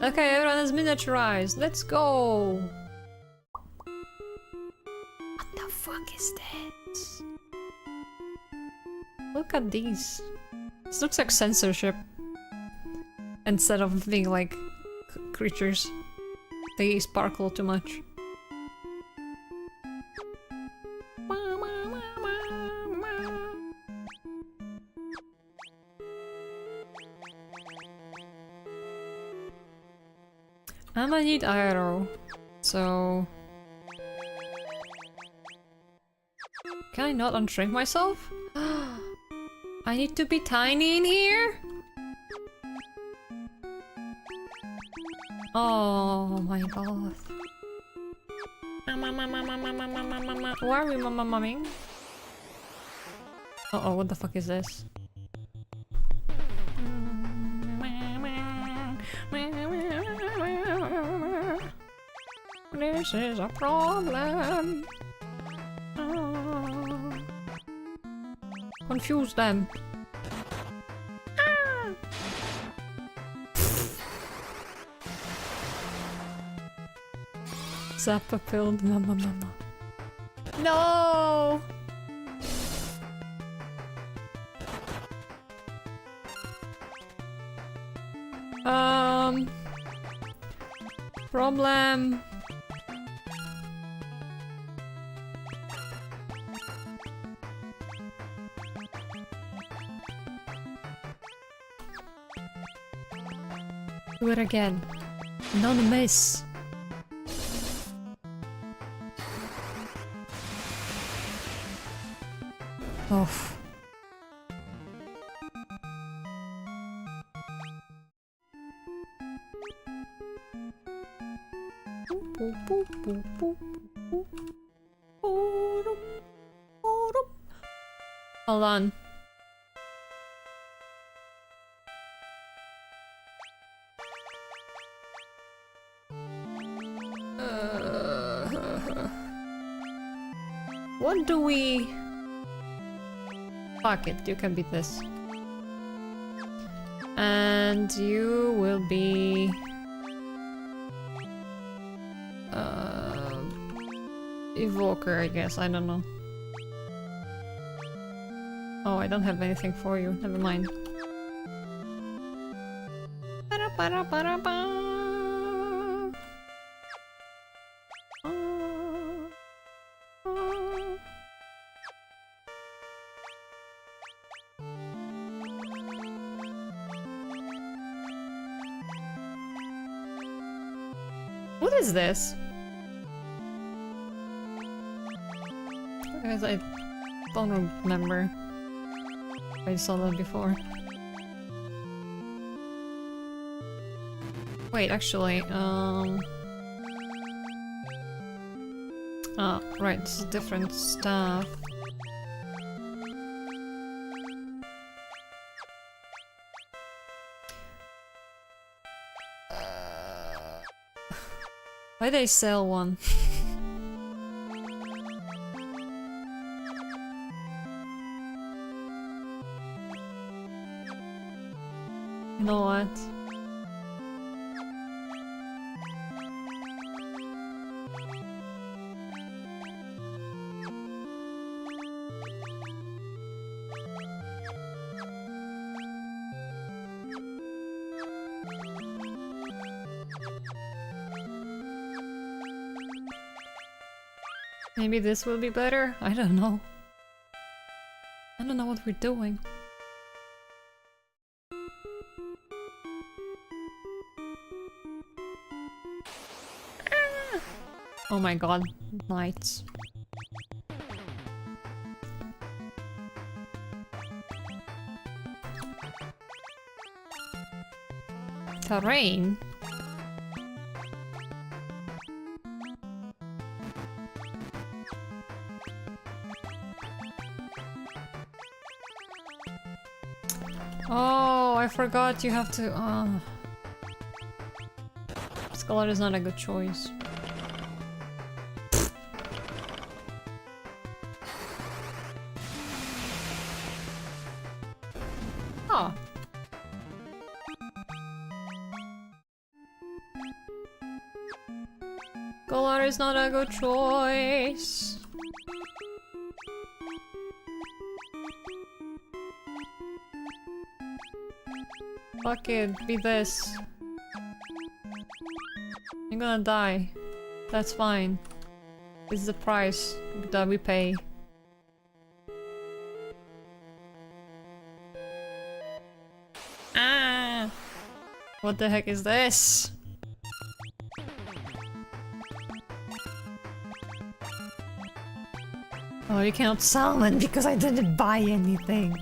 Speaker 1: Okay, everyone is miniaturized. Let's go! What the fuck is this? Look at these. This looks like censorship. Instead of being like creatures. They sparkle too much. I might need arrow, so... Can I not unshrink myself? I need to be tiny in here? Oh my god. Why are we mumming? Uh-oh, what the fuck is this? This is a problem. Confuse them. Zappa filled mama. No! Problem. Do it again. Not a miss. Oh. Hold on. What do we... Fuck it, you can beat this. And you will be... Evoker, I guess, I don't know. Oh, I don't have anything for you, never mind. What is this? Guys, I don't remember. I saw that before. Wait, actually, oh, right, it's different stuff. Why they sell one? You know what? Maybe this will be better? I don't know. I don't know what we're doing. Oh my god, lights. Terrain? Oh, I forgot you have to... Scholar is not a good choice. Oh. Scholar is not a good choice. Fuck it, be this. I'm gonna die. That's fine. It's the price that we pay. Ah! What the heck is this? Oh, you cannot summon because I didn't buy anything.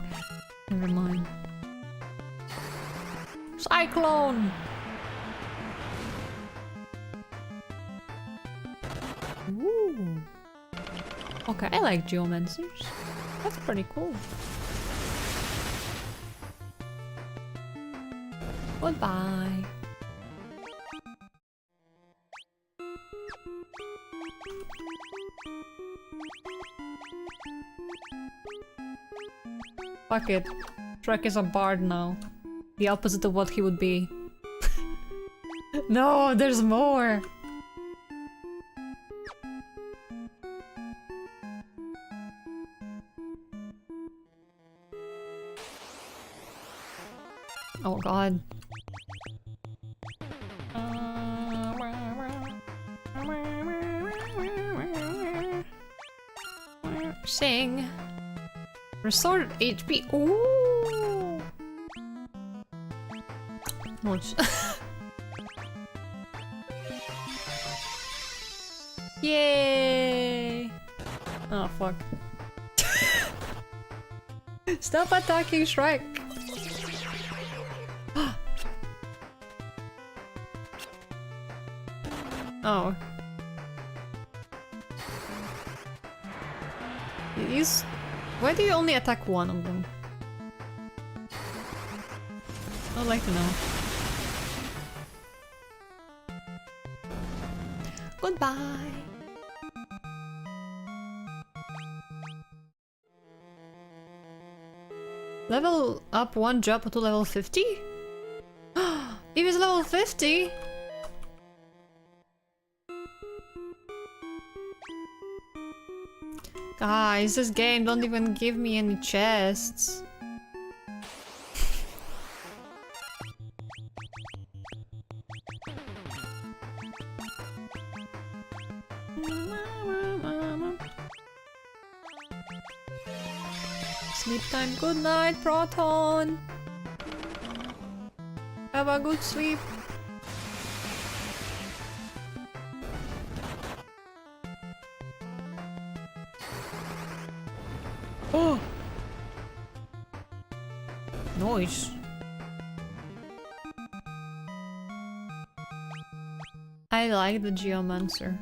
Speaker 1: Never mind. Cyclone! Ooh. Okay, I like geomancers. That's pretty cool. Goodbye. Fuck it. Shrek is a bard now. The opposite of what he would be. No, there's more! Oh god. Sing. Restored HP. Ooh. Much. Yay! Oh fuck. Stop attacking Shrek! Oh. These... Why do you only attack one of them? I'd like to know. Goodbye! Level up one drop to level 50? He was level 50? Guys, this game don't even give me any chests. Sleep time. Good night, Proton. Have a good sleep. Oh! Noise. I like the Geomancer.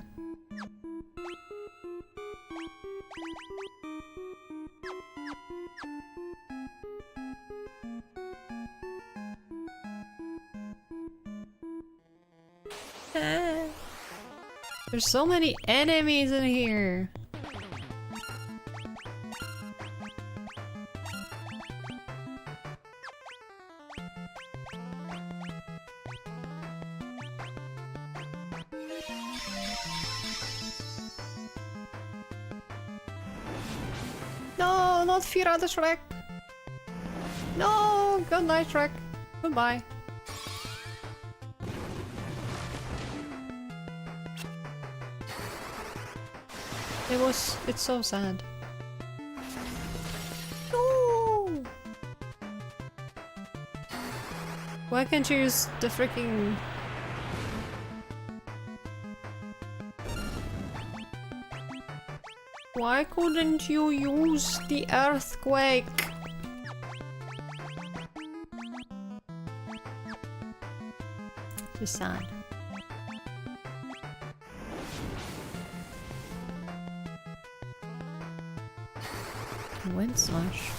Speaker 1: There's so many enemies in here. No, not Fira the Shrek. No, good night, Shrek. Goodbye. It's so sad. No! Why can't you use the freaking... Why couldn't you use the earthquake? It's sad. Wind slash.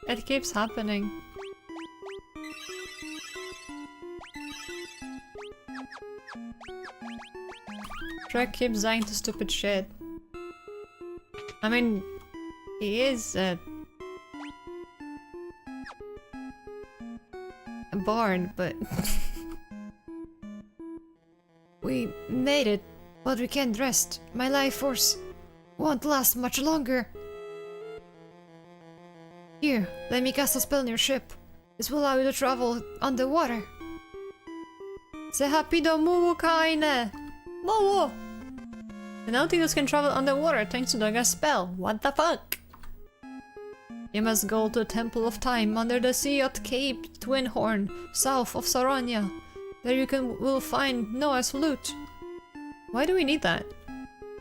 Speaker 1: It keeps happening. Shrek keeps dying to stupid shit. I mean, he is a bard, but we made it, but we can't rest. My life force won't last much longer. Here, let me cast a spell on your ship. This will allow you to travel underwater. Se hapido muwukaine! Mowo! The Nautilus can travel underwater thanks to the spell. What the fuck? You must go to the Temple of Time under the sea at Cape Twinhorn, south of Sarania. There you will find Noah's lute. Why do we need that?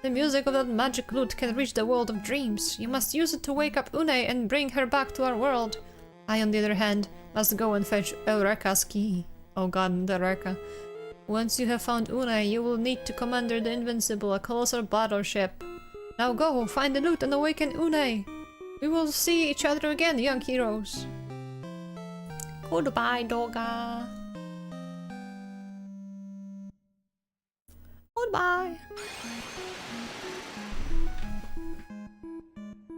Speaker 1: The music of that magic lute can reach the world of dreams. You must use it to wake up Une and bring her back to our world. I, on the other hand, must go and fetch Eureka's key. Oh god, Eureka. Once you have found Une, you will need to commander the Invincible, a colossal battleship. Now go, find the lute and awaken Une. We will see each other again, young heroes. Goodbye, Doga. Goodbye.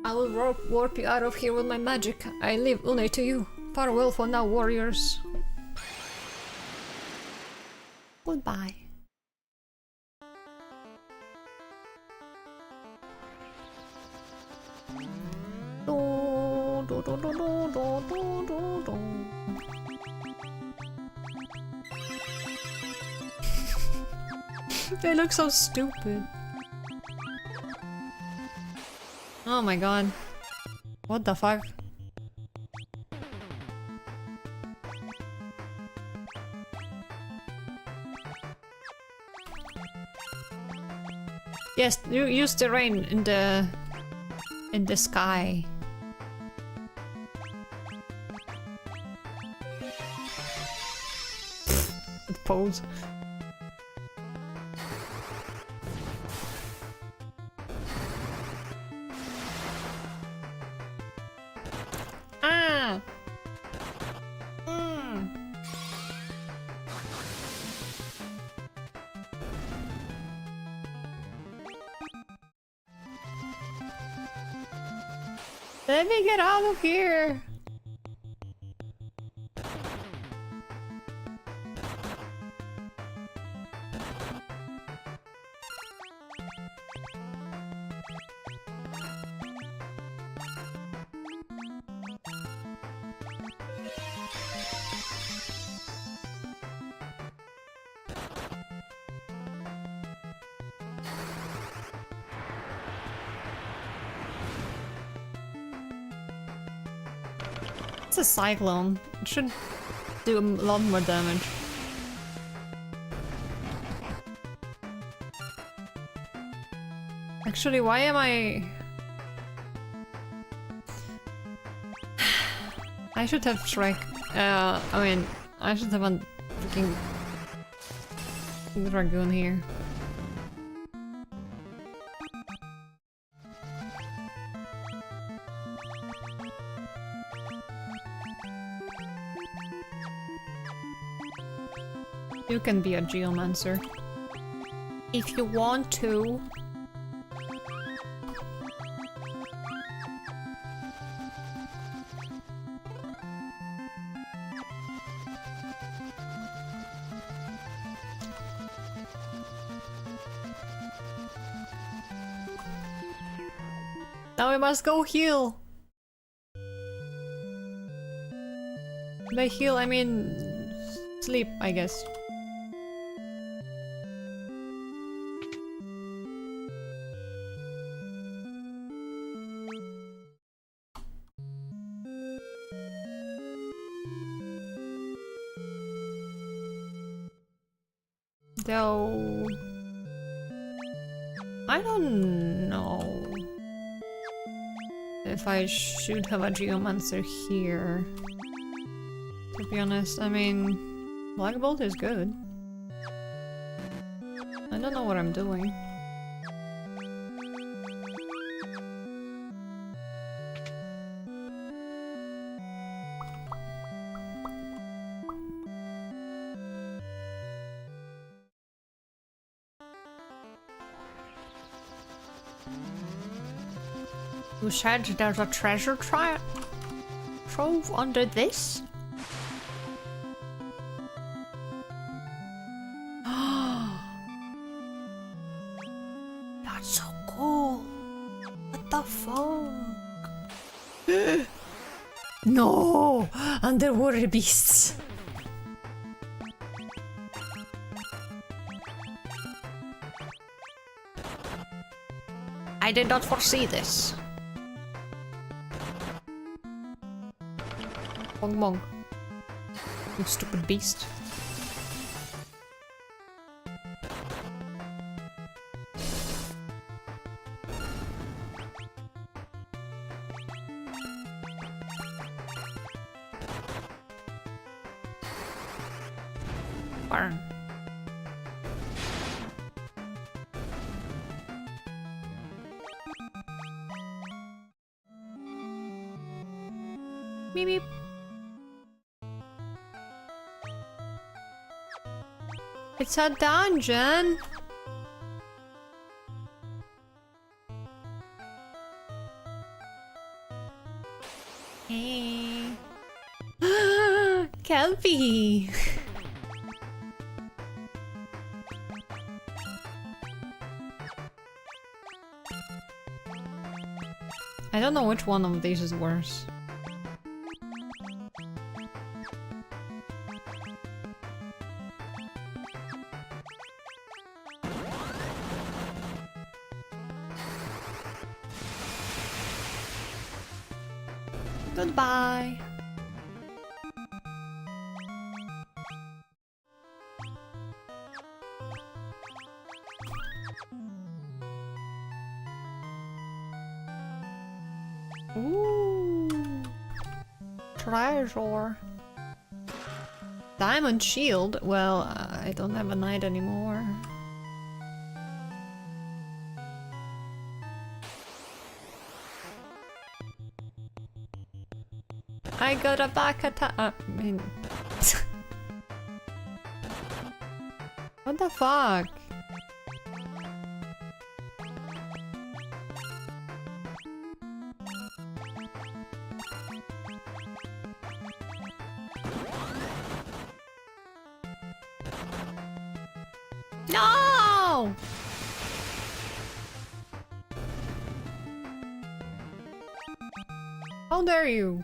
Speaker 1: I will warp you out of here with my magic. I leave Une to you. Farewell for now, warriors. Goodbye. They look so stupid. Oh my god. What the fuck? Yes, you use the rain in the sky. Pose. Ah. Let me get out of here. It's a cyclone. It should do a lot more damage. Actually, why am I... I should have Shrek. I mean, I should have a freaking dragoon here. You can be a geomancer. If you want to. Now we must go heal. By heal, I mean sleep, I guess. Though I don't know if I should have a geomancer here. To be honest, I mean, Black Bolt is good. I don't know what I'm doing. You said there's a treasure trove under this? That's so cool. What the fuck? No! Underwater beasts. I did not foresee this. Bong bong. You stupid beast. Burn. Beep beep. It's a dungeon. Hey. Kelpie. I don't know which one of these is worse. Goodbye. Ooh. Treasure. Diamond shield? Well, I don't have a knight anymore. I got a back attack. I mean, what the fuck? No! How dare you?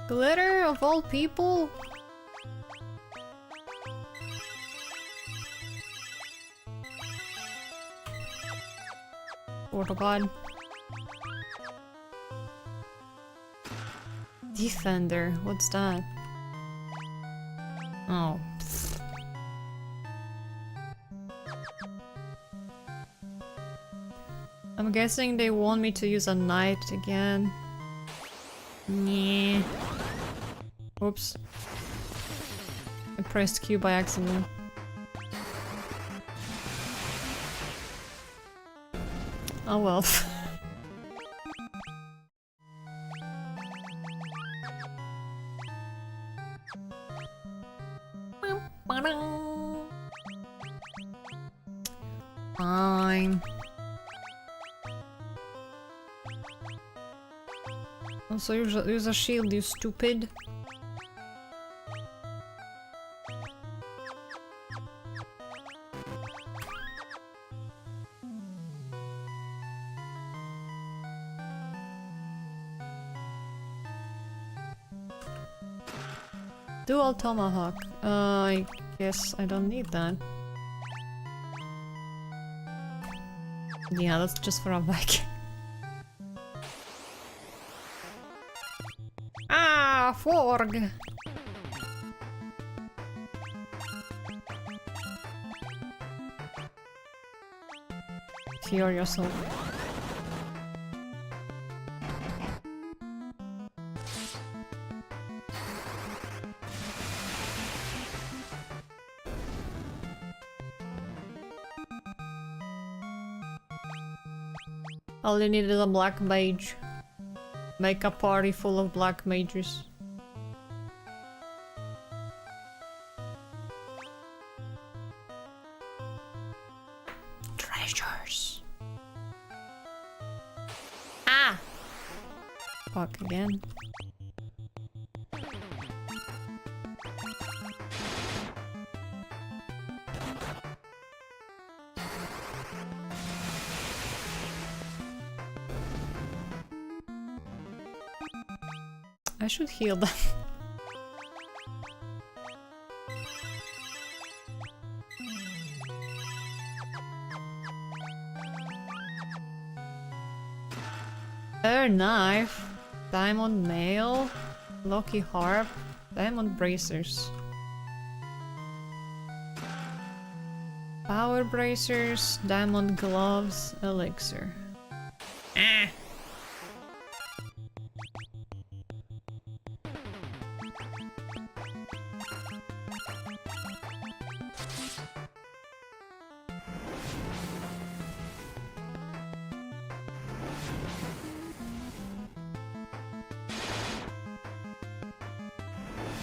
Speaker 1: Glitter of all people? Sort of god. Defender, what's that? Oh. I'm guessing they want me to use a knight again. Yeah. Oops. I pressed Q by accident. Oh well. Fine. Also use a shield, you stupid. Dual tomahawk. I guess I don't need that. Yeah, that's just for a Viking. Ah, Forg! Cure yourself. All you need is a black mage. Make a party full of black mages. Treasures. Ah! Fuck again. I should heal them. Bear knife, diamond nail, lucky harp, diamond bracers. Power bracers, diamond gloves, elixir. Ah.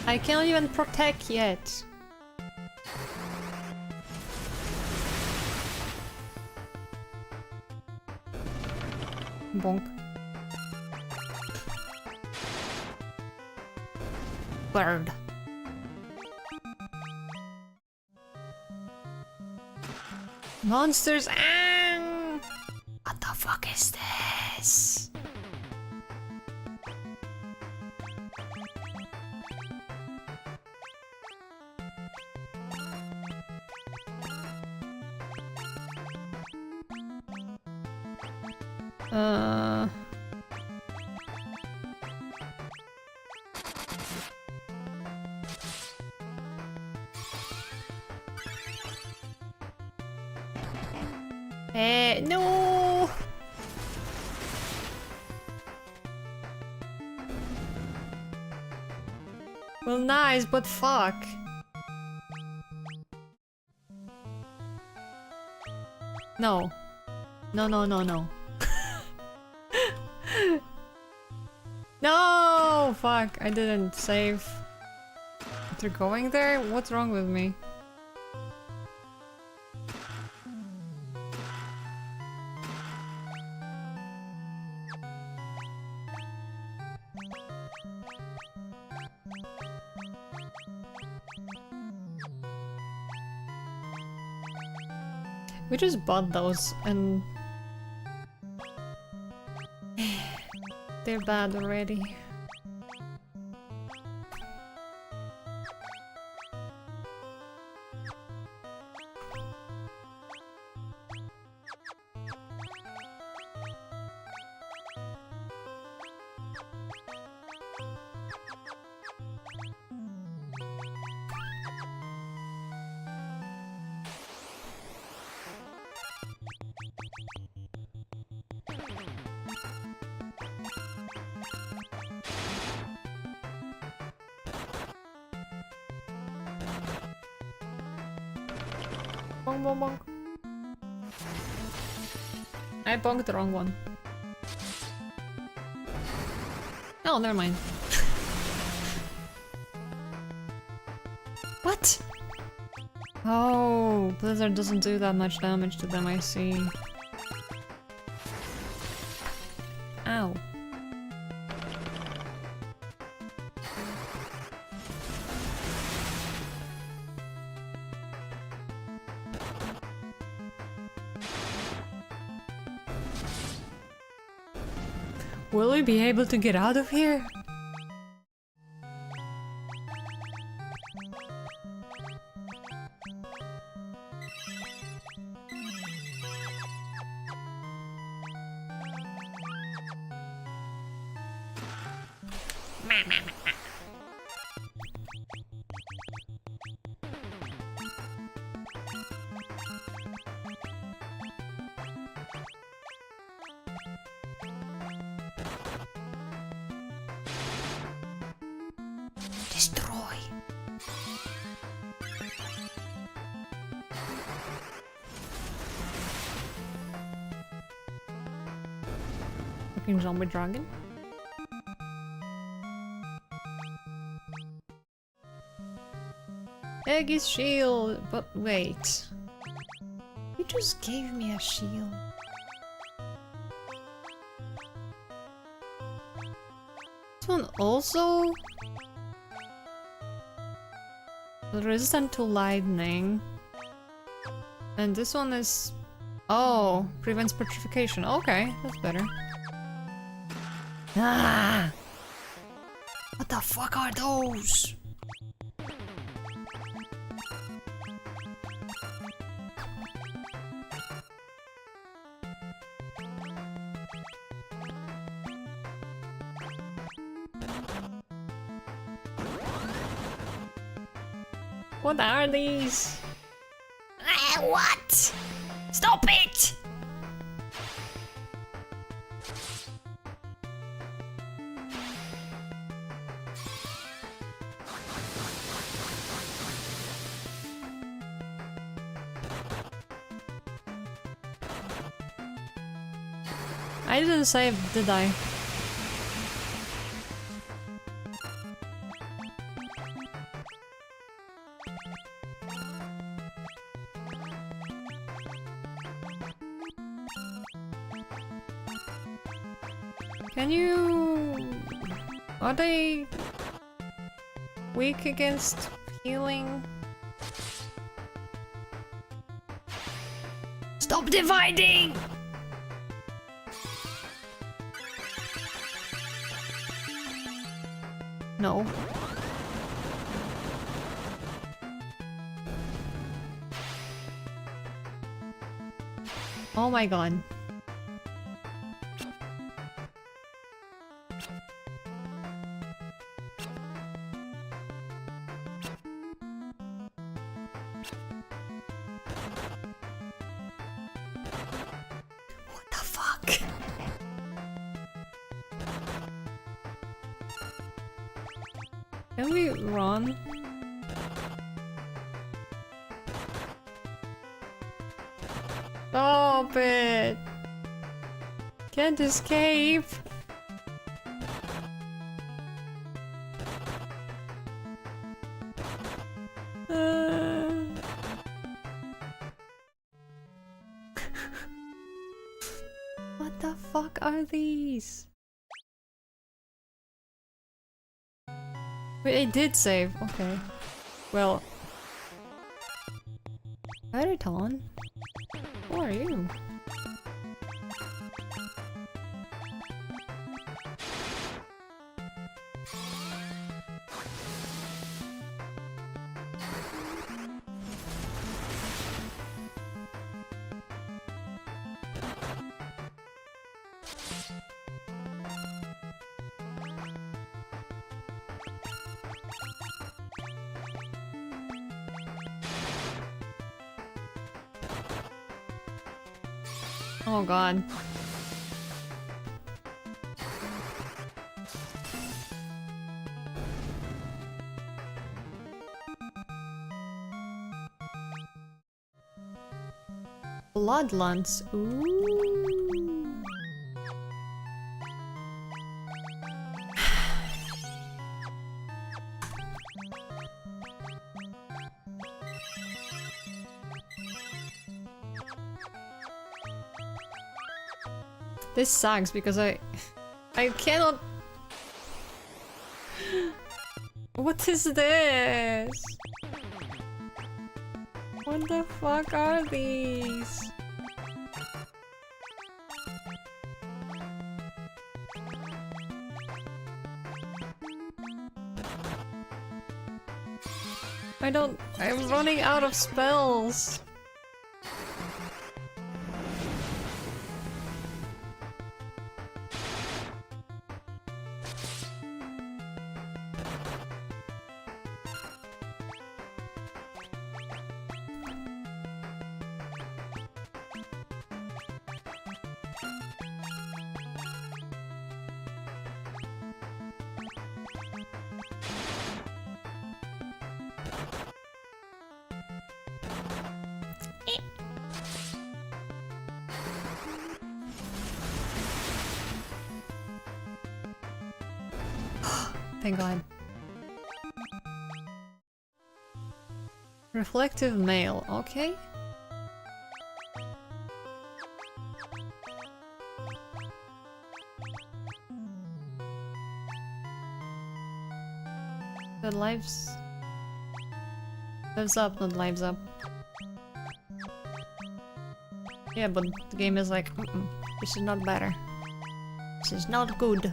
Speaker 1: I can't even protect yet. Bonk. Bird. Monsters and what the fuck is this? No. Well, nice, but fuck. No. No, no, no, no. No! Fuck, I didn't save. They're going there? What's wrong with me? We just bought those and they're bad already. Bonk, bonk, bonk. I bonked the wrong one. Oh, never mind. What? Oh, Blizzard doesn't do that much damage to them, I see. Ow. Will we be able to get out of here? Destroy. Fucking zombie dragon. Eggy's shield, but wait. You just gave me a shield. This one also resistant to lightning. And this one is... Oh, prevents petrification. Okay, that's better. Ah! What the fuck are those? What are these? What? Stop it! I didn't save, did I? Can you... Are they weak against healing? Stop dividing! No. Oh my god. What the fuck? Can we run? Stop it! Can't escape! What the fuck are these? Wait, I did save. Okay. Well. Periton? Who are you? Oh god. Bloodlands. Ooh. This sucks because I cannot. What is this? What the fuck are these? I'm running out of spells. Thank God. Reflective mail, okay. The lives up, not lives up. Yeah, but the game is like, this is not better. This is not good.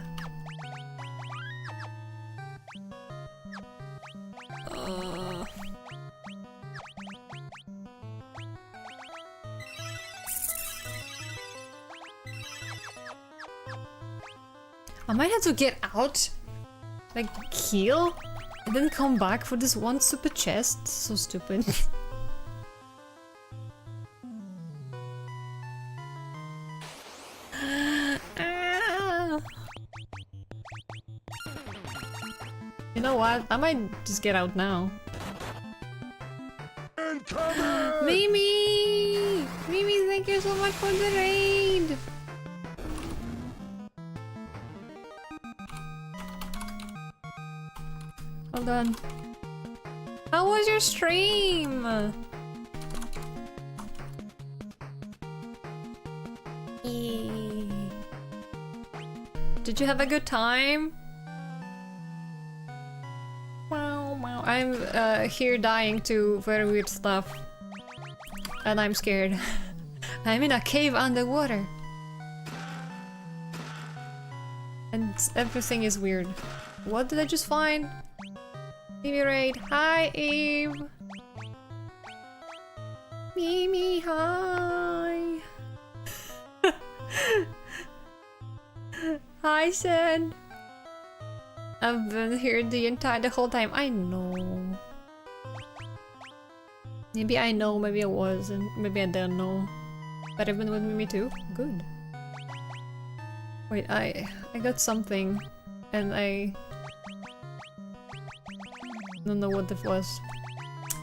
Speaker 1: I might have to get out, like heal, and then come back for this one stupid chest. So stupid. You know what? I might just get out now. Mimi! Mimi, thank you so much for the raid! Hold on. How was your stream? Did you have a good time? Wow, wow. I'm here dying to very weird stuff. And I'm scared. I'm in a cave underwater. And everything is weird. What did I just find? Mimi raid. Hi, Eve. Mimi, hi. Hi, Sen. I've been here the whole time. I know. Maybe I know, maybe I wasn't, maybe I don't know. But I've been with Mimi too? Good. Wait, I got something and I don't know what it was.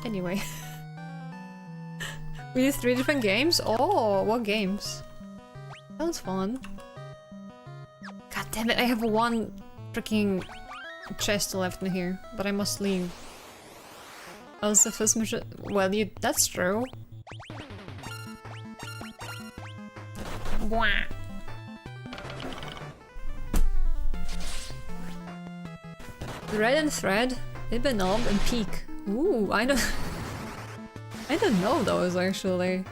Speaker 1: Anyway. We did 3 different games? Oh, what games? Sounds fun. God damn it, I have one freaking chest left in here, but I must leave. I was the first mission. Well, that's true. Wah. Red and thread, Ibanob and peak. Ooh, I don't know those actually.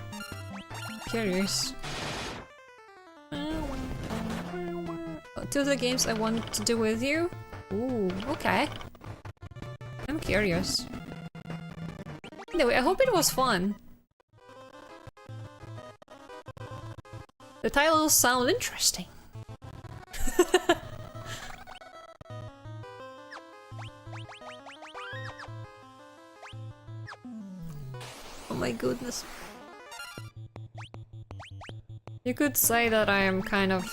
Speaker 1: Curious. 2 of the games I want to do with you. Ooh, okay. I'm curious. Anyway, I hope it was fun. The titles sound interesting. Oh my goodness. You could say that I am kind of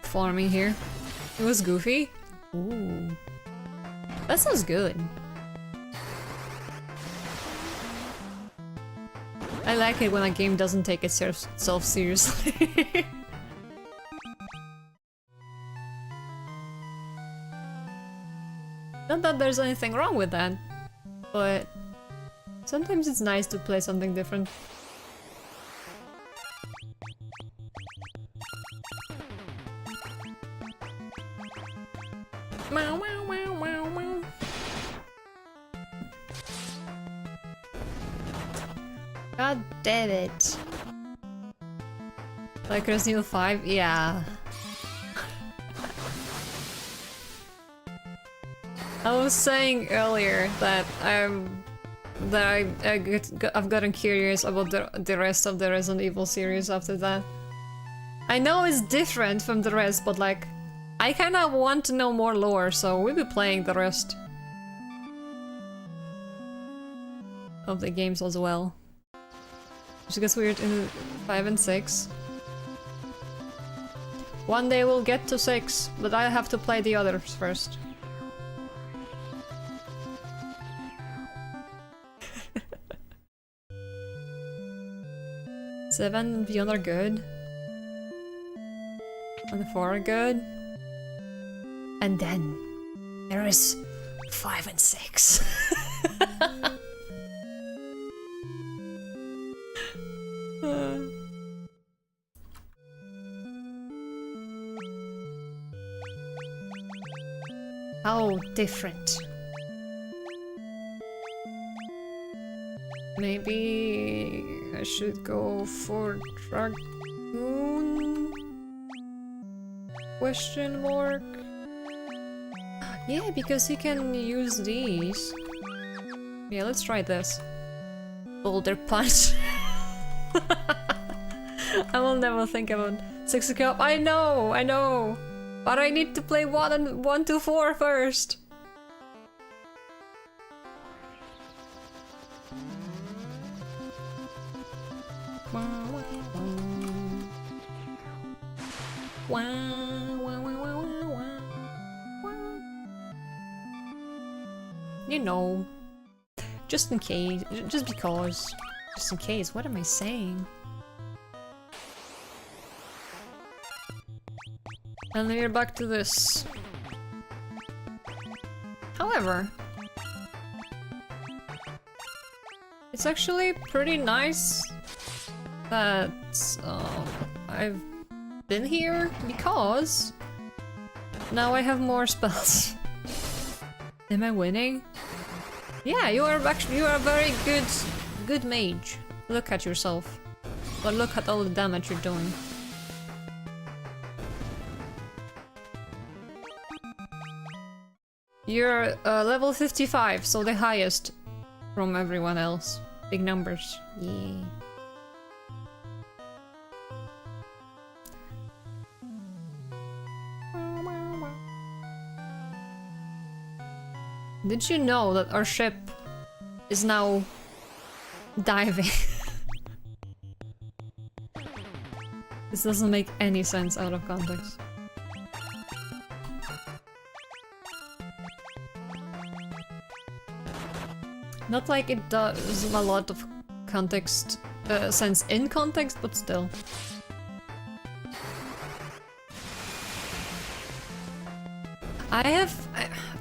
Speaker 1: farming here. It was goofy. Ooh. That sounds good. I like it when a game doesn't take itself seriously. Not that there's anything wrong with that, but sometimes it's nice to play something different. Meow, meow, meow, meow, meow. God damn it. Like Resident Evil 5? Yeah. I was saying earlier that I've gotten curious about the rest of the Resident Evil series after that. I know it's different from the rest, but like, I kinda want to know more lore, so we'll be playing the rest of the games as well. Which gets weird in 5 and 6. One day we'll get to 6, but I have to play the others first. Seven and beyond are good. And the 4 are good. And then there is 5 and 6. How different. Maybe I should go for Dragoon? Question mark? Yeah, because he can use these. Yeah, let's try this. Boulder Punch. I will never think about 6 o'clock. I know! But I need to play 1 to 4 first. You know, just in case, just because, just in case, what am I saying? And then we're back to this. However, it's actually pretty nice that I've been here because now I have more spells. Am I winning? Yeah, you are a very good mage. Look at yourself. But look at all the damage you're doing. You're level 55, so the highest from everyone else. Big numbers. Yeah. Did you know that our ship is now diving? This doesn't make any sense out of context. Not like it does a lot of context, sense in context, but still.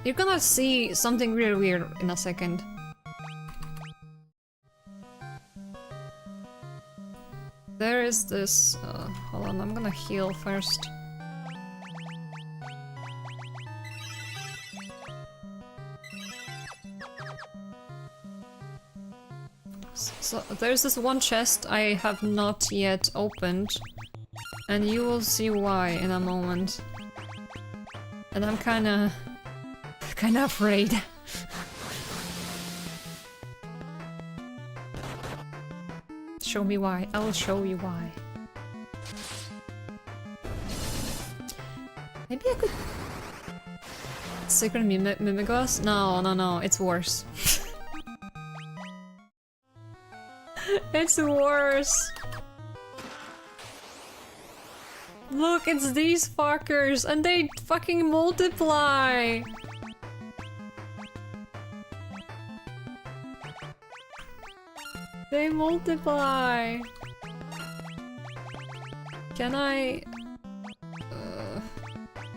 Speaker 1: You're gonna see something really weird in a second. There is this... hold on, I'm gonna heal first. So there's this one chest I have not yet opened, and you will see why in a moment. And I'm kinda afraid. Show me why. I will show you why. Maybe I could... Secret Mimigos? No, it's worse. It's worse. Look, it's these fuckers, and they fucking multiply. They multiply! Can I...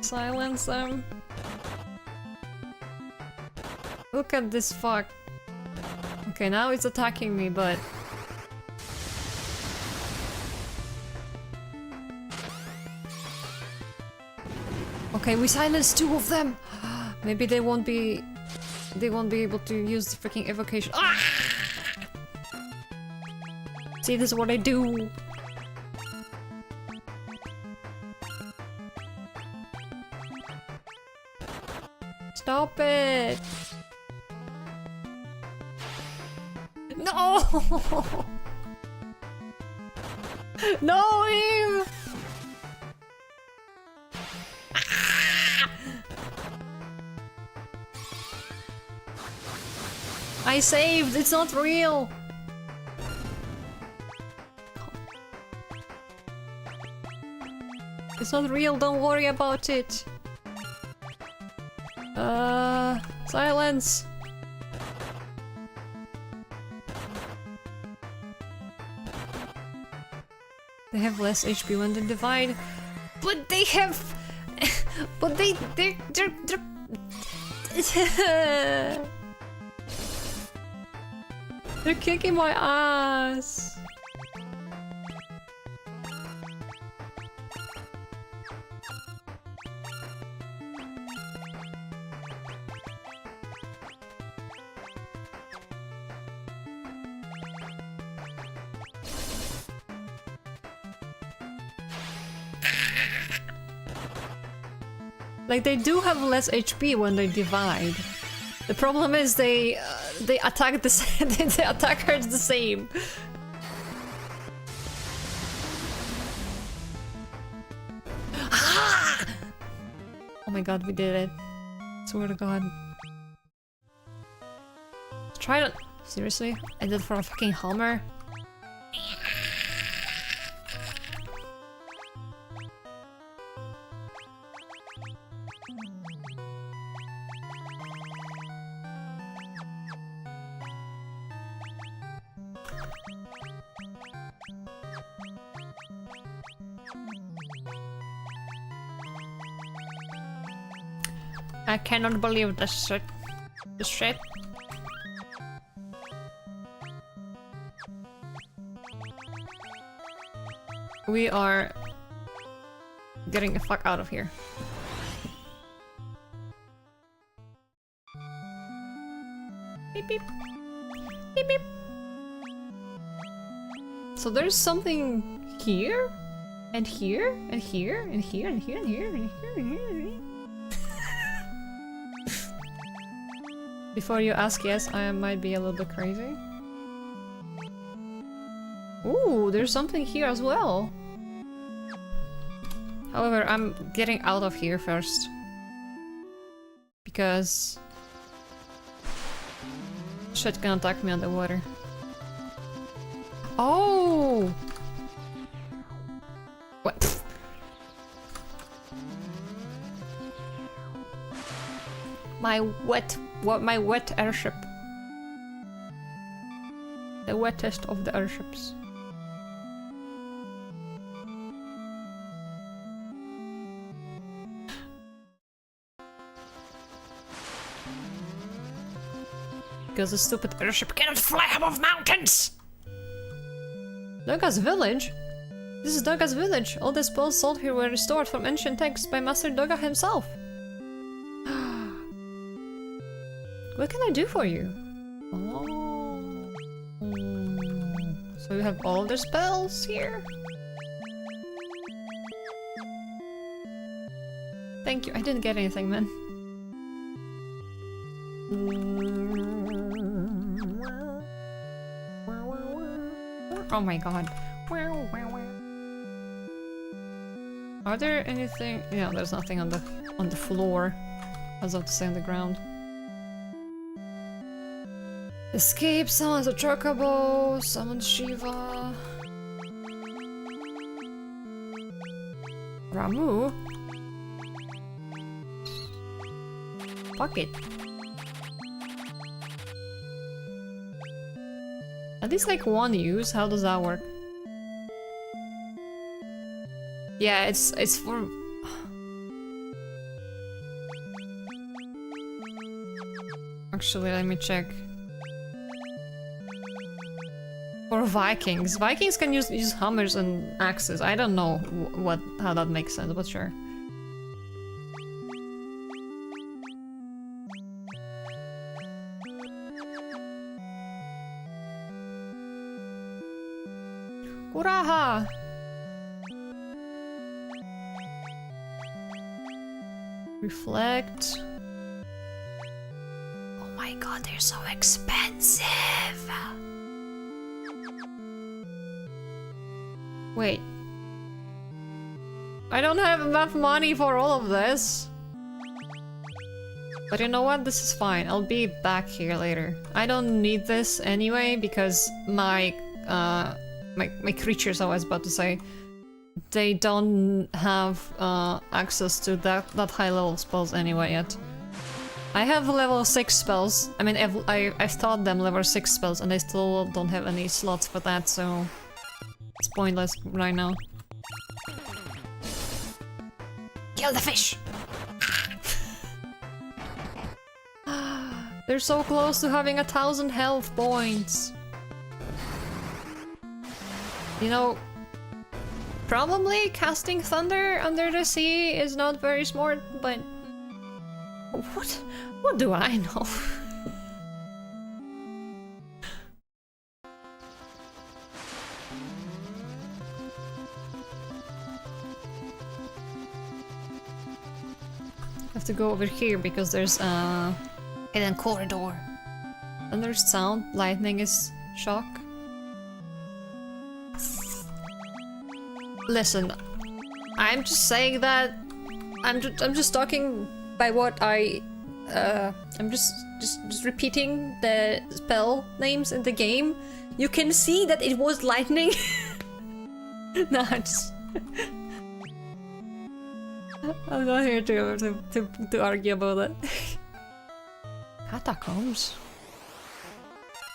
Speaker 1: silence them? Look at this fuck. Okay, now it's attacking me, but... Okay, we silenced 2 of them! Maybe they won't be... They won't be able to use the freaking evocation. Ah! See, this is what I do! Stop it! No! No, Eve! Ah! I saved! It's not real! It's not real, don't worry about it. Silence! They have less HP when they divide. But they have... but they're... They're kicking my ass! Like, they do have less HP when they divide. The problem is they attack the same. They attack her the same. Ah! Oh my god, we did it! Swear to God. Try to. Seriously? I did for a fucking hammer. I cannot believe this shit. This shit. We are getting the fuck out of here. Beep beep. Beep beep. So there's something here? And here? And here? And here? And here? And here? And here? And here? And here? Before you ask, yes, I might be a little bit crazy. Ooh, there's something here as well. However, I'm getting out of here first. Because... shit can attack me underwater. Oh! What? My wet airship. The wettest of the airships. Because the stupid airship cannot fly above mountains! Doga's village? This is Doga's village. All the spells sold here were restored from ancient texts by Master Doga himself. What can I do for you? Oh. So you have all the spells here? Thank you. I didn't get anything, man. Oh my god. Are there anything? Yeah, there's nothing on the floor. I was about to say on the ground. Escape, summon the chocobo, summon Shiva. Ramu? Fuck it. At least like one use? How does that work? Yeah, it's for... Actually, let me check. For Vikings. Vikings can use hammers and axes. I don't know how that makes sense, but sure. Uraha! Reflect. Oh my god, they're so expensive! Wait. I don't have enough money for all of this. But you know what? This is fine. I'll be back here later. I don't need this anyway because my creatures, I was about to say, they don't have access to that high level spells anyway yet. I have level 6 spells. I mean, I've taught them level 6 spells and I still don't have any slots for that, so it's pointless right now. Kill the fish! They're so close to having 1,000 health points. You know, probably casting thunder under the sea is not very smart, but what do I know? Have to go over here because there's a hidden corridor. Thunder sound, lightning is shock. Listen, I'm just saying that I'm just talking by what I'm just repeating the spell names in the game. You can see that it was lightning. Nah, I'm not here to argue about it. Catacombs?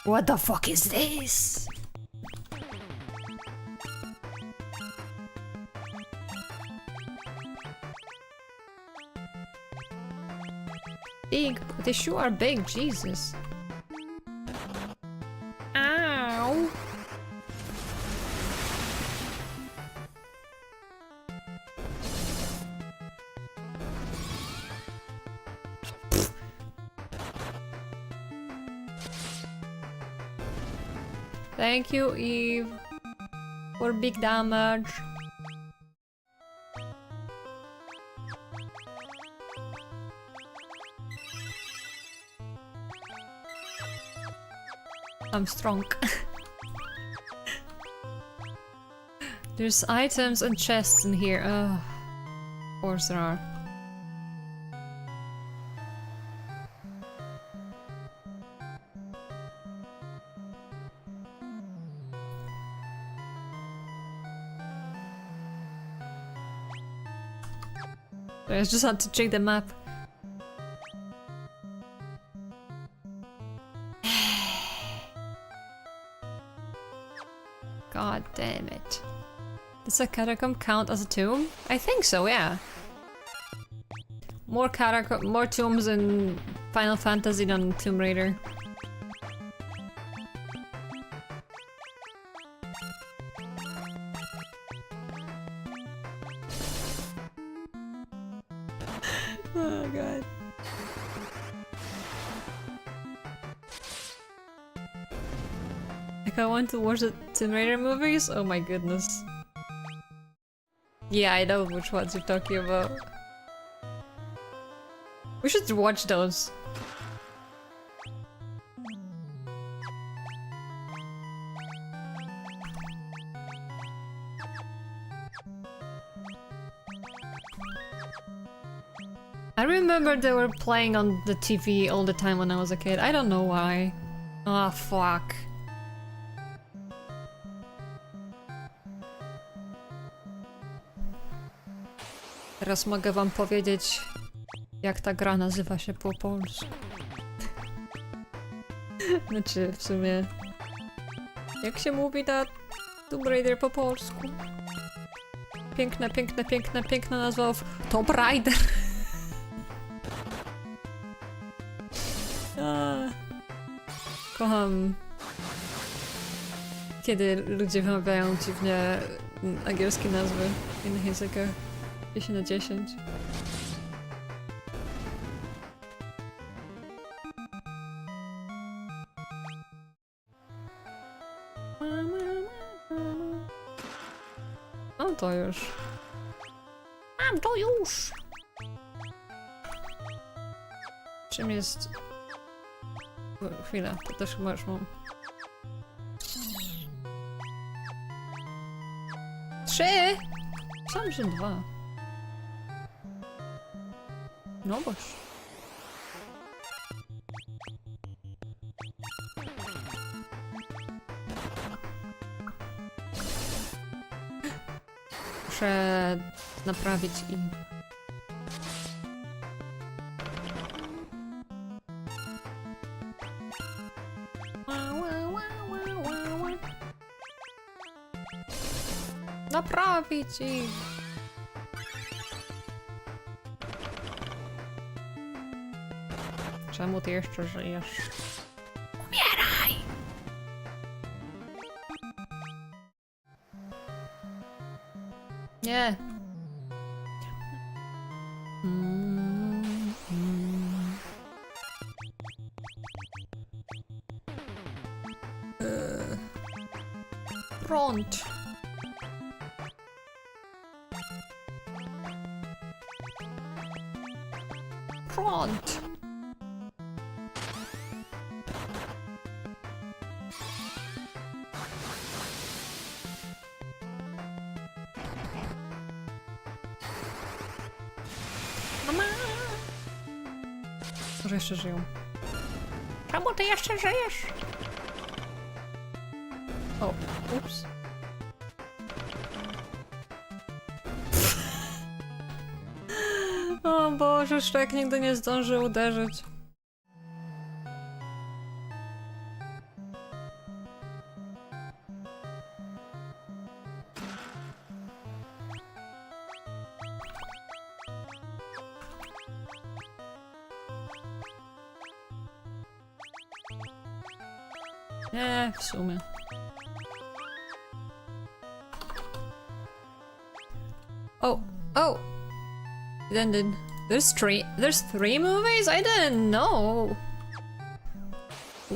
Speaker 1: What the fuck is this? Big. They sure are big, Jesus. Ow. Thank you, Eve, for big damage. I'm strong. There's items and chests in here. Oh, of course there are. I just had to check the map. God damn it. Does a catacomb count as a tomb? I think so, yeah. More tombs in Final Fantasy than Tomb Raider. Oh god. Like I want to watch the Tomb Raider movies? Oh my goodness. Yeah, I know which ones you're talking about. We should watch those. I remember they were playing on the TV all the time when I was a kid. I don't know why. Ah, fuck. Teraz mogę wam powiedzieć, jak ta gra nazywa się po polsku. Znaczy, w sumie... Jak się mówi na Tomb Raider po polsku? Piękna nazwa w Tomb Raider. Kocham, kiedy ludzie wymawiają dziwnie angielskie nazwy w innych językach. 10 na 10. Mam to już. Mam to już! Czym jest... Chwilę, to też chyba już mam. 3! Sam, że 2. No boż. Muszę naprawić im. Naprawić ich. Czemu ty jeszcze żyjesz? Umieraj! Nie. Prąd. Prąd. Mama! Może jeszcze żyją. Czemu ty jeszcze żyjesz? O, ups. O Boże, Szrek nigdy nie zdąży uderzyć. Nie, w sumie. Oh, oh! It ended. There's three movies? I didn't know!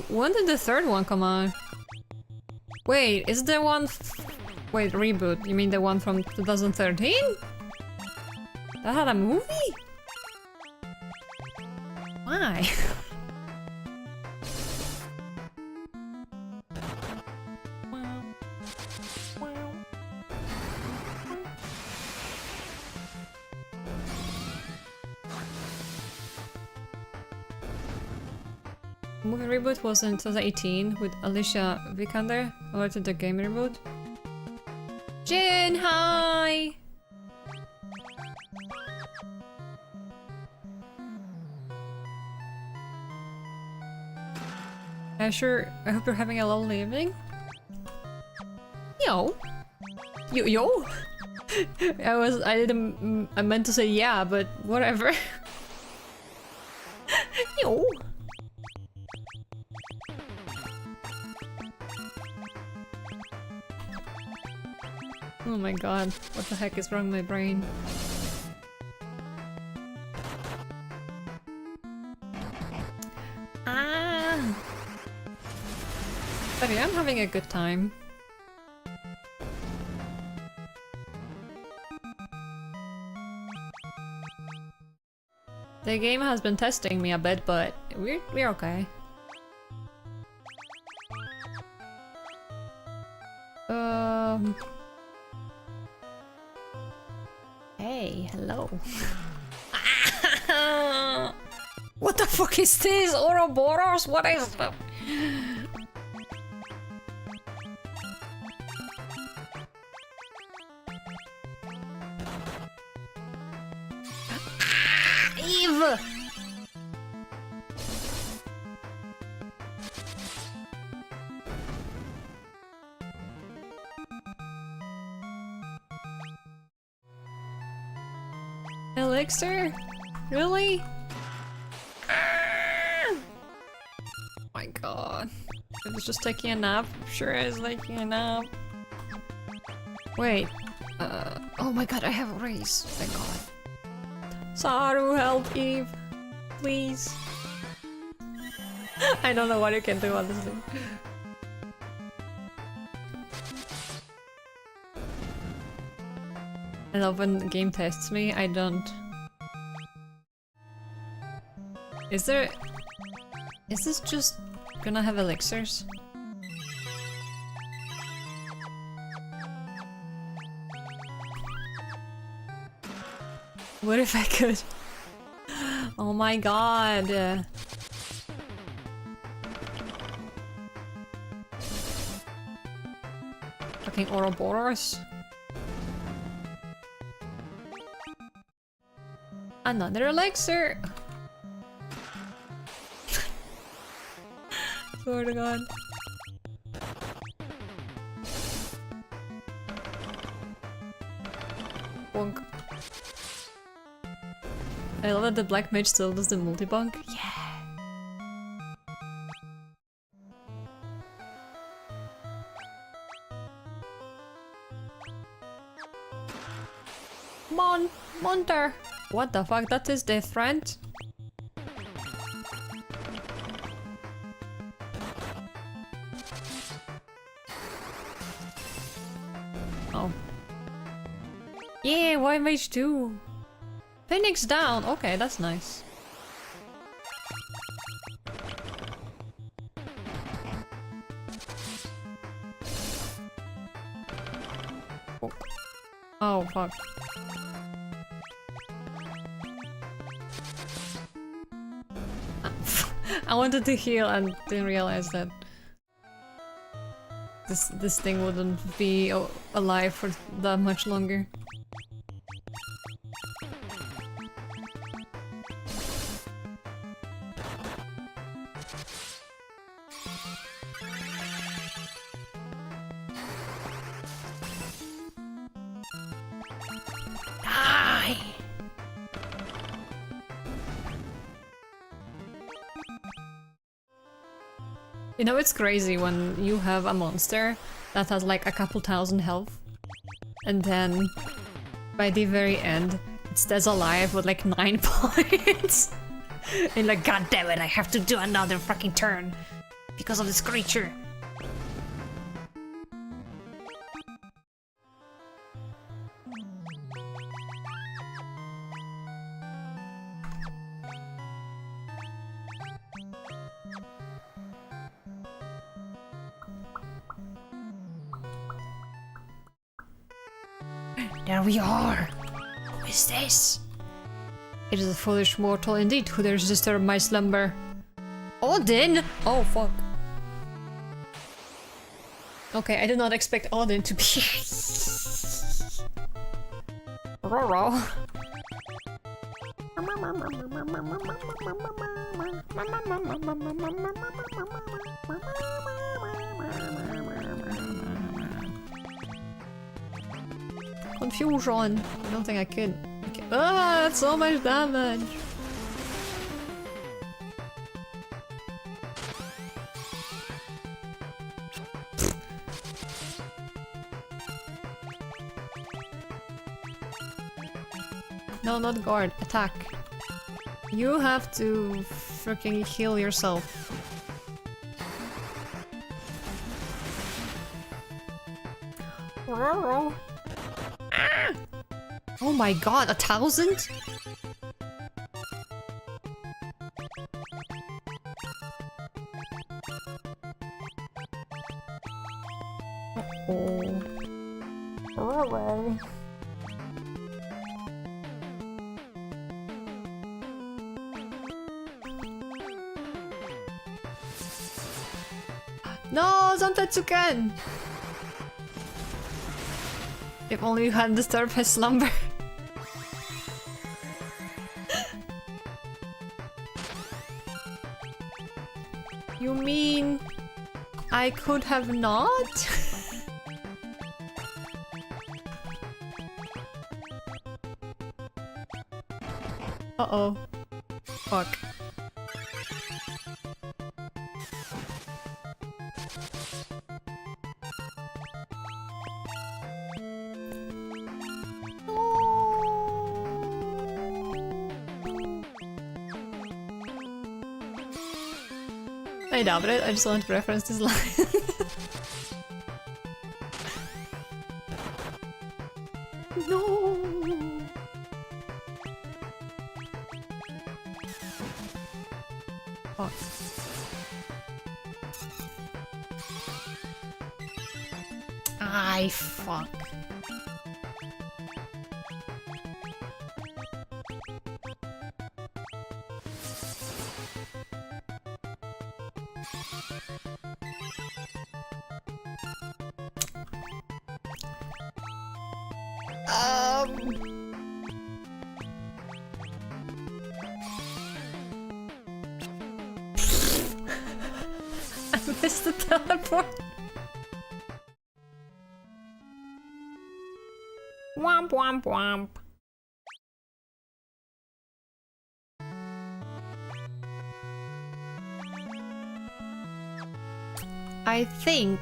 Speaker 1: When did the third one come out? Wait, is the one wait, reboot. You mean the one from 2013? That had a movie? Why? Movie reboot was in 2018 with Alicia Vikander related to the game reboot. Jin, hi! I hope you're having a lovely evening. Yo! Yo? I meant to say yeah, but whatever. Yo! Oh my god, what the heck is wrong with my brain? Ah! But yeah, I'm having a good time. The game has been testing me a bit, but we're okay. Hey, hello. What the fuck is this? Ouroboros? What is that? Eve! Elixir? Really? My god. It was just taking a nap. Sure is taking a nap. Wait. Oh my god, I have a race. Thank god. Saru, help Eve. Please. I don't know what you can do, honestly. I love when the game tests me, I don't. Is this just gonna have elixirs? What if I could? Oh my god. Fucking Ouroboros. Another elixir! Swear to god. Bonk. I love that the black mage still does the multi-bonk. Yeah! Come on! Monter! What the fuck? That is different. Oh. Yeah, why mage 2? Phoenix down! Okay, that's nice. Oh, oh fuck. I wanted to heal and didn't realize that this thing wouldn't be alive for that much longer. Die! You know, it's crazy when you have a monster that has like a couple thousand health, and then by the very end, it stays alive with like 9 points. And like, god damn it, I have to do another fucking turn because of this creature. There we are! Who is this? It is a foolish mortal indeed who dares disturb my slumber. Odin? Oh fuck. Okay, I did not expect Odin to be here. Roro. Confusion. I don't think I could. Okay. Ah, that's so much damage. No, not guard. Attack. You have to freaking heal yourself. Oh my god, 1,000? Uh-oh. Alright. No, Zantetsuken! If only you hadn't disturbed his slumber. You mean I could have not? Uh-oh. Fuck. I doubt it, I just want to reference this line. No. Fuck. Ay, fuck. I missed the teleport. Womp womp womp. I think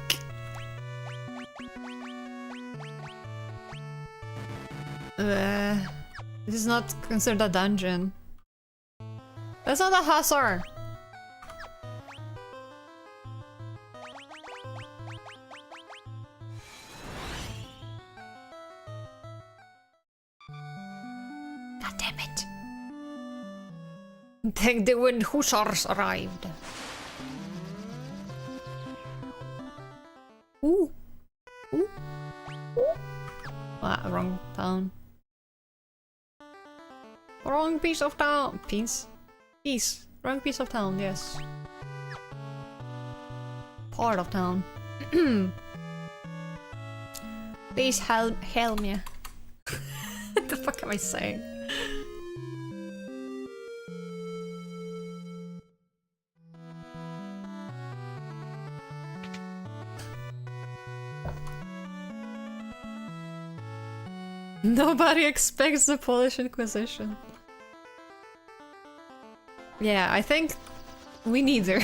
Speaker 1: this is not considered a dungeon. That's not a hussar. God damn it. Take the wind hussars arrived. Ooh. Ooh. Ooh. Ah, wrong town. Wrong piece of town. Piece? Piece. Wrong piece of town, yes. Part of town. Please help me. What the fuck am I saying? Nobody expects the Polish Inquisition. Yeah, I think we neither.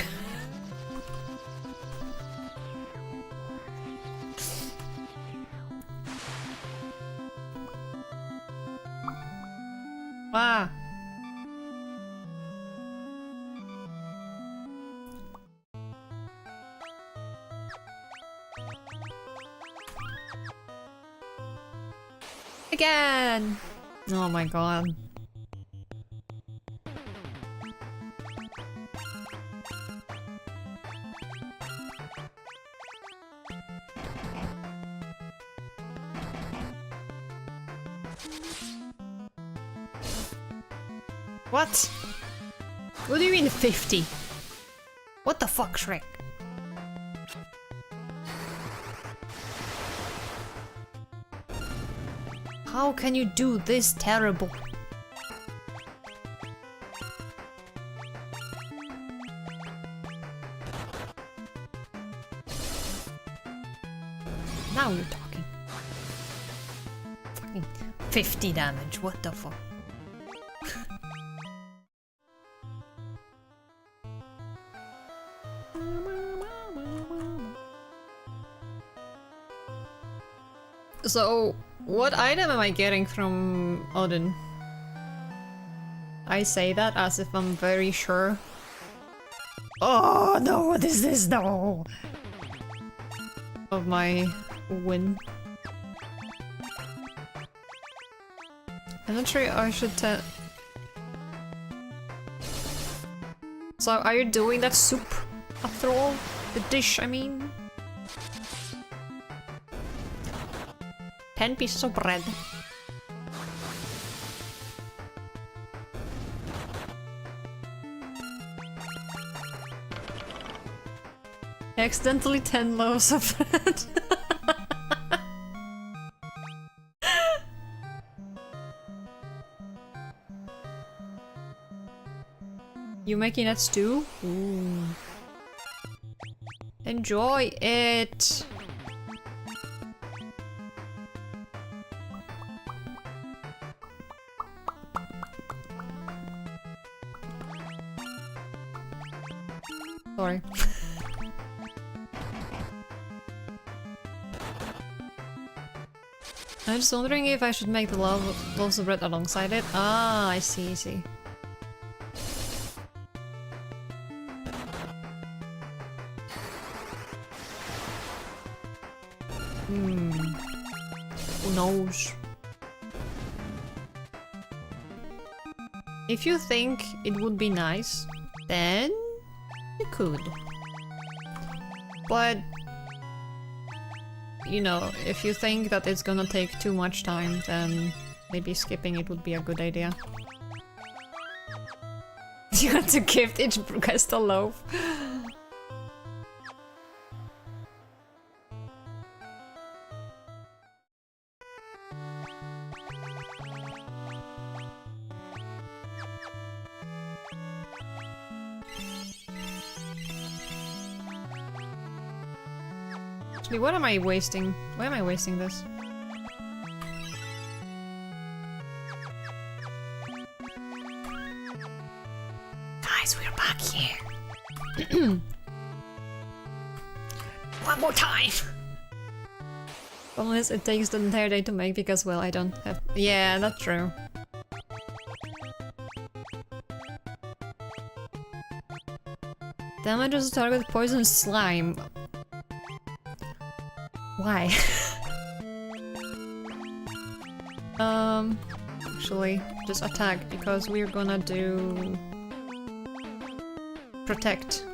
Speaker 1: Wow. Again! Oh my god. What? What do you mean 50? What the fuck, Shrek? How can you do this terrible? Now you're talking. Fucking 50 damage, what the fuck? So, what item am I getting from Odin? I say that as if I'm very sure. Oh no, what is this? No! Of my win. I'm not sure I should tell. So, are you doing that soup after all? The dish, I mean? 10 pieces of bread. Accidentally 10 loaves of bread. You making that stew? Ooh. Enjoy it. Sorry. I'm just wondering if I should make the loaves of bread alongside it. Ah, I see, I see. Who knows? If you think it would be nice, then you could. But you know, if you think that it's gonna take too much time, then maybe skipping it would be a good idea. You have to gift each guest a loaf. Actually, what am I wasting? Why am I wasting this? Guys, we're back here. One more time! Unless it takes the entire day to make because, well, I don't have... Yeah, that's true. Damages the target poison slime. Why? Actually, just attack, because we're gonna do... Protect.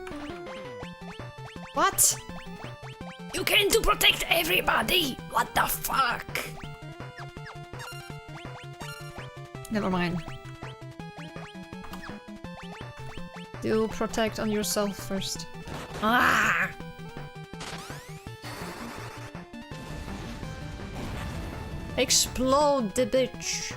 Speaker 1: What? You can't do protect everybody! What the fuck? Never mind. Do protect on yourself first. Ah! Explode the bitch!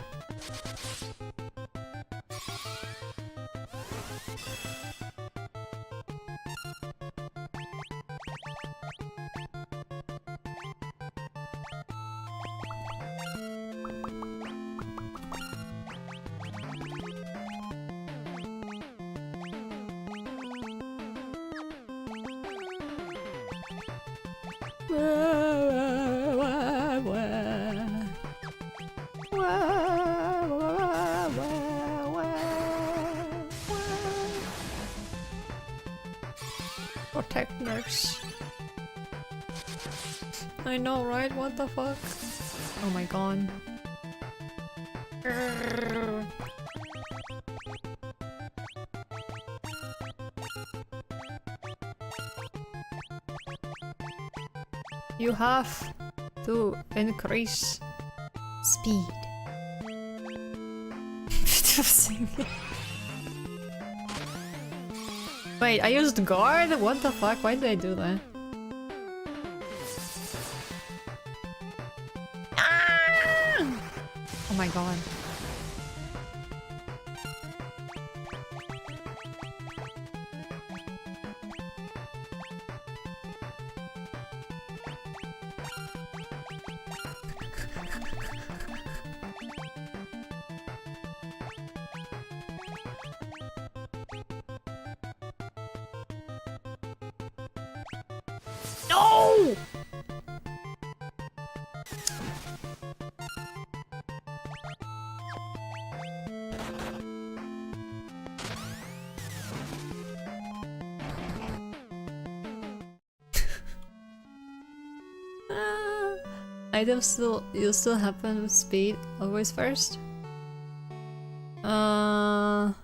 Speaker 1: Protect nurse. I know, right? What the fuck? Oh my god. You have to increase speed. Wait, I used guard? What the fuck? Why did I do that? Ah! Oh my god. No! Items still happen with speed always first? I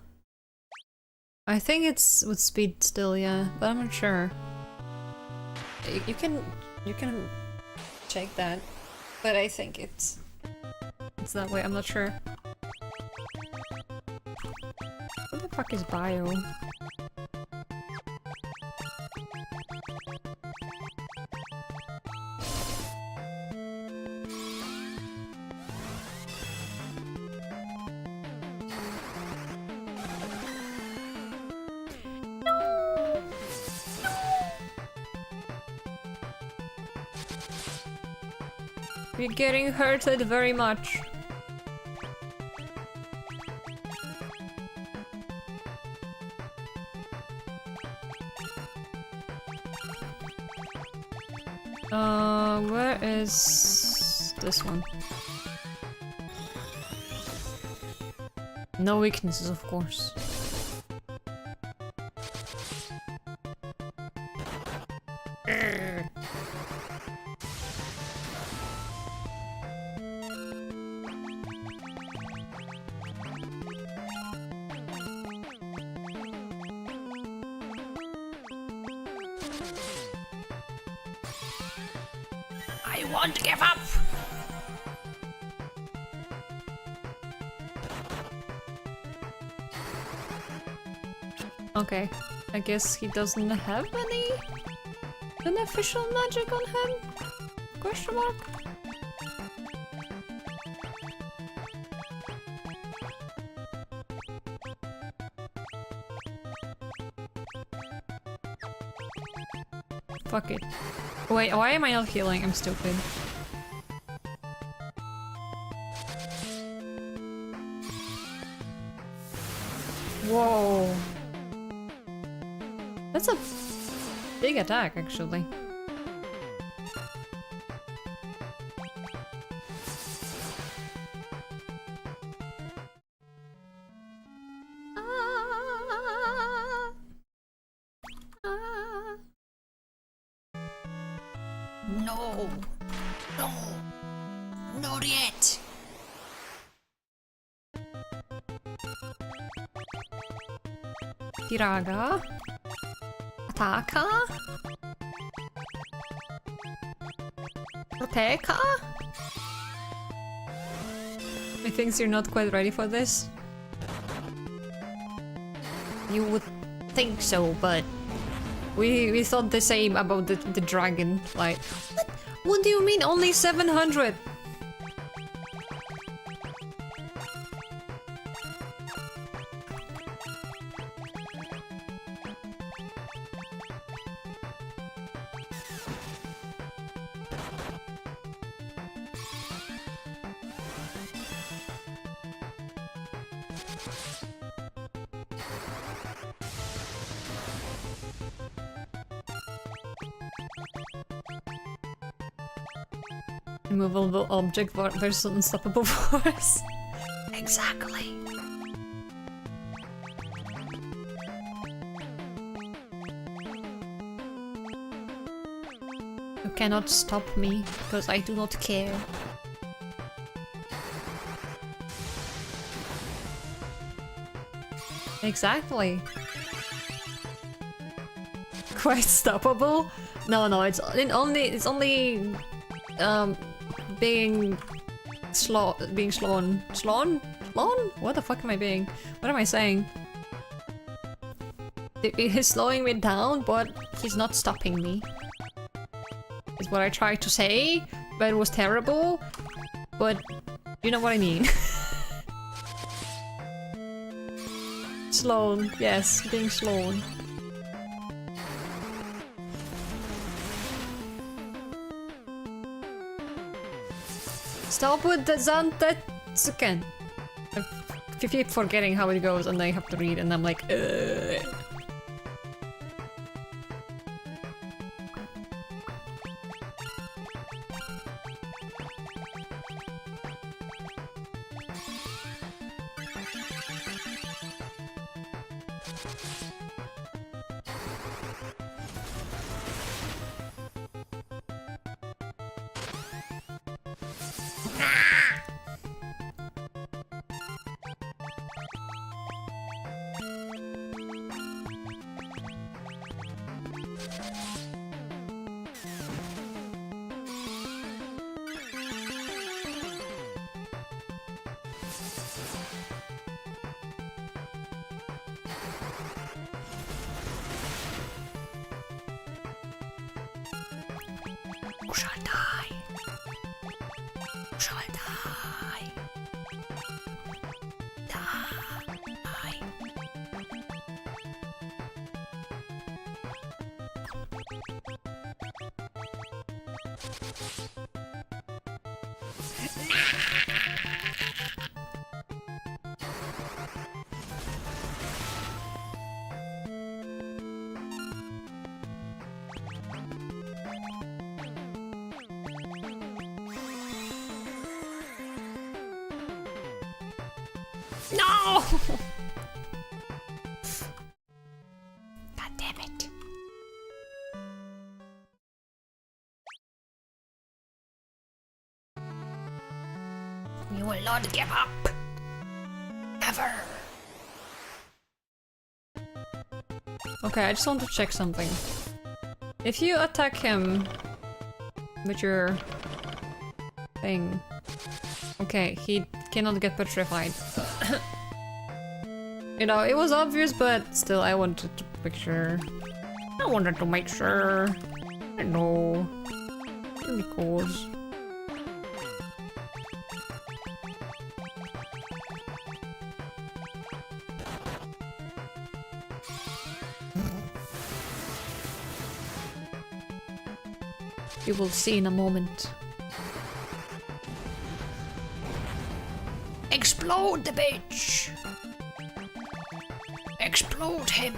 Speaker 1: think it's with speed still, yeah, but I'm not sure. You can check that, but I think it's that way. I'm not sure. What the fuck is bio? We're getting hurted very much. Where is this one? No weaknesses, of course. I won't give up! Okay, I guess he doesn't have any beneficial magic on him? Question mark? Fuck it. Wait, why am I not healing? I'm stupid. Whoa. That's a big attack, actually. No! No! Not yet! Tiraga? Ataka? Proteka? Methinks you're not quite ready for this. You would think so, but we thought the same about the dragon. Like, what do you mean only 700? Immovable object versus unstoppable force. Exactly. You cannot stop me, because I do not care. Exactly. Quite stoppable? No, it's only being slown. Slown? What the fuck am I being? What am I saying? He's slowing me down, but he's not stopping me. Is what I tried to say, but it was terrible. But you know what I mean. Sloan, yes, being slown. Stop with the Zantetsuken. I keep forgetting how it goes and I have to read and I'm like, ugh. Who shall die? Who shall die? Die. No! God damn it. You will not give up. Ever. Okay, I just want to check something. If you attack him with your thing, okay, he cannot get petrified. You know, it was obvious, but still, I wanted to picture. I wanted to make sure. I know. Because. You will see in a moment. Explode the bitch! Explode him!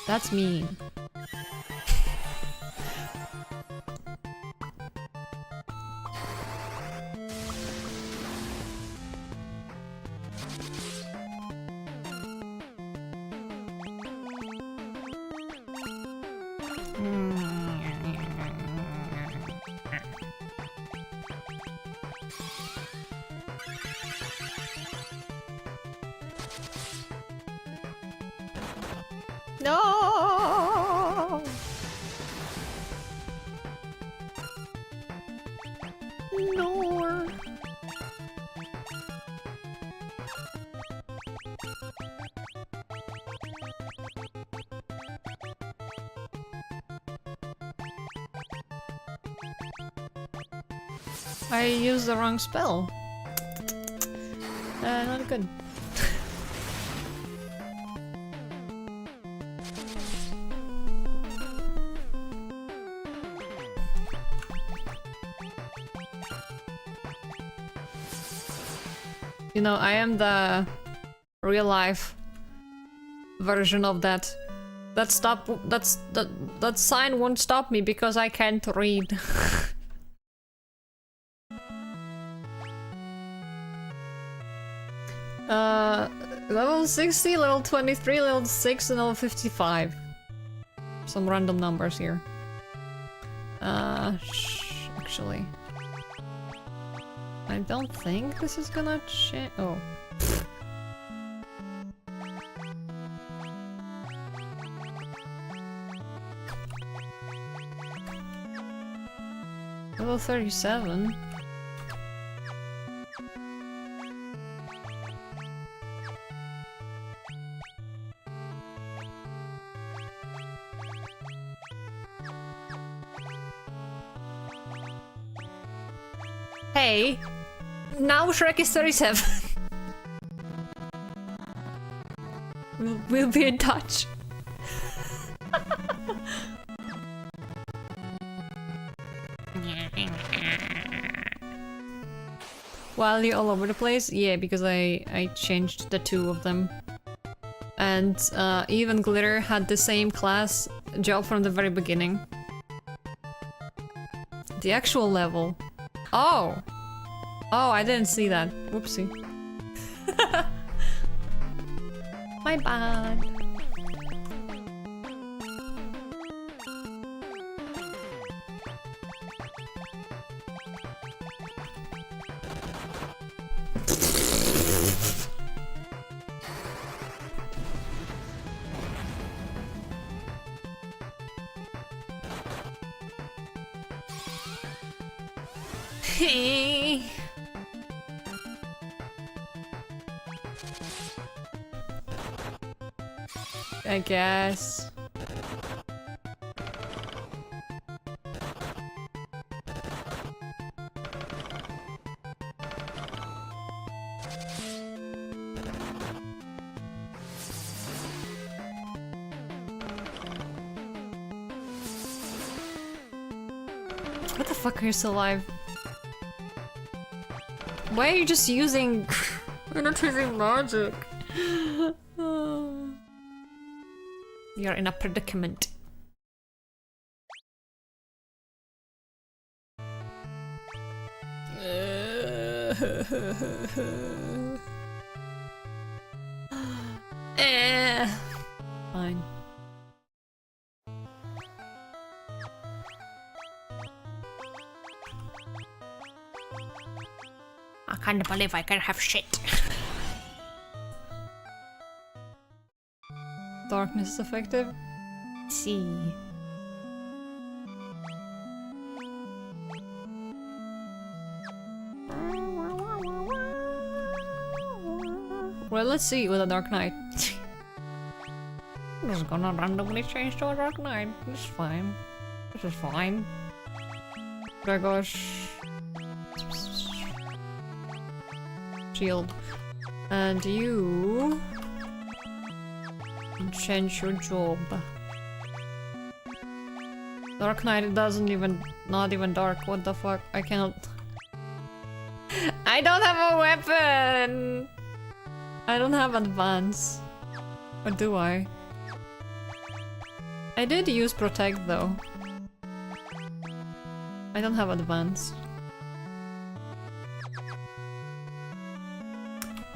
Speaker 1: That's mean. No! No! I used the wrong spell. Not good. You know, I am the real life version of that. That sign won't stop me because I can't read. Level 60, level 23, level 6, and level 55. Some random numbers here. Actually. I don't think this is gonna change. Oh. Level 37. Hey, now Shrek is 37. We'll be in touch. While you're all over the place? Yeah, because I changed the two of them. And even Glitter had the same class job from the very beginning. The actual level. Oh! Oh, I didn't see that. Whoopsie. My bad. I guess. What the fuck, are you still alive? Why are you just using... You're not using magic. You're in a predicament. Fine. I can't believe I can have shit. Darkness is effective. Let's see. Well, let's see with a Dark Knight. I'm just gonna randomly change to a Dark Knight. This is fine. This is fine. There goes shield. And you change your job. Dark Knight, it doesn't even, not even dark. What the fuck? I can't. I don't have a weapon! I don't have advance. Or do I? I did use protect though. I don't have advance.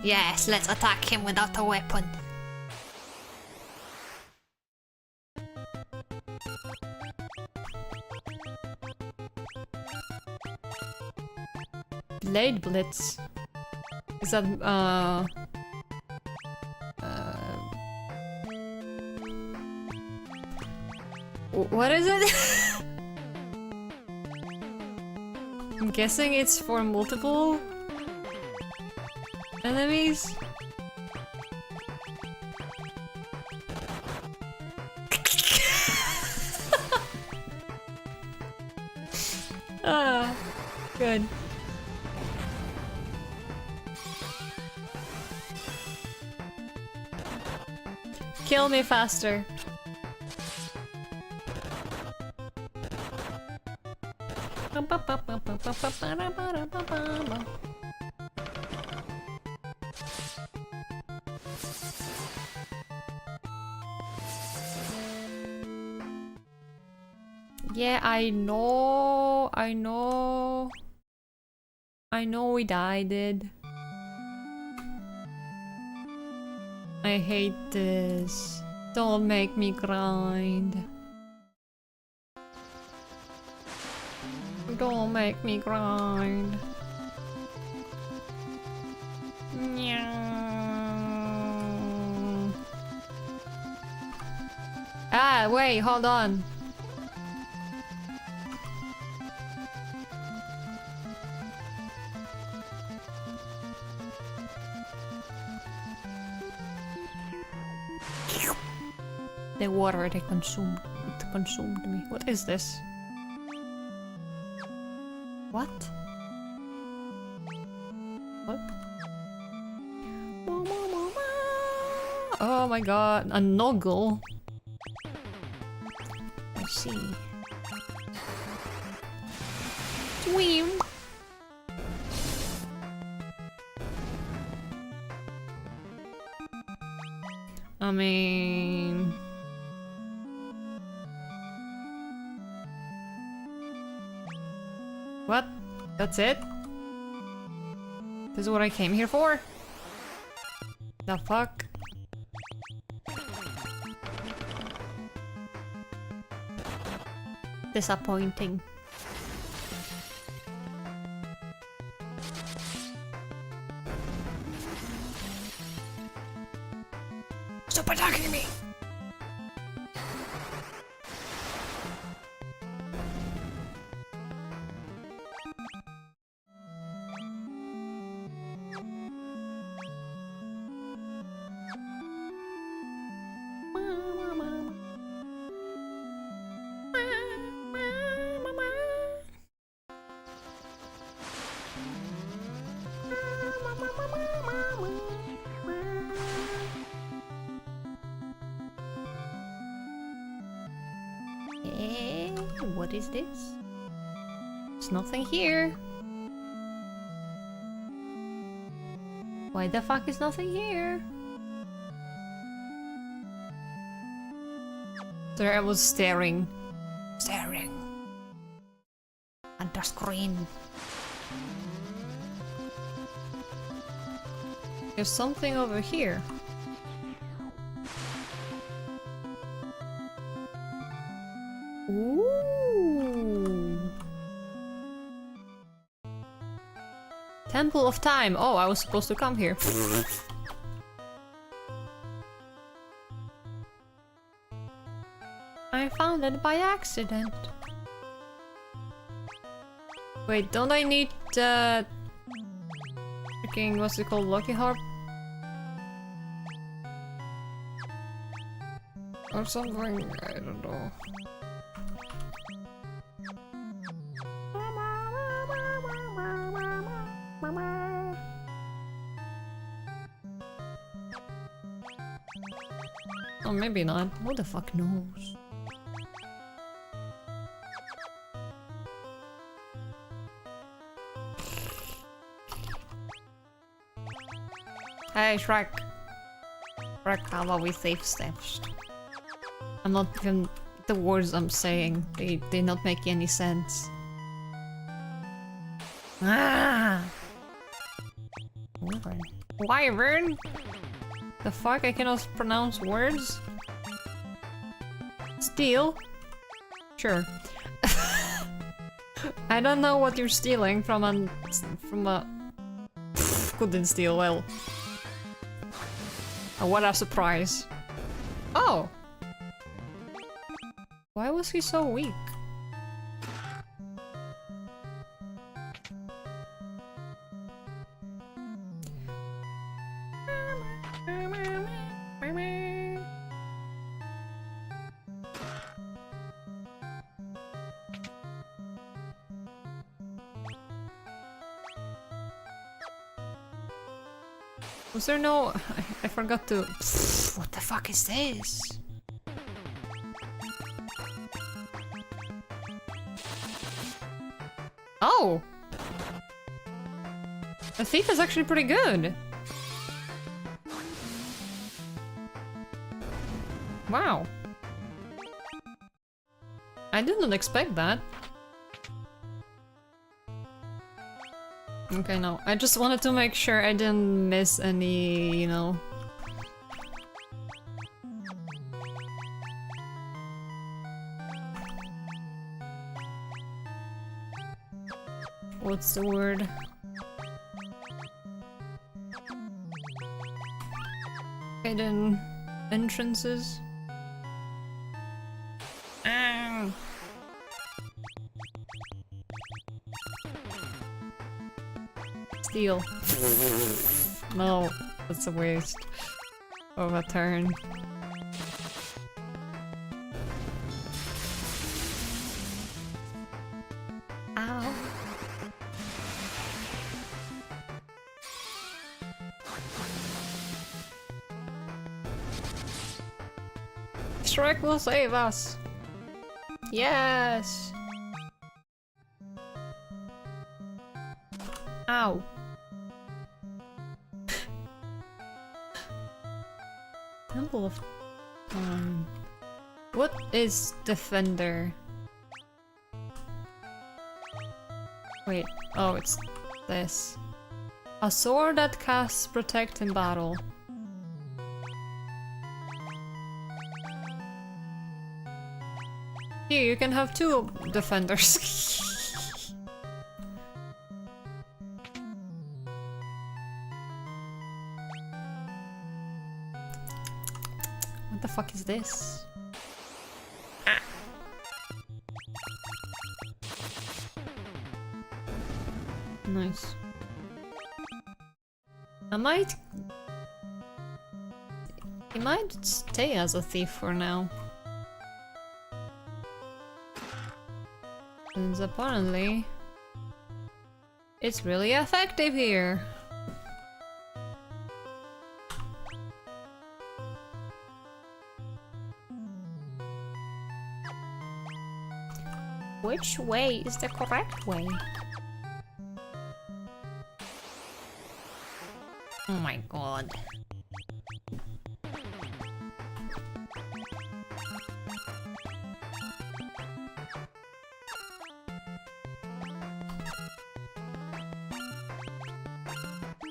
Speaker 1: Yes, let's attack him without a weapon. Blade Blitz. Is that what is it? I'm guessing it's for multiple enemies. Ah, good. Kill me faster. Yeah, I know we died. I hate this. Don't make me grind. Don't make me grind. Ah, wait, hold on. The water it consumed me. What is this? What? What? Oh my god, a noggle. I see. Swim. I mean... What? That's it? This is what I came here for? The fuck? Disappointing. Stop attacking me! What is this? There's nothing here. Why the fuck is nothing here? There I was staring at the screen. There's something over here. Ooh. Temple of Time. Oh, I was supposed to come here. I found it by accident. Wait, don't I need freaking, what's it called, Lucky Harp? Or something, I don't know. Oh, maybe not. Who the fuck knows? Hey, Shrek. Shrek, how about we save steps? I'm not even... the words I'm saying, they not make any sense. Ah! Wyvern. Wyvern? The fuck? I cannot pronounce words? Steal? Sure. I don't know what you're stealing from a... couldn't steal well. Oh, what a surprise. Oh! Why was he so weak? Was there no... I forgot to... What the fuck is this? Oh! The thief is actually pretty good. Wow. I did not expect that. Okay, no. I just wanted to make sure I didn't miss any, you know... What's the word? Hidden entrances? Ah. Steal. No, that's a waste of a turn. Ow. Shrek will save us. Yes. Ow. Temple of Time. What is Defender? Wait, oh, it's this. A sword that casts Protect in battle. Here, you can have two defenders. What the fuck is this? Ah. Nice. He might stay as a thief for now. Since apparently it's really effective here. Which way is the correct way? Oh my god.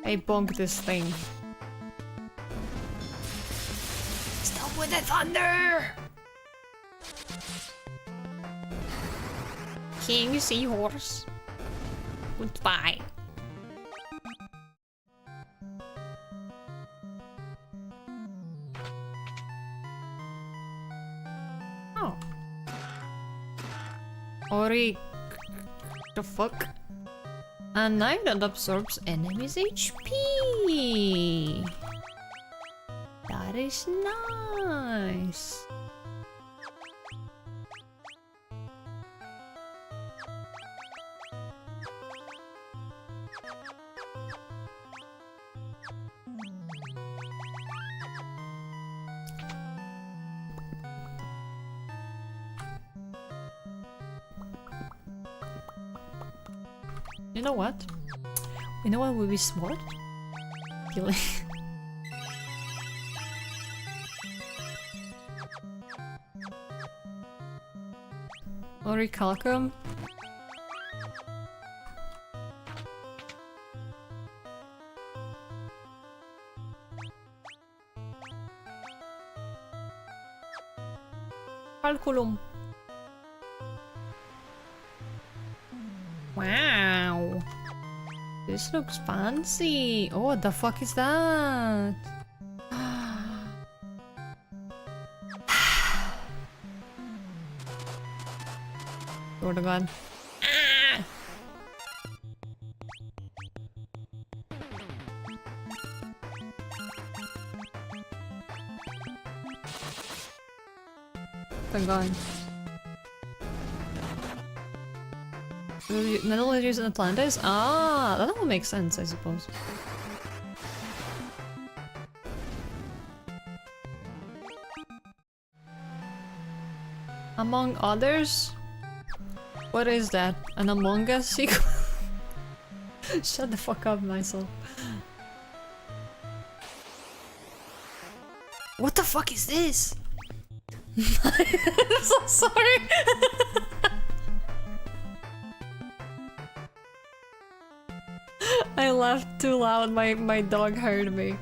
Speaker 1: I bonked this thing. thunder! King Seahorse. Goodbye. Oh. Ori... The fuck? A knife that absorbs enemies' HP! That is nice! You know what? You know what would be smart? Killing. Orichalcum? Calculum. Wow. This looks fancy. Oh, what the fuck is that? Swear to God. Ah! Thank God. Metal is used in Atlantis? Ah, that will make sense, I suppose. Among others? What is that? An Among Us sequel? Shut the fuck up, myself. What the fuck is this? I'm so sorry! I laughed too loud, my dog heard me.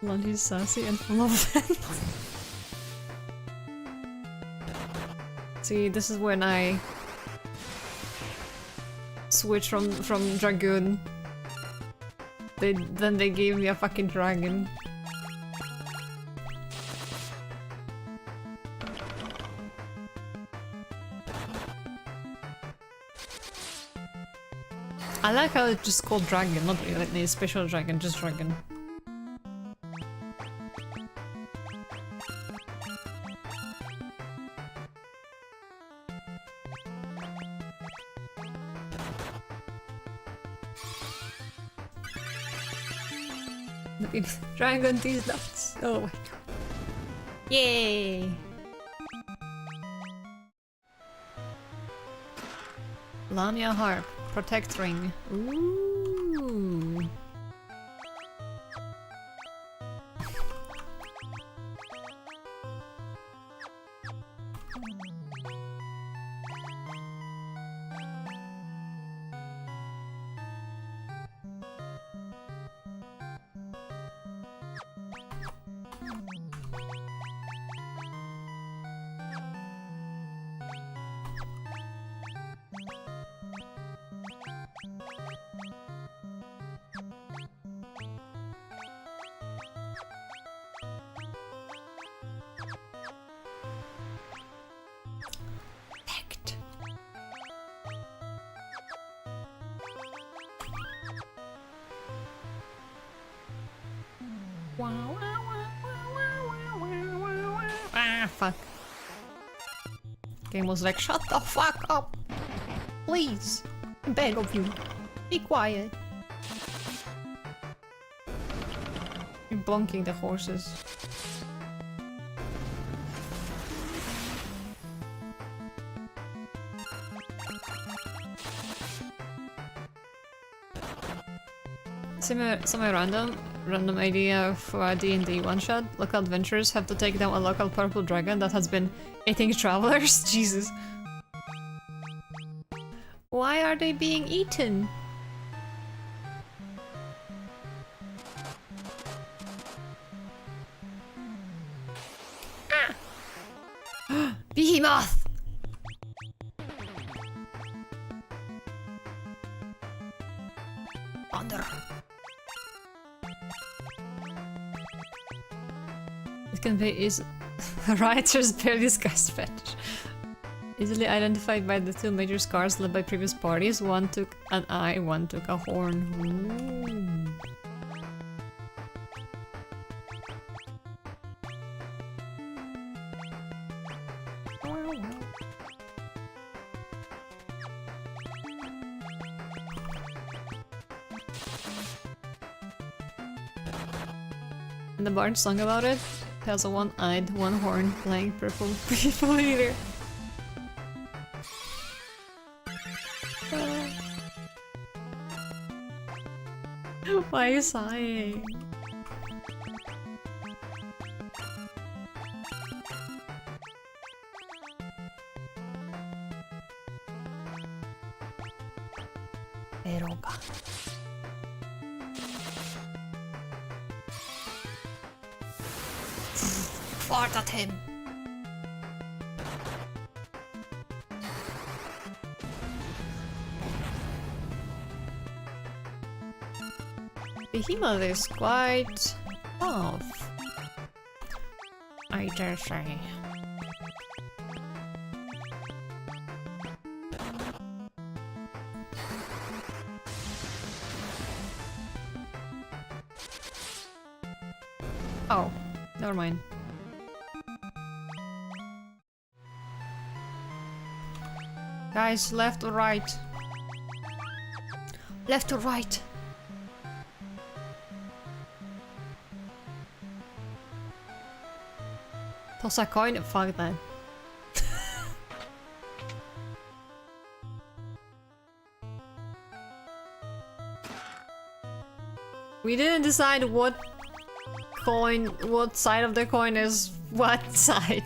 Speaker 1: Lundy's sassy and full of fun. See, this is when I switch from Dragoon. Then they gave me a fucking dragon. I like how it's just called dragon, not like the special dragon, just dragon. Dragon these nuts. Oh my god. Yay! Lamia harp. Protect ring. Ooh. Ah, fuck. Game was like, shut the fuck up! Please! I beg of you. Be quiet. You're bonking the horses. Random idea for a D&D one-shot. Local adventurers have to take down a local purple dragon that has been eating travelers. Jesus. Why are they being eaten? Ah! Behemoth! Under. It can be is rioters bear disgust fetish. Easily identified by the two major scars left by previous parties. One took an eye, one took a horn. Ooh. And the bard song about it has a one-eyed, one-horn playing purple people eater. Why are you sighing? Eroga. Fart at him. Behemoth is quite tough, I dare say. Oh, never mind. Guys, left or right? Left or right? Toss a coin? Fuck that. We didn't decide what side of the coin is what side.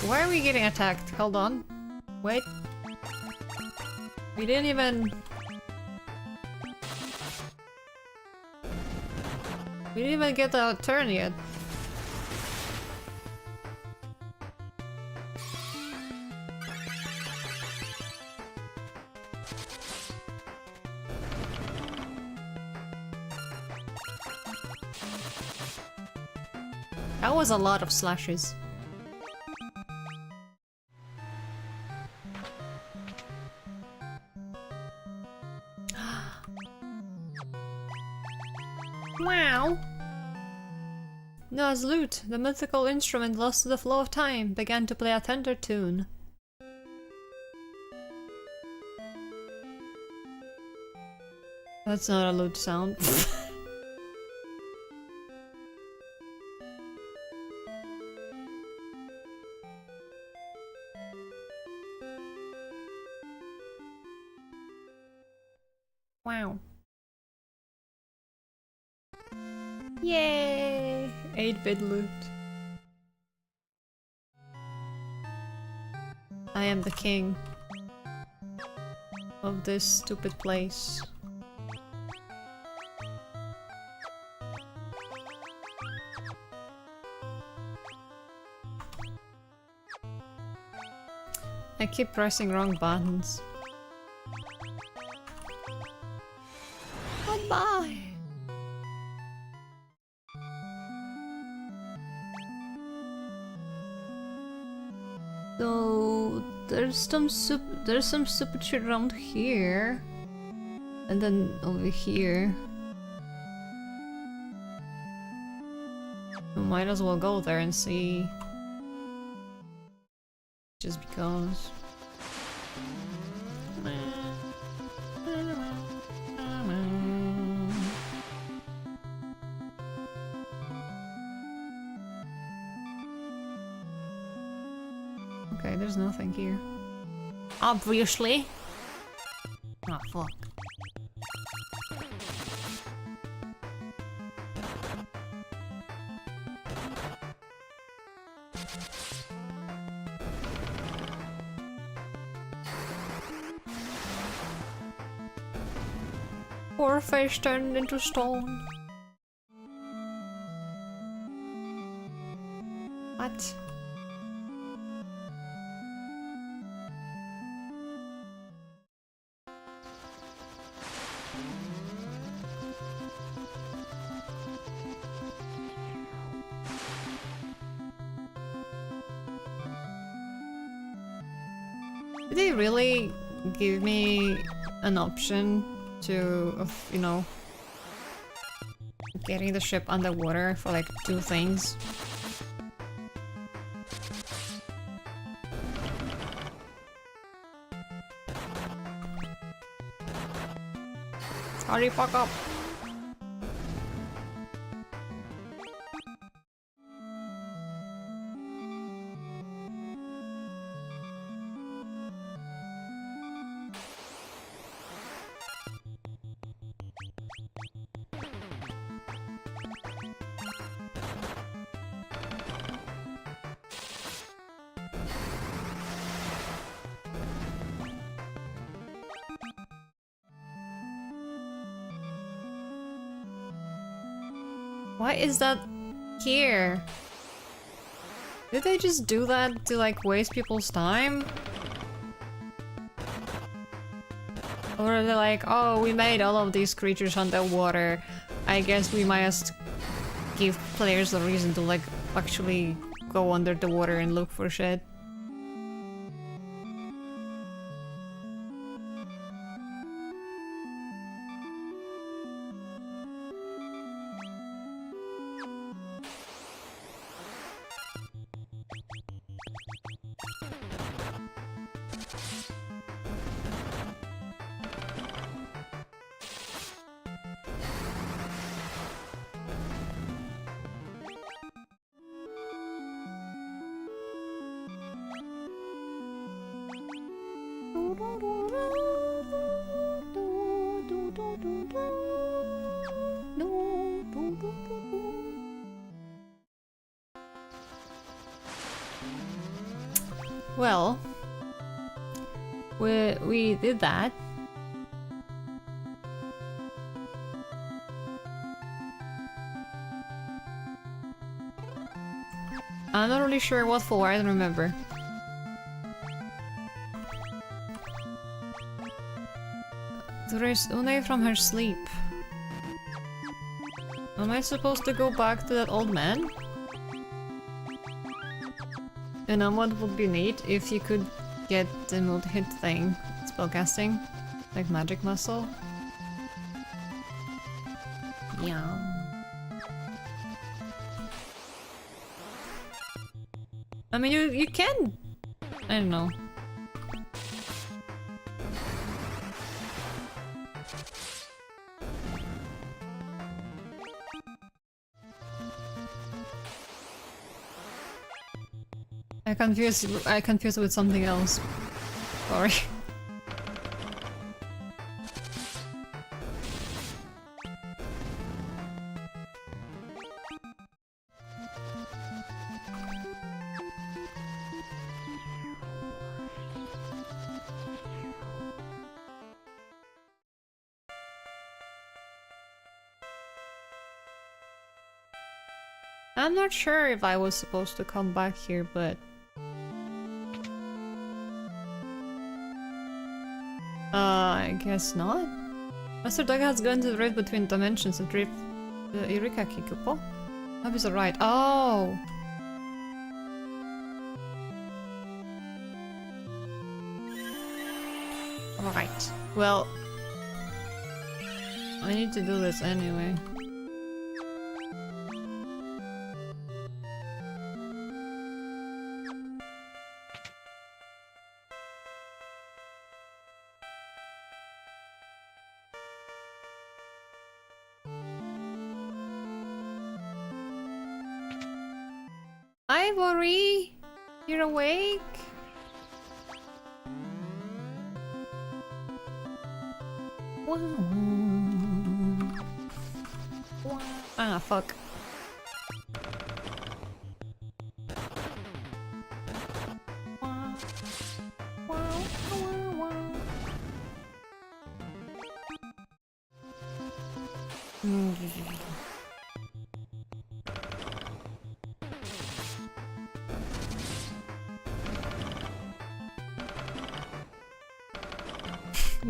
Speaker 1: Why are we getting attacked? Hold on. Wait. We didn't even... We didn't even get a turn yet. That was a lot of slashes. Wow! Noah's lute, the mythical instrument lost to the flow of time, began to play a tender tune. That's not a lute sound. Wow. Yay! 8-bit loot. I am the king of this stupid place. I keep pressing wrong buttons. Goodbye! So there's some stupid shit around here, and then over here. We might as well go there and see, just because. Okay, there's nothing here. Obviously. Oh, fuck. Poor fish turned into stone. What? Did they really give me an option of, you know, getting the ship underwater for like 2 things? Hurry fuck up! Why is that here? Did they just do that to like waste people's time? Or are they like, oh, we made all of these creatures underwater. I guess we might just give players a reason to like actually go under the water and look for shit. Well, we did that. I'm not really sure what for, I don't remember. To raise Une from her sleep. Am I supposed to go back to that old man? And what would be neat if you could get the multi-hit thing, spellcasting, like magic muscle. Yeah. I mean, you can. I don't know. I confused with something else. Sorry. I'm not sure if I was supposed to come back here, but I guess not. Master Doug has gone to the rift between dimensions and drift the Eureka Kikupo. That is right. Oh! Alright. Well, I need to do this anyway. Ivory, you're awake? Ah, fuck.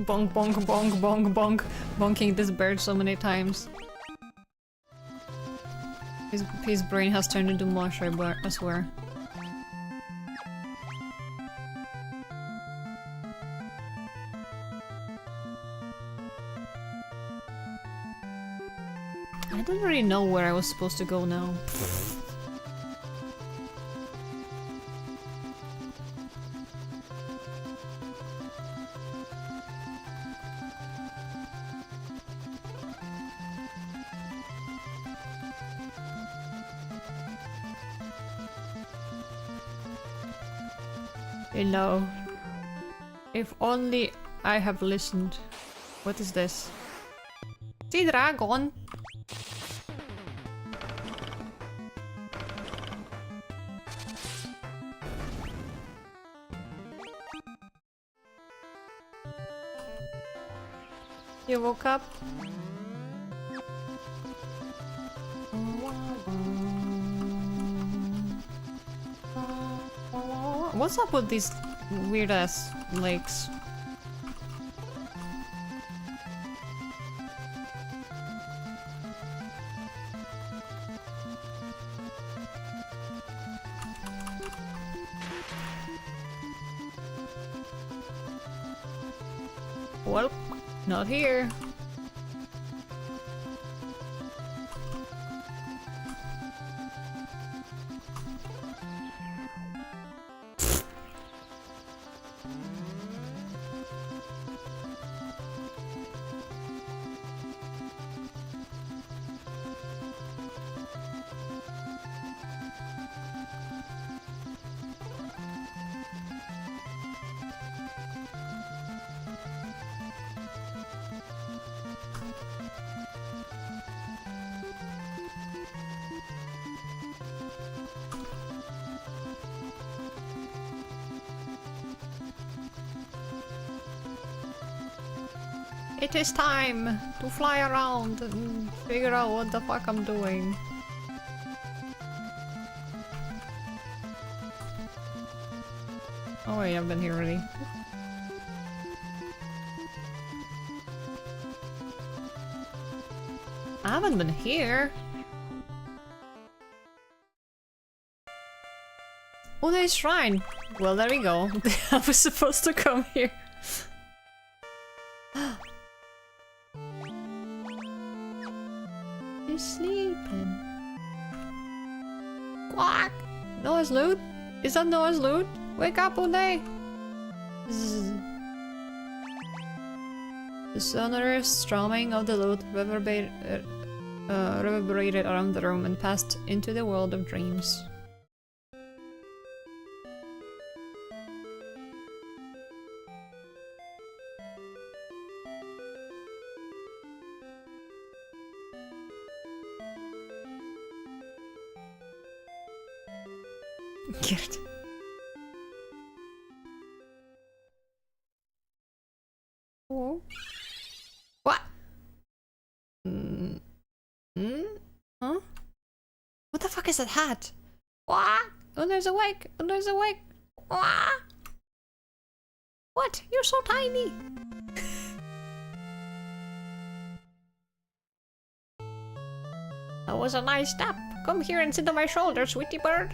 Speaker 1: Bonk, bonk, bonk, bonk, bonk. Bonking this bird so many times. His brain has turned into mush, I swear. I don't really know where I was supposed to go now. Hello. If only I have listened. What is this? Sea dragon! You woke up? What's up with these weird ass lakes? Well, not here. It is time to fly around and figure out what the fuck I'm doing. Oh wait, I've been here already. I haven't been here. Oh, there's shrine. Well, there we go. I was supposed to come here. He's sleeping. Quack! Noah's loot? Is that Noah's loot? Wake up, Uday! The sonorous strumming of the lute reverberated around the room and passed into the world of dreams. Get it. Oh. What? Huh? What the fuck is that hat? What? Under's awake! Under's awake! What? What? You're so tiny! That was a nice step. Come here and sit on my shoulder, sweetie bird.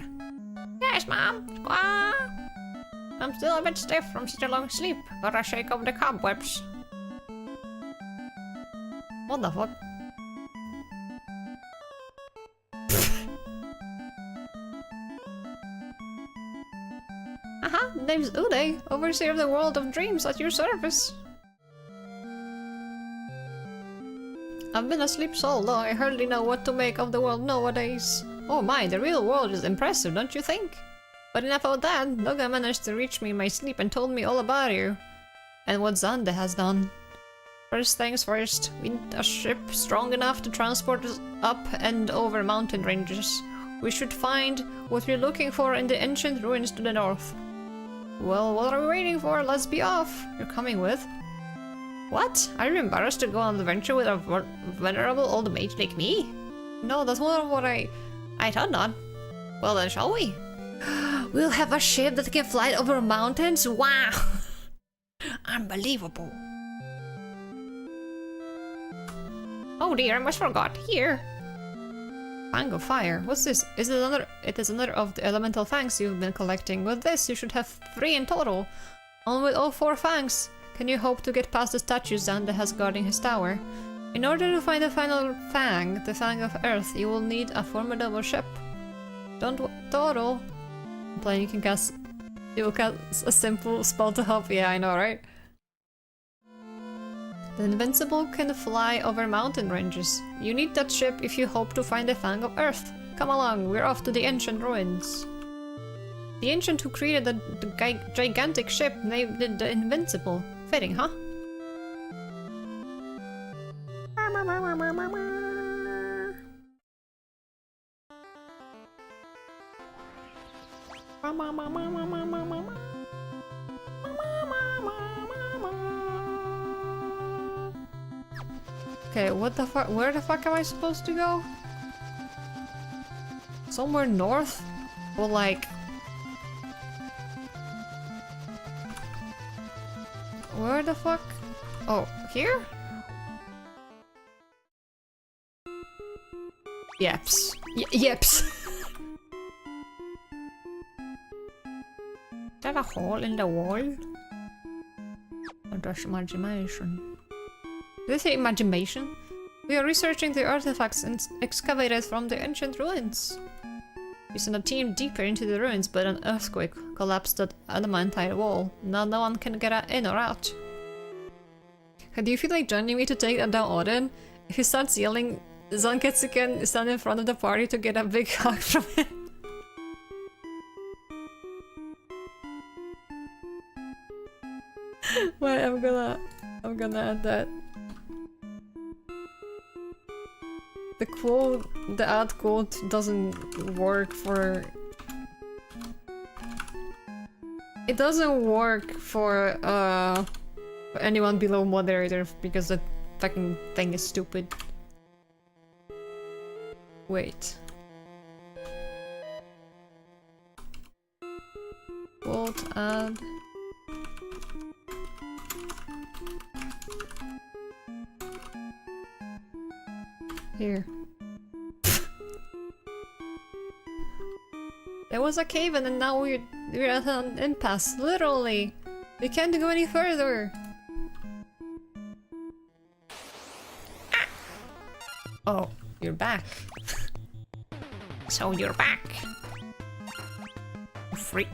Speaker 1: Yes, Mom. Squaw. I'm still a bit stiff from such a long sleep. Gotta shake off the cobwebs. What the fuck? Aha, name's Uday, overseer of the world of dreams at your service. I've been asleep so long I hardly know what to make of the world nowadays. Oh my, the real world is impressive, don't you think? But enough of that, Noga managed to reach me in my sleep and told me all about you. And what Xande has done. First things first, we need a ship strong enough to transport us up and over mountain ranges. We should find what we're looking for in the ancient ruins to the north. Well, what are we waiting for? Let's be off. You're coming with? What? Are you embarrassed to go on an adventure with a venerable old mage like me? No, that's not what I thought not. Well then, shall we? We'll have a ship that can fly over mountains? Wow! Unbelievable. Oh dear, I almost forgot. Here. Fang of Fire. What's this? Is it another? It is another of the elemental fangs you've been collecting. With this, you should have 3 in total. On with all 4 fangs, can you hope to get past the statue Xander has guarding his tower? In order to find the final fang, the Fang of Earth, you will need a formidable ship. Total. Implying you can cast. You will cast a simple spell to help. Yeah, I know, right? The Invincible can fly over mountain ranges. You need that ship if you hope to find the Fang of Earth. Come along, we're off to the ancient ruins. The ancient who created the gigantic ship named it the Invincible. Fitting, huh? Okay, what the fuck? Where the fuck am I supposed to go? Somewhere north? Or like... Where the fuck? Oh, here? Yeps. Yeps. Is that a hole in the wall? Or just imagination? Did they say imagination? We are researching the artifacts excavated from the ancient ruins. We sent a team deeper into the ruins, but an earthquake collapsed that adamantine wall. Now no one can get in or out. Do you feel like joining me to take down Odin? If he starts yelling, Zanketsu can stand in front of the party to get a big hug from him. Wait, I'm gonna add that. The ad quote doesn't work for... It doesn't work for anyone below moderator because the fucking thing is stupid. Wait. Quote ad. Here. There was a cave and now we're at an impasse. Literally. We can't go any further. Ah. Oh, you're back. So you're back. You freak.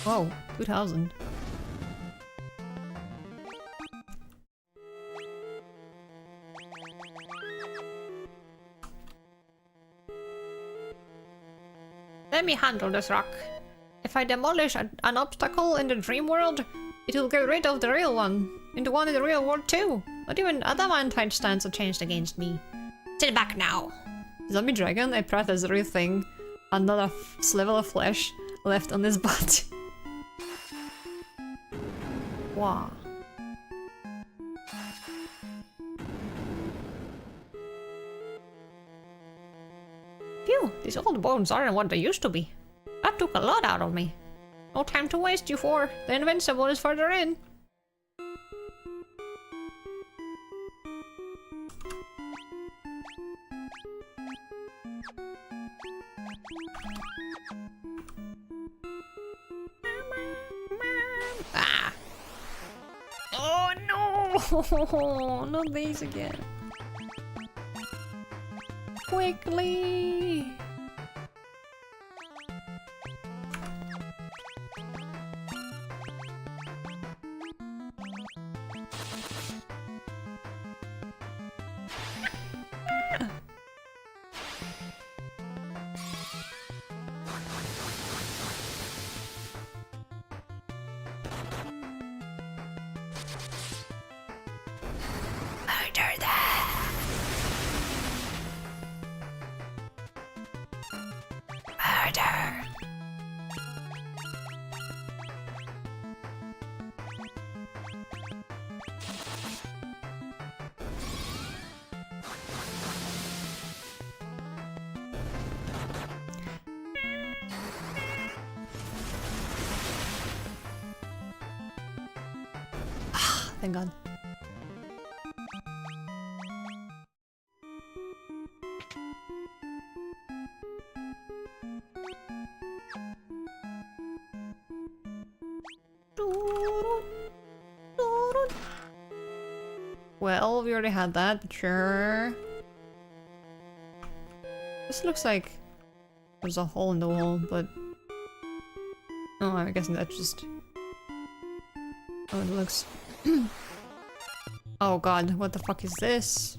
Speaker 1: Whoa, 2000. Let me handle this rock. If I demolish an obstacle in the dream world, it will get rid of the real one. And the one in the real world too. Not even adamantine stands a chance against me. Sit back now. Zombie dragon, I pray that's a real thing. And not a sliver of flesh left on his body. Wow. Phew, these old bones aren't what they used to be. That took a lot out of me. No time to waste, you four. The Invincible is further in. Ah! Oh no! Not these again. Quickly! thank God. Well, we already had that, sure. This looks like there's a hole in the wall, but... Oh, I'm guessing that's just... Oh, it looks... Oh god, what the fuck is this?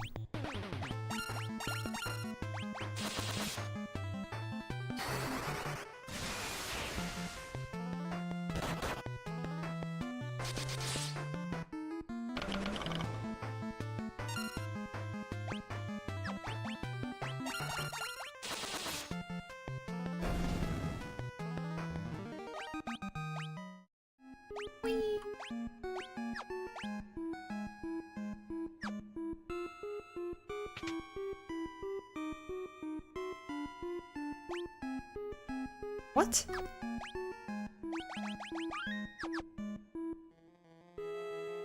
Speaker 1: What?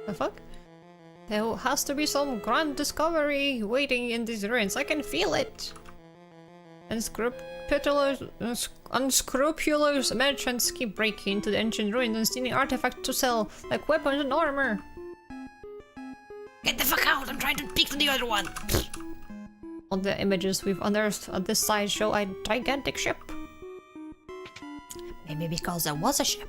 Speaker 1: The fuck? There has to be some grand discovery waiting in these ruins. I can feel it! Unscrupulous merchants keep breaking into the ancient ruins and stealing artifacts to sell, like weapons and armor. Get the fuck out! I'm trying to peek to the other one! All the images we've unearthed at this site show a gigantic ship. Maybe because there was a ship.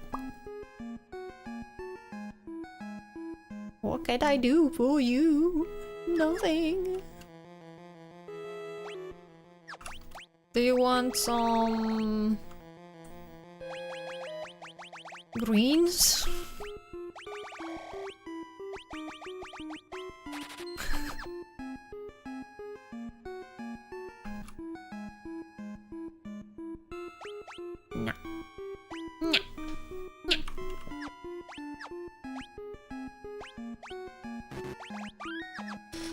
Speaker 1: What can I do for you? Nothing. Do you want some... greens? No. No. No.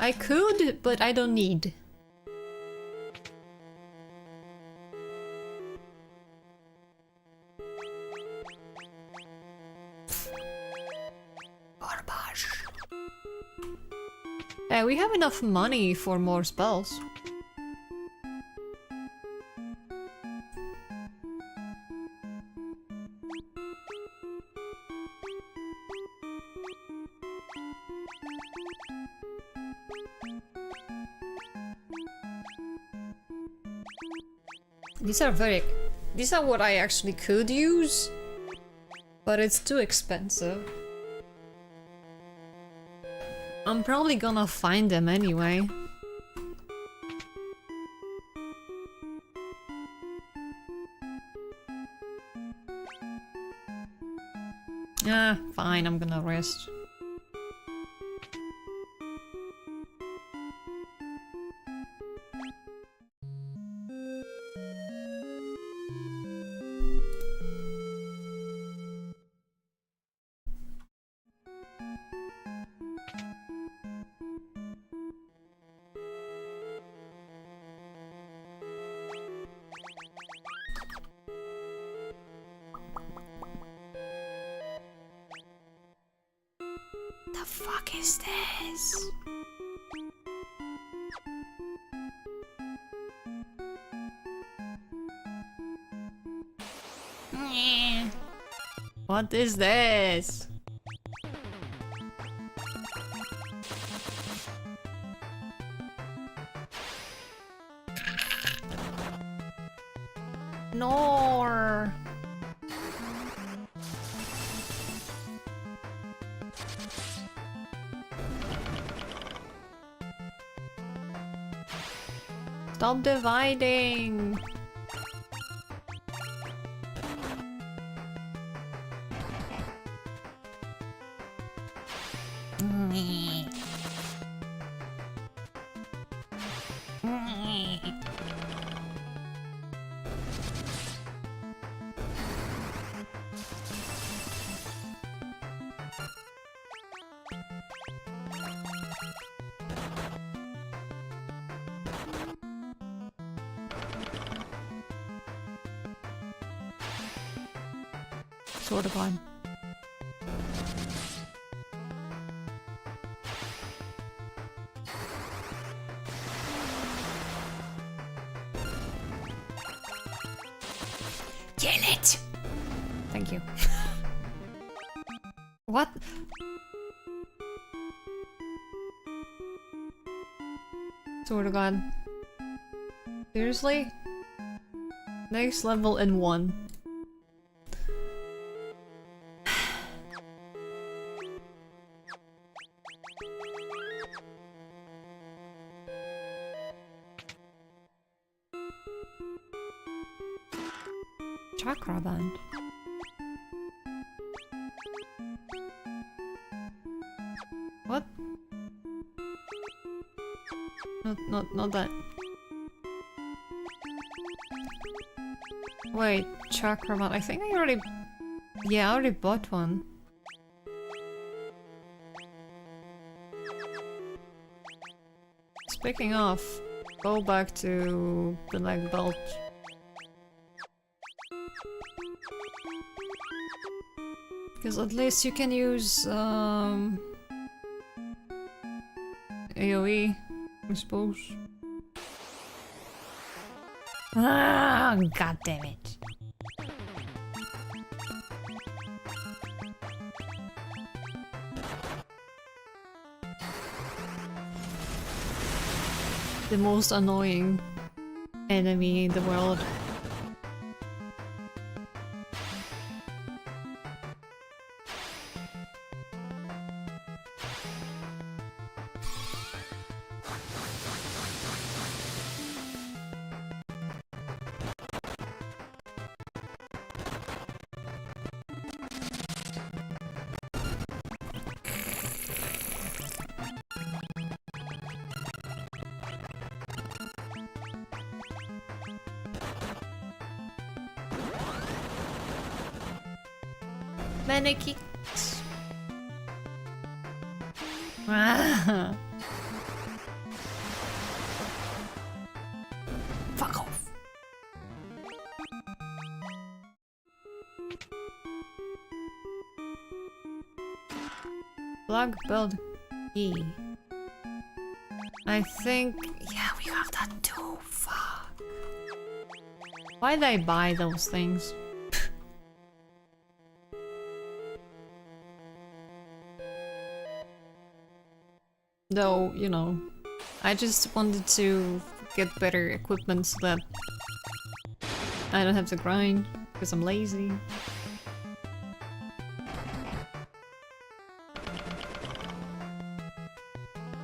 Speaker 1: I could, but I don't need. Garbage. Hey, we have enough money for more spells. These are what I actually could use, but it's too expensive. I'm probably gonna find them anyway. Ah, fine, I'm gonna rest. The fuck is this? What is this? No. Stop dividing. Sort of on. Kill it! Thank you. What? Swear to God. Seriously? Next level in one. Chakra band. What? Not that. Wait, chakra band. I think I already... Yeah, I already bought one. Speaking of, go back to the leg belt. Because at least you can use AoE, I suppose. Ah, god damn it. The most annoying enemy in the world. Many kicks. Ah. Fuck off. Black belt E. I think... Yeah, we have that too. Fuck. Why did I buy those things? Though, you know, I just wanted to get better equipment so that I don't have to grind, because I'm lazy.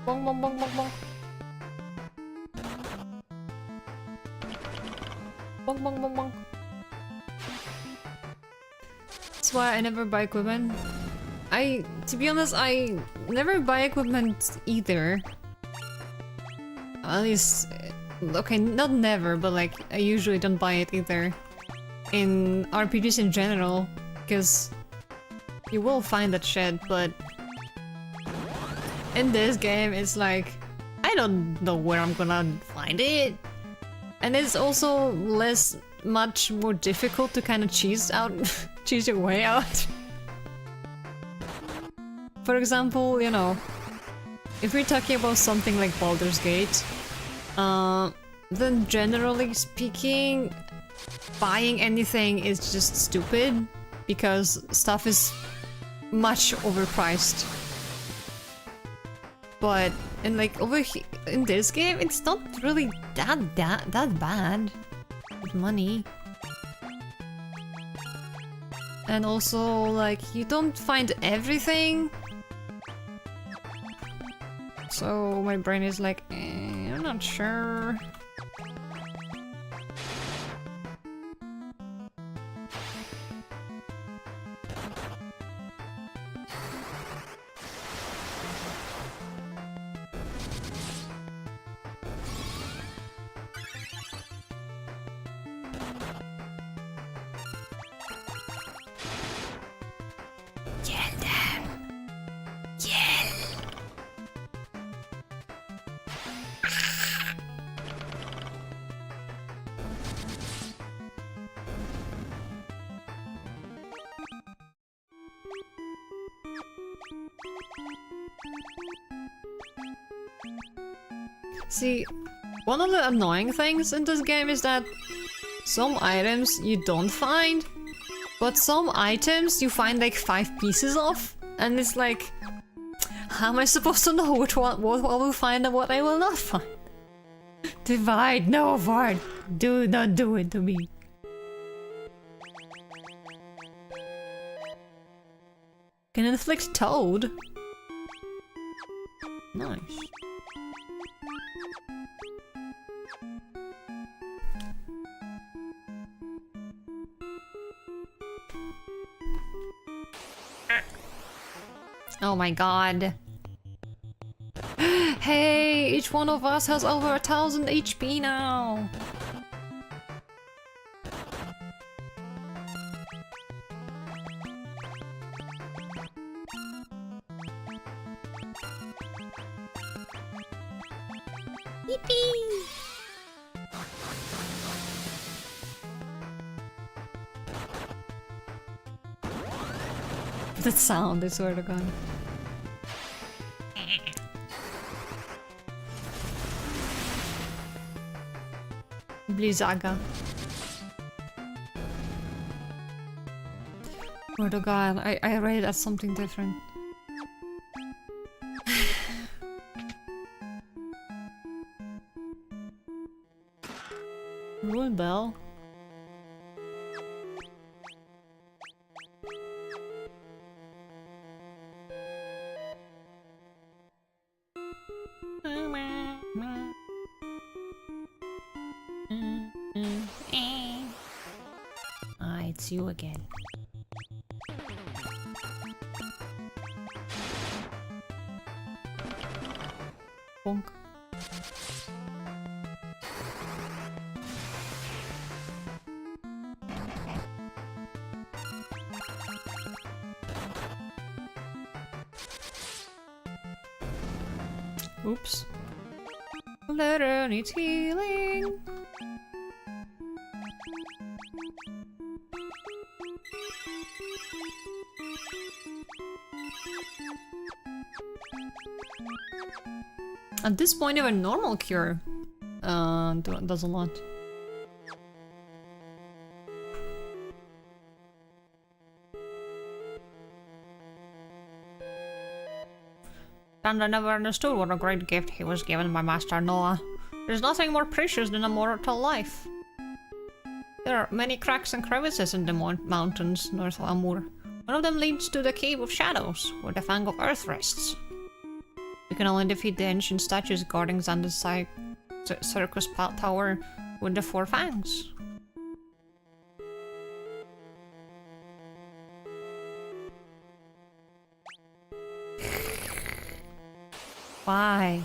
Speaker 1: Bong bong bong bong bong. Bong bong bong bong. That's why I never buy equipment. To be honest, I never buy equipment either. At least, okay, not never, but like, I usually don't buy it either. In RPGs in general, because you will find that shit, but in this game, it's like, I don't know where I'm gonna find it. And it's also much more difficult to kind of choose your way out. For example, you know, if we're talking about something like Baldur's Gate, then generally speaking, buying anything is just stupid because stuff is much overpriced. But in in this game, it's not really that bad with money. And also, like, you don't find everything. So my brain is like, I'm not sure. See, one of the annoying things in this game is that some items you don't find, but some items you find like 5 pieces of, and it's like, how am I supposed to know which one, what I will find and what I will not find? Divide, no, Vard. Do not do it to me. Can inflict toad. Nice. Oh my god. Hey, each one of us has over 1000 HP now. Yippee! That sound, I swear to God. Blizzaga. Swear to God, I read it as something different. Rule bell. Ah, it's you again. Bonk. Oops. Letter needs healing. At this point, even normal cure does a lot. And I never understood what a great gift he was given by Master Noah. There's nothing more precious than a mortal life. There are many cracks and crevices in the mountains north of Amur. One of them leads to the Cave of Shadows, where the Fang of Earth rests. You can only defeat the ancient statues guarding Xander's circus tower with the 4 fangs. Why?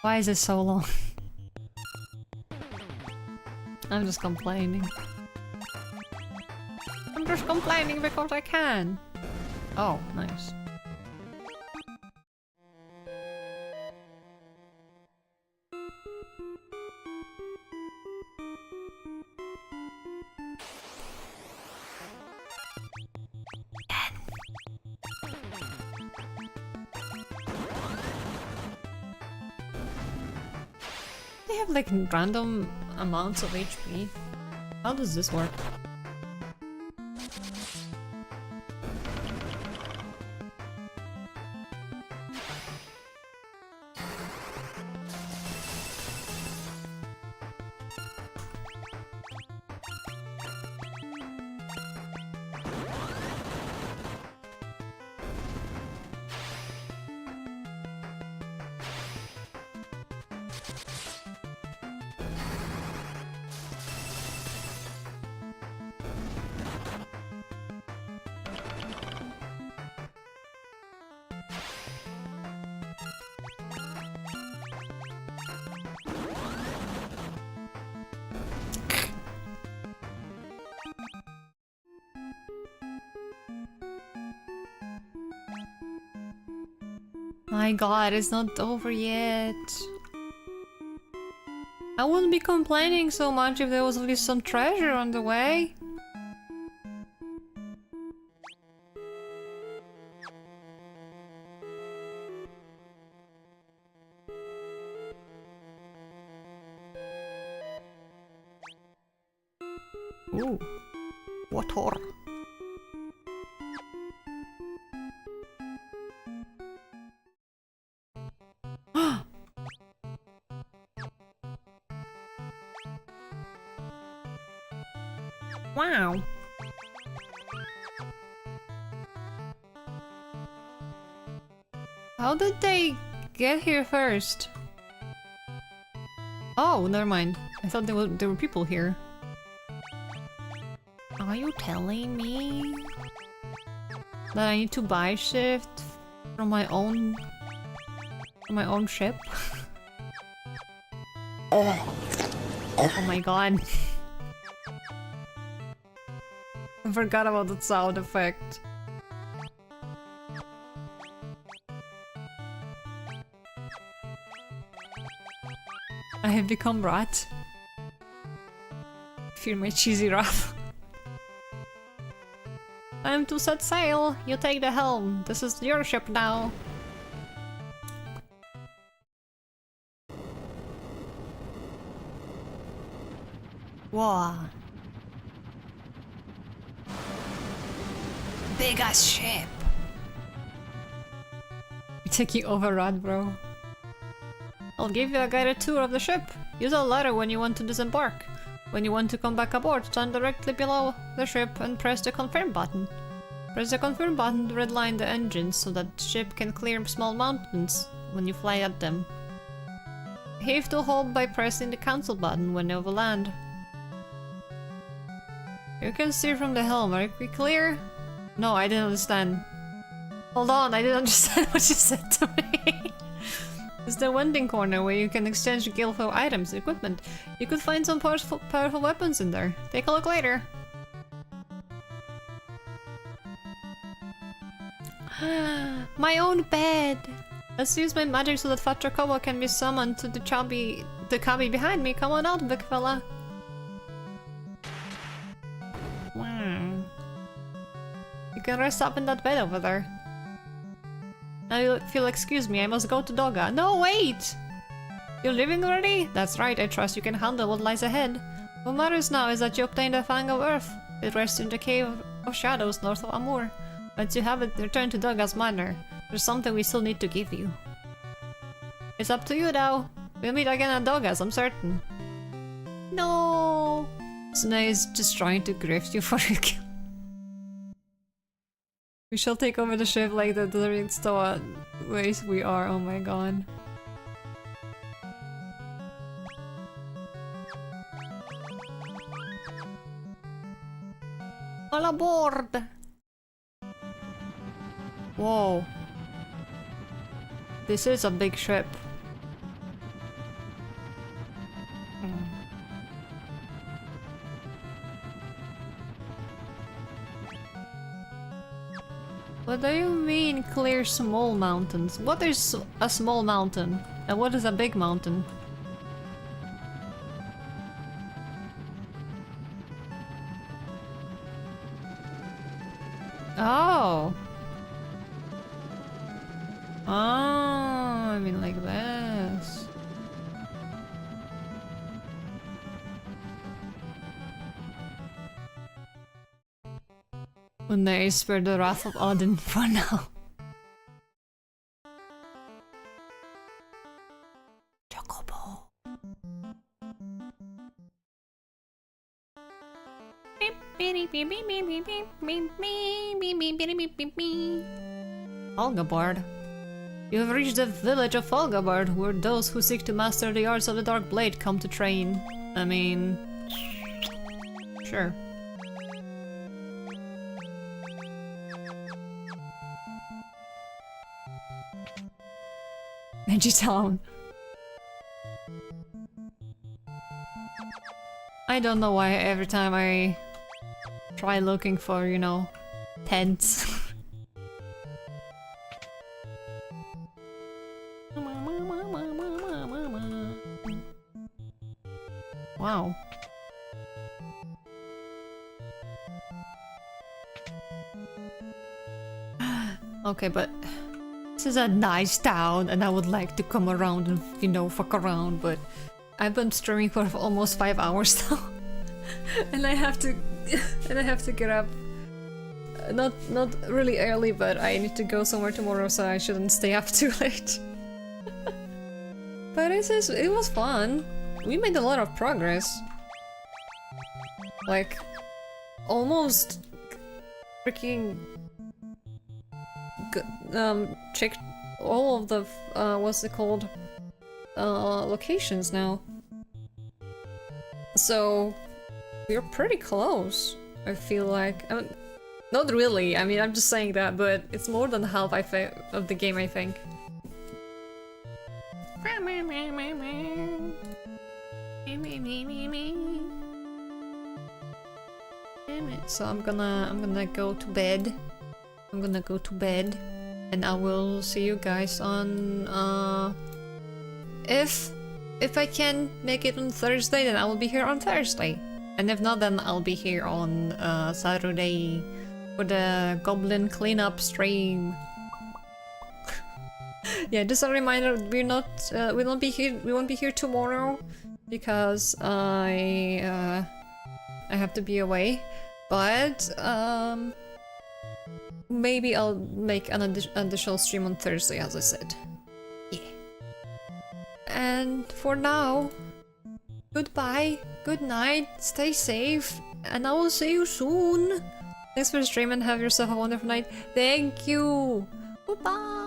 Speaker 1: Why is it so long? I'm just complaining. I'm just complaining because I can. Oh, nice. They have like random amounts of HP. How does this work? My god, it's not over yet. I wouldn't be complaining so much if there was at least some treasure on the way. Ooh. Water. Wow. How did they get here first? Oh, never mind. I thought there were people here. Are you telling me that I need to buy shift from my own ship? Oh my god. I forgot about the sound effect. I have become rat. Fear my cheesy wrath. Time to set sail. You take the helm. This is your ship now. Whoa. Big ass ship. You're taking over, rat, bro. I'll give you a guided tour of the ship. Use a ladder when you want to disembark. When you want to come back aboard, stand directly below the ship and press the confirm button. Press the confirm button to redline the engines so that the ship can clear small mountains when you fly at them. Heave to hold by pressing the cancel button when over land. You can steer from the helm. Are we clear? No, I didn't understand. Hold on, I didn't understand what you said to me. It's the vending corner where you can exchange guild for items, equipment. You could find some powerful weapons in there. Take a look later. My own bed! Let's use my magic so that Fat Chocobo can be summoned to the cubby behind me. Come on out, big fella. Wow. You can rest up in that bed over there. Now if you'll excuse me, I must go to Doga. No, wait! You're leaving already? That's right, I trust you can handle what lies ahead. What matters now is that you obtained a Fang of Earth. It rests in the Cave of Shadows north of Amur. Once you have it, return to Doga's Manor. There's something we still need to give you. It's up to you now. We'll meet again at Doga's, I'm certain. No! Snay is just trying to grift you for your kill. We shall take over the ship like the delirium stoa ways we are, oh my god. All aboard! Whoa. This is a big ship. What do you mean clear small mountains? What is a small mountain? And what is a big mountain? Oh! Oh, I mean like this. When they spare the wrath of Odin for now. Chocobo. Olgabard. You have reached the village of Olgabard, where those who seek to master the arts of the Dark Blade come to train. I mean... sure. Ninja Town. I don't know why every time I try looking for, you know, tents. Wow. Okay, but this is a nice town and I would like to come around and, you know, fuck around, but I've been streaming for almost 5 hours now. and I have to get up. Not really early, but I need to go somewhere tomorrow, so I shouldn't stay up too late. But it was fun. We made a lot of progress. Like, almost freaking checked all of the what's it called locations now. So we're pretty close. I feel like. I mean, not really. I mean, I'm just saying that, but it's more than half of the game, I think. So I'm gonna go to bed. I'm gonna go to bed, and I will see you guys on if I can make it on Thursday, then I will be here on Thursday, and if not, then I'll be here on Saturday for the goblin cleanup stream. Yeah, just a reminder, we won't be here tomorrow because I have to be away, but maybe I'll make an additional stream on Thursday, as I said. Yeah. And for now, goodbye, good night, stay safe, and I will see you soon. Thanks for streaming, have yourself a wonderful night. Thank you. Goodbye.